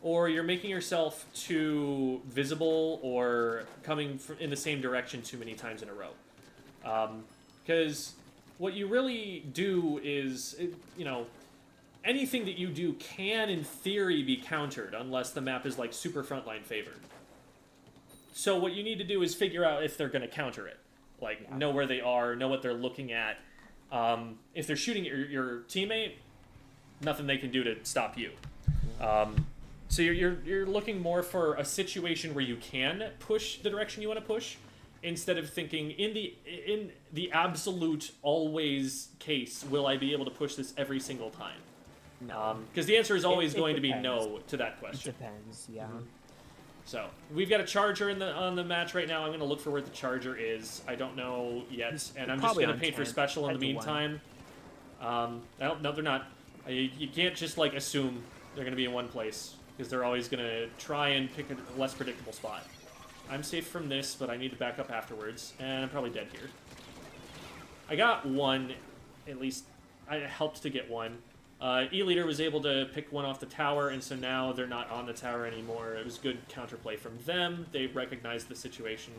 or you're making yourself too visible or coming in the same direction too many times in a row. Because what you really do is, anything that you do can, in theory, be countered unless the map is, like, super frontline favored. So what you need to do is figure out if they're going to counter it. Like, know where they are, know what they're looking at. If they're shooting at your teammate, nothing they can do to stop you. So you're looking more for a situation where you can push the direction you want to push, instead of thinking in the absolute always case, will I be able to push this every single time? No. Because the answer is always going to be no to that question. It depends, yeah. Mm-hmm. So we've got a charger on the match right now. I'm going to look for where the charger is. I don't know yet, and I'm just going to paint for special in the meantime. They're not. You can't just like assume they're going to be in one place, because they're always going to try and pick a less predictable spot. I'm safe from this, but I need to back up afterwards, and I'm probably dead here. I got one, at least I helped to get one. E-Leader was able to pick one off the tower, and so now they're not on the tower anymore. It was good counterplay from them. They recognized the situation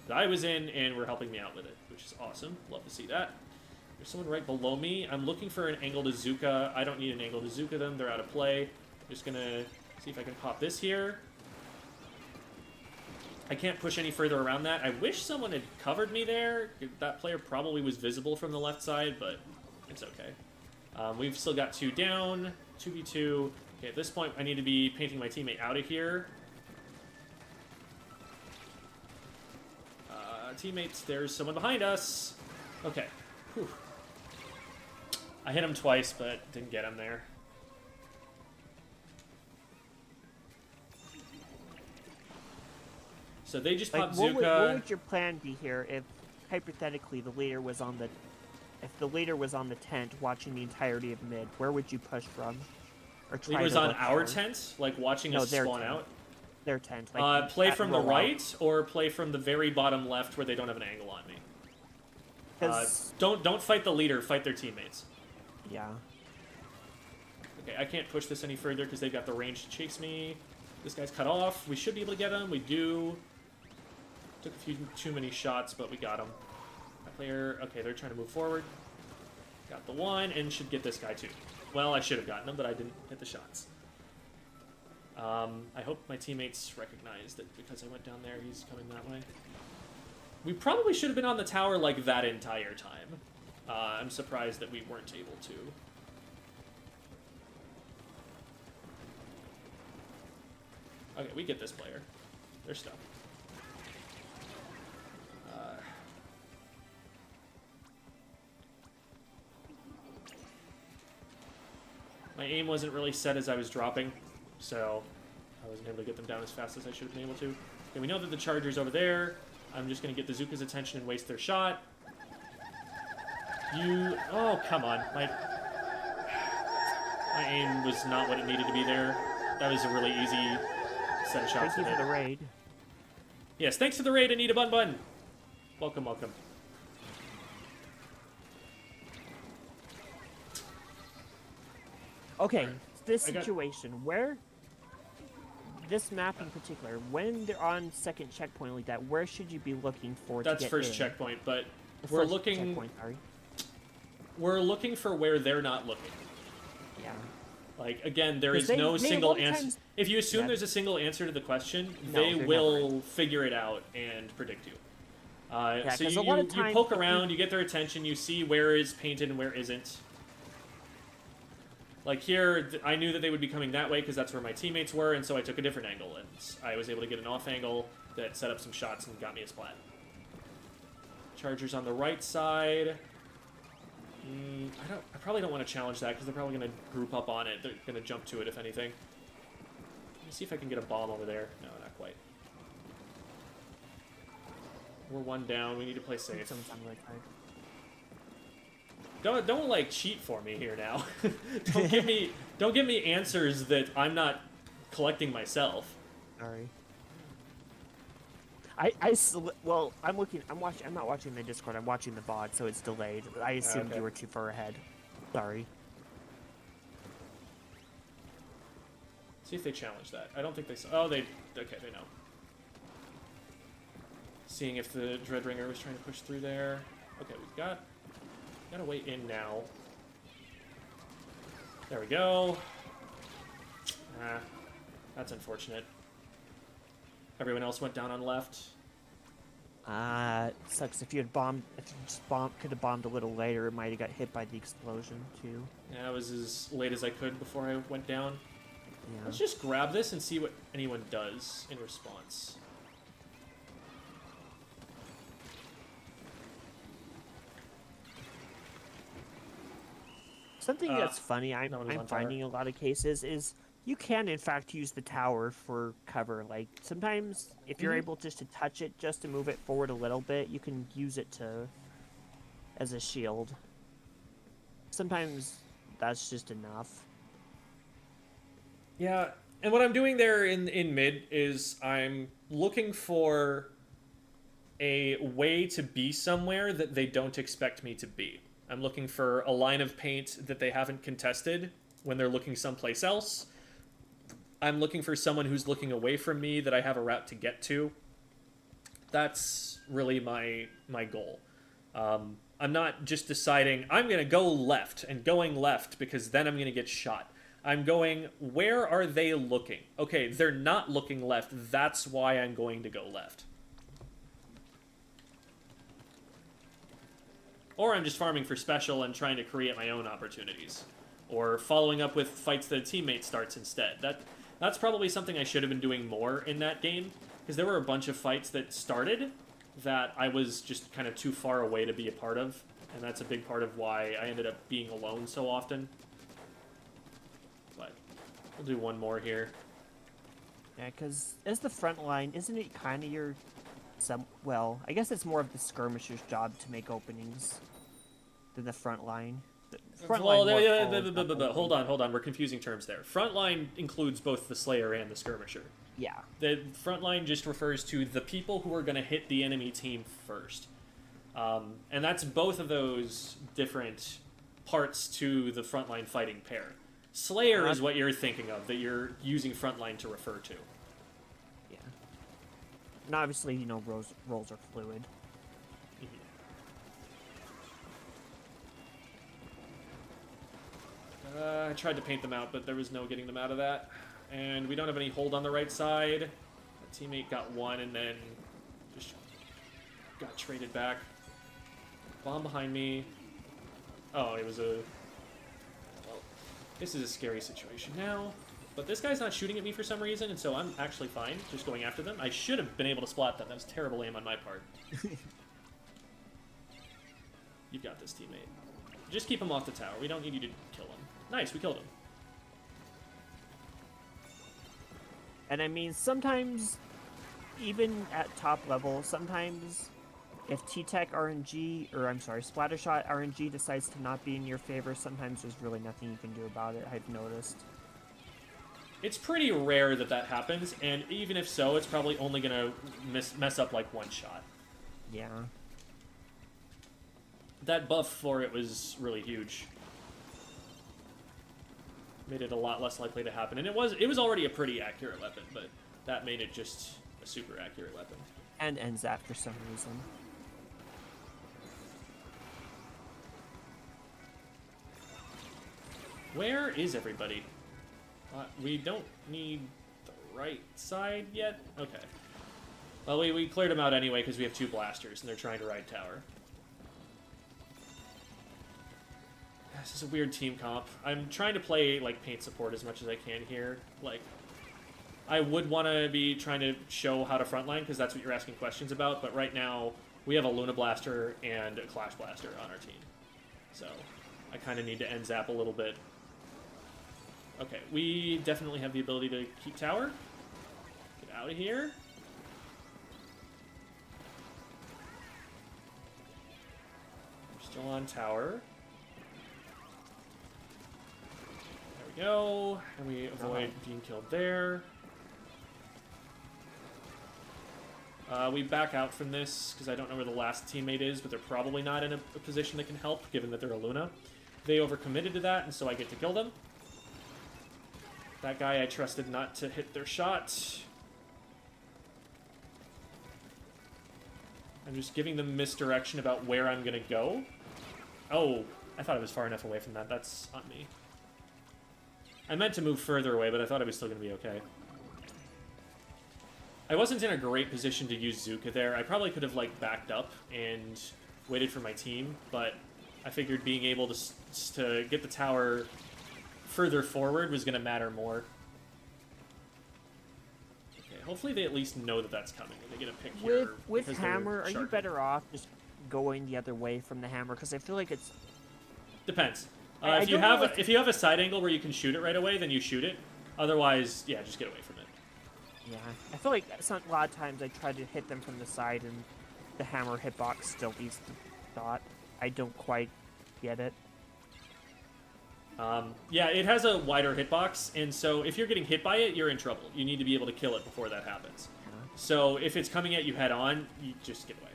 that I was in, and were helping me out with it, which which is awesome. Love to see that. There's someone right below me. I'm looking for an angle to Zuka. I don't need an angle to Zuka them. They're out of play. Just gonna see if I can pop this here. I can't push any further around that. I wish someone had covered me there. That player probably was visible from the left side, but it's okay. We've still got 2 down, 2v2. Okay, at this point, I need to be painting my teammate out of here. Teammates, there's someone behind us. Okay. Whew. I hit him twice, but didn't get him there. So they just popped Zuka. What would your plan be here if, hypothetically, the leader was on the... If the leader was on the tent watching the entirety of mid, where would you push from? Or try Leader was to on look our for? tent? Like, watching us spawn out? Their tent. Like, play from the right, or play from the very bottom left where they don't have an angle on me? Don't fight the leader, fight their teammates. Yeah. Okay, I can't push this any further because they've got the range to chase me. This guy's cut off. We should be able to get him. We do. Took a few too many shots, but we got him. That player, okay, they're trying to move forward. Got the one, and should get this guy too. Well, I should have gotten him, but I didn't hit the shots. I hope my teammates recognize that because I went down there, he's coming that way. We probably should have been on the tower like that entire time. I'm surprised that we weren't able to. Okay, we get this player. They're stuck. My aim wasn't really set as I was dropping, so I wasn't able to get them down as fast as I should have been able to. Okay, we know that the charger's over there. I'm just going to get the Zuka's attention and waste their shot. Oh, come on. My aim was not what it needed to be there. That was a really easy set of shots. Thank you for the raid. Yes, thanks for the raid, Anita Bun Bun. Welcome, welcome. Okay, Right. this situation where this map in particular, when they're on second checkpoint like that, where should you be looking for? That's to get first in? checkpoint, but The we're first looking. checkpoint, sorry. We're looking for where they're not looking. Yeah. Like again, there 'Cause is they- no they a single lot of answer. times- If you assume Yeah. there's a single answer to the question, No, they they're will figure it out and predict you. Yeah, So 'cause you, a lot of you times poke if you- around, you get their attention, you see where is painted and where isn't. Like here, I knew that they would be coming that way because that's where my teammates were, and so I took a different angle, and I was able to get an off angle that set up some shots and got me a splat. Chargers on the right side. I probably don't want to challenge that because they're probably going to group up on it. They're going to jump to it if anything. Let me see if I can get a bomb over there. No, not quite. We're one down. We need to play safe. Someone's on the right side. Don't like cheat for me here now. don't give me answers that I'm not collecting myself. Sorry. Well, I'm not watching the Discord. I'm watching the VOD, so it's delayed. I assumed Okay. you were too far ahead. Sorry. See if they challenge that. I don't think they saw. Oh, they know. Seeing if the Dreadringer was trying to push through there. Okay, we've got a way in now. There we go. That's unfortunate. Everyone else went down on left. Sucks. If you just could have bombed a little later, it might have got hit by the explosion too. Yeah, I was as late as I could before I went down. Yeah. Let's just grab this and see what anyone does in response. Something that's funny, no one was I'm on tower. finding in a lot of cases is you can in fact use the tower for cover. Like sometimes if you're able just to touch it, just to move it forward a little bit, you can use it as a shield. Sometimes that's just enough. Yeah, and what I'm doing there in mid is I'm looking for a way to be somewhere that they don't expect me to be. I'm looking for a line of paint that they haven't contested when they're looking someplace else. I'm looking for someone who's looking away from me that I have a route to get to. That's really my goal. I'm not just deciding I'm going to go left and going left because then I'm going to get shot. I'm going, where are they looking? Okay, they're not looking left. That's why I'm going to go left. Or I'm just farming for special and trying to create my own opportunities. Or following up with fights that a teammate starts instead. That's probably something I should have been doing more in that game. Because there were a bunch of fights that started that I was just kind of too far away to be a part of. And that's a big part of why I ended up being alone so often. But we'll do one more here. Yeah, because as the front line, isn't it kind of your... well, I guess it's more of the skirmisher's job to make openings than the front line. Hold on. We're confusing terms there. Frontline includes both the Slayer and the Skirmisher. Yeah. The frontline just refers to the people who are going to hit the enemy team first. And that's both of those different parts to the frontline fighting pair. Slayer is what you're thinking of, that you're using frontline to refer to. Yeah. And obviously, you know, roles are fluid. I tried to paint them out, but there was no getting them out of that. And we don't have any hold on the right side. A teammate got one and then just got traded back. Bomb behind me. Oh, it was a... Well, this is a scary situation now. But this guy's not shooting at me for some reason, and so I'm actually fine just going after them. I should have been able to splat them. That was terrible aim on my part. You've got this, teammate. Just keep him off the tower. We don't need you to kill him. Nice, we killed him. And I mean, sometimes, even at top level, sometimes if T-Tech RNG, or I'm sorry, Splattershot RNG decides to not be in your favor, sometimes there's really nothing you can do about it, I've noticed. It's pretty rare that that happens, and even if so, it's probably only going to mess up like one shot. Yeah. That buff for it was really huge. Made it a lot less likely to happen. And it was already a pretty accurate weapon, but that made it just a super accurate weapon. And NZAP for some reason. Where is everybody? We don't need the right side yet? Okay. Well, we cleared them out anyway because we have two blasters and they're trying to ride tower. This is a weird team comp. I'm trying to play, like, paint support as much as I can here. Like, I would want to be trying to show how to frontline, because that's what you're asking questions about, but right now, we have a Luna Blaster and a Clash Blaster on our team. So, I kind of need to end zap a little bit. Okay, we definitely have the ability to keep tower. Get out of here. We're still on tower. Go, and we avoid being killed there. We back out from this, because I don't know where the last teammate is, but they're probably not in a position that can help, given that they're a Luna. They overcommitted to that, and so I get to kill them. That guy I trusted not to hit their shot. I'm just giving them misdirection about where I'm going to go. Oh, I thought I was far enough away from that. That's on me. I meant to move further away, but I thought I was still going to be okay. I wasn't in a great position to use Zuka there. I probably could have, like, backed up and waited for my team, but I figured being able to get the tower further forward was going to matter more. Okay, hopefully they at least know that that's coming, and they get a pick here. With hammer, are you better off just going the other way from the hammer? Because I feel like it's... Depends. If you have a side angle where you can shoot it right away, then you shoot it. Otherwise, yeah, just get away from it. Yeah, I feel like a lot of times I try to hit them from the side, and the hammer hitbox still beats the dot. I don't quite get it. Yeah, it has a wider hitbox, and so if you're getting hit by it, you're in trouble. You need to be able to kill it before that happens. So if it's coming at you head on, you just get away.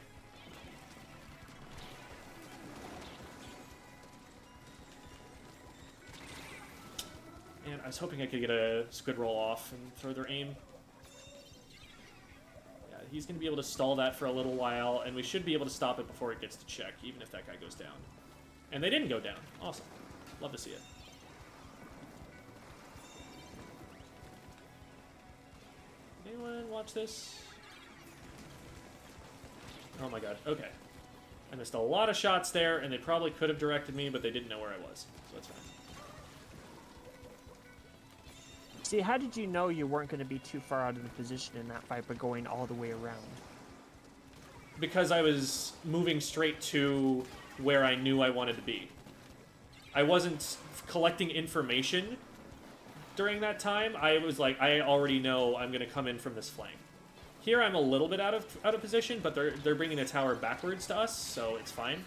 And I was hoping I could get a squid roll off and throw their aim. Yeah, he's going to be able to stall that for a little while, and we should be able to stop it before it gets to check, even if that guy goes down. And they didn't go down. Awesome. Love to see it. Anyone watch this? Oh my god. Okay. I missed a lot of shots there, and they probably could have directed me, but they didn't know where I was. So that's fine. See, how did you know you weren't going to be too far out of the position in that fight, but going all the way around? Because I was moving straight to where I knew I wanted to be. I wasn't collecting information during that time. I was like, I already know I'm going to come in from this flank. Here I'm a little bit out of position, but they're bringing the tower backwards to us, so it's fine.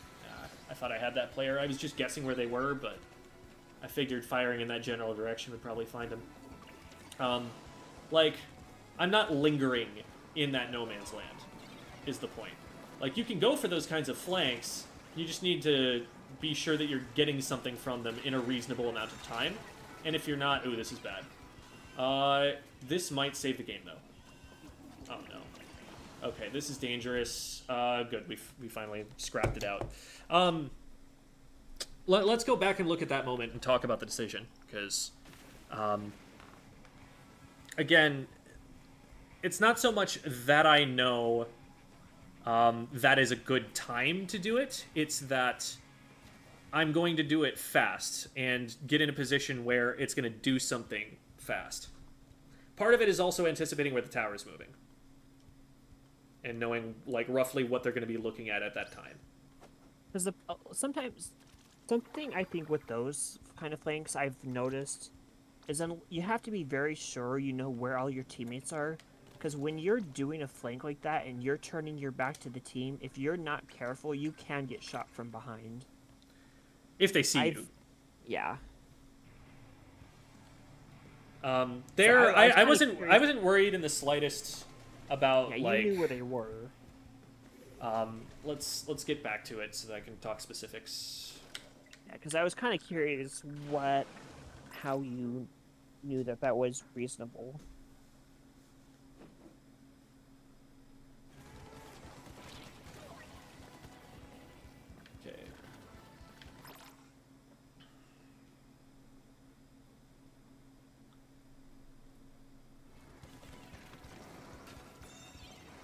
I thought I had that player. I was just guessing where they were, but I figured firing in that general direction would probably find them. Like, I'm not lingering in that no man's land, is the point. Like, you can go for those kinds of flanks, you just need to be sure that you're getting something from them in a reasonable amount of time. And if you're not, ooh, this is bad. This might save the game, though. Oh, no. Okay, this is dangerous. Good, we finally scrapped it out. Let's go back and look at that moment and talk about the decision, because... Again, it's not so much that I know that is a good time to do it. It's that I'm going to do it fast and get in a position where it's going to do something fast. Part of it is also anticipating where the tower is moving. And knowing, like, roughly what they're going to be looking at that time. Because sometimes, something I think with those kind of flanks I've noticed... is then you have to be very sure you know where all your teammates are, because when you're doing a flank like that and you're turning your back to the team, if you're not careful, you can get shot from behind. If they see you. Yeah. I wasn't worried in the slightest about, yeah, you knew where they were. Let's get back to it so that I can talk specifics. Yeah, because I was kind of curious how you knew that was reasonable. Okay.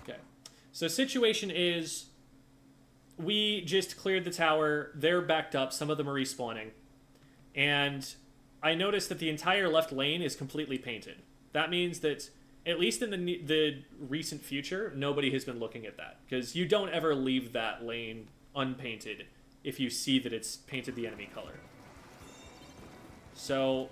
Okay. So situation is we just cleared the tower. They're backed up. Some of them are respawning. And I noticed that the entire left lane is completely painted. That means that, at least in the recent future, nobody has been looking at that. Because you don't ever leave that lane unpainted if you see that it's painted the enemy color. So,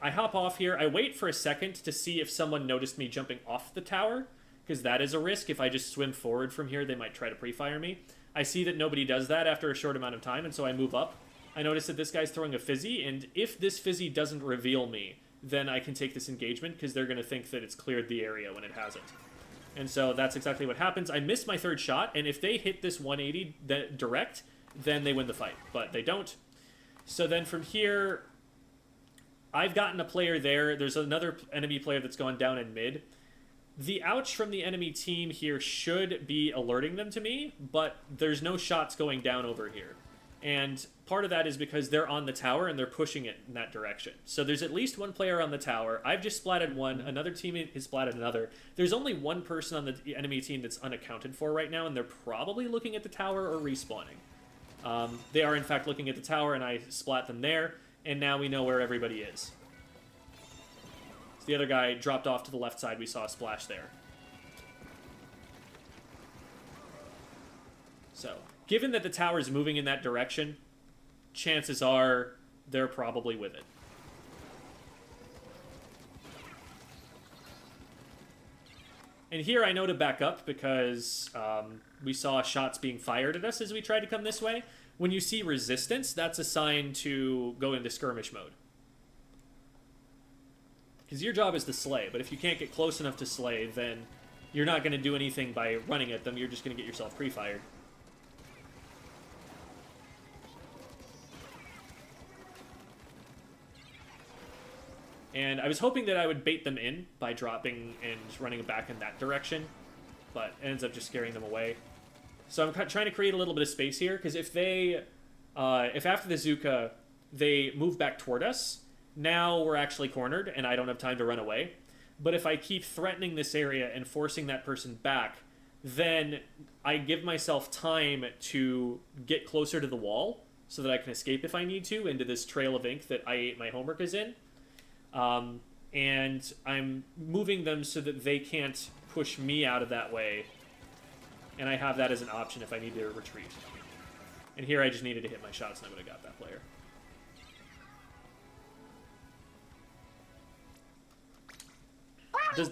I hop off here. I wait for a second to see if someone noticed me jumping off the tower, because that is a risk. If I just swim forward from here, they might try to pre-fire me. I see that nobody does that after a short amount of time, and so I move up. I notice that this guy's throwing a fizzy, and if this fizzy doesn't reveal me, then I can take this engagement, because they're going to think that it's cleared the area when it hasn't. And so that's exactly what happens. I missed my third shot, and if they hit this 180 direct, then they win the fight. But they don't. So then from here, I've gotten a player there. There's another enemy player that's gone down in mid. The ouch from the enemy team here should be alerting them to me, but there's no shots going down over here. And part of that is because they're on the tower and they're pushing it in that direction. So there's at least one player on the tower. I've just splatted one. Another teammate has splatted another. There's only one person on the enemy team that's unaccounted for right now, and they're probably looking at the tower or respawning. They are, in fact, looking at the tower, and I splat them there, and now we know where everybody is. So the other guy dropped off to the left side. We saw a splash there. So... given that the tower is moving in that direction, chances are they're probably with it. And here I know to back up because we saw shots being fired at us as we tried to come this way. When you see resistance, that's a sign to go into skirmish mode. Because your job is to slay, but if you can't get close enough to slay, then you're not going to do anything by running at them, you're just going to get yourself pre-fired. And I was hoping that I would bait them in by dropping and running back in that direction. but it ends up just scaring them away. So I'm trying to create a little bit of space here, because if they, if after the Zuka, they move back toward us, now we're actually cornered, and I don't have time to run away. But if I keep threatening this area and forcing that person back, then I give myself time to get closer to the wall so that I can escape if I need to into this trail of ink that I ate my homework is in. And I'm moving them so that they can't push me out of that way. And I have that as an option if I need to retreat. And here I just needed to hit my shots and I would have got that player.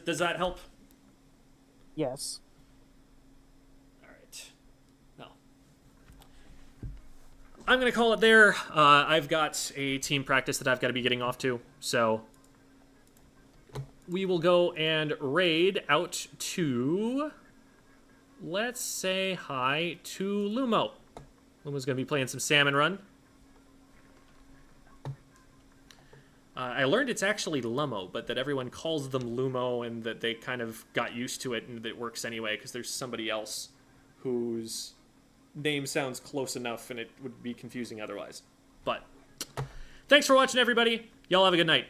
Does that help? Yes. Alright. No. I'm going to call it there. I've got a team practice that I've got to be getting off to. So we will go and raid out to... Let's say hi to Lumo. Lumo's going to be playing some Salmon Run. I learned it's actually Lumo, but that everyone calls them Lumo and that they kind of got used to it and that it works anyway because there's somebody else whose name sounds close enough and it would be confusing otherwise. But thanks for watching, everybody. Y'all have a good night.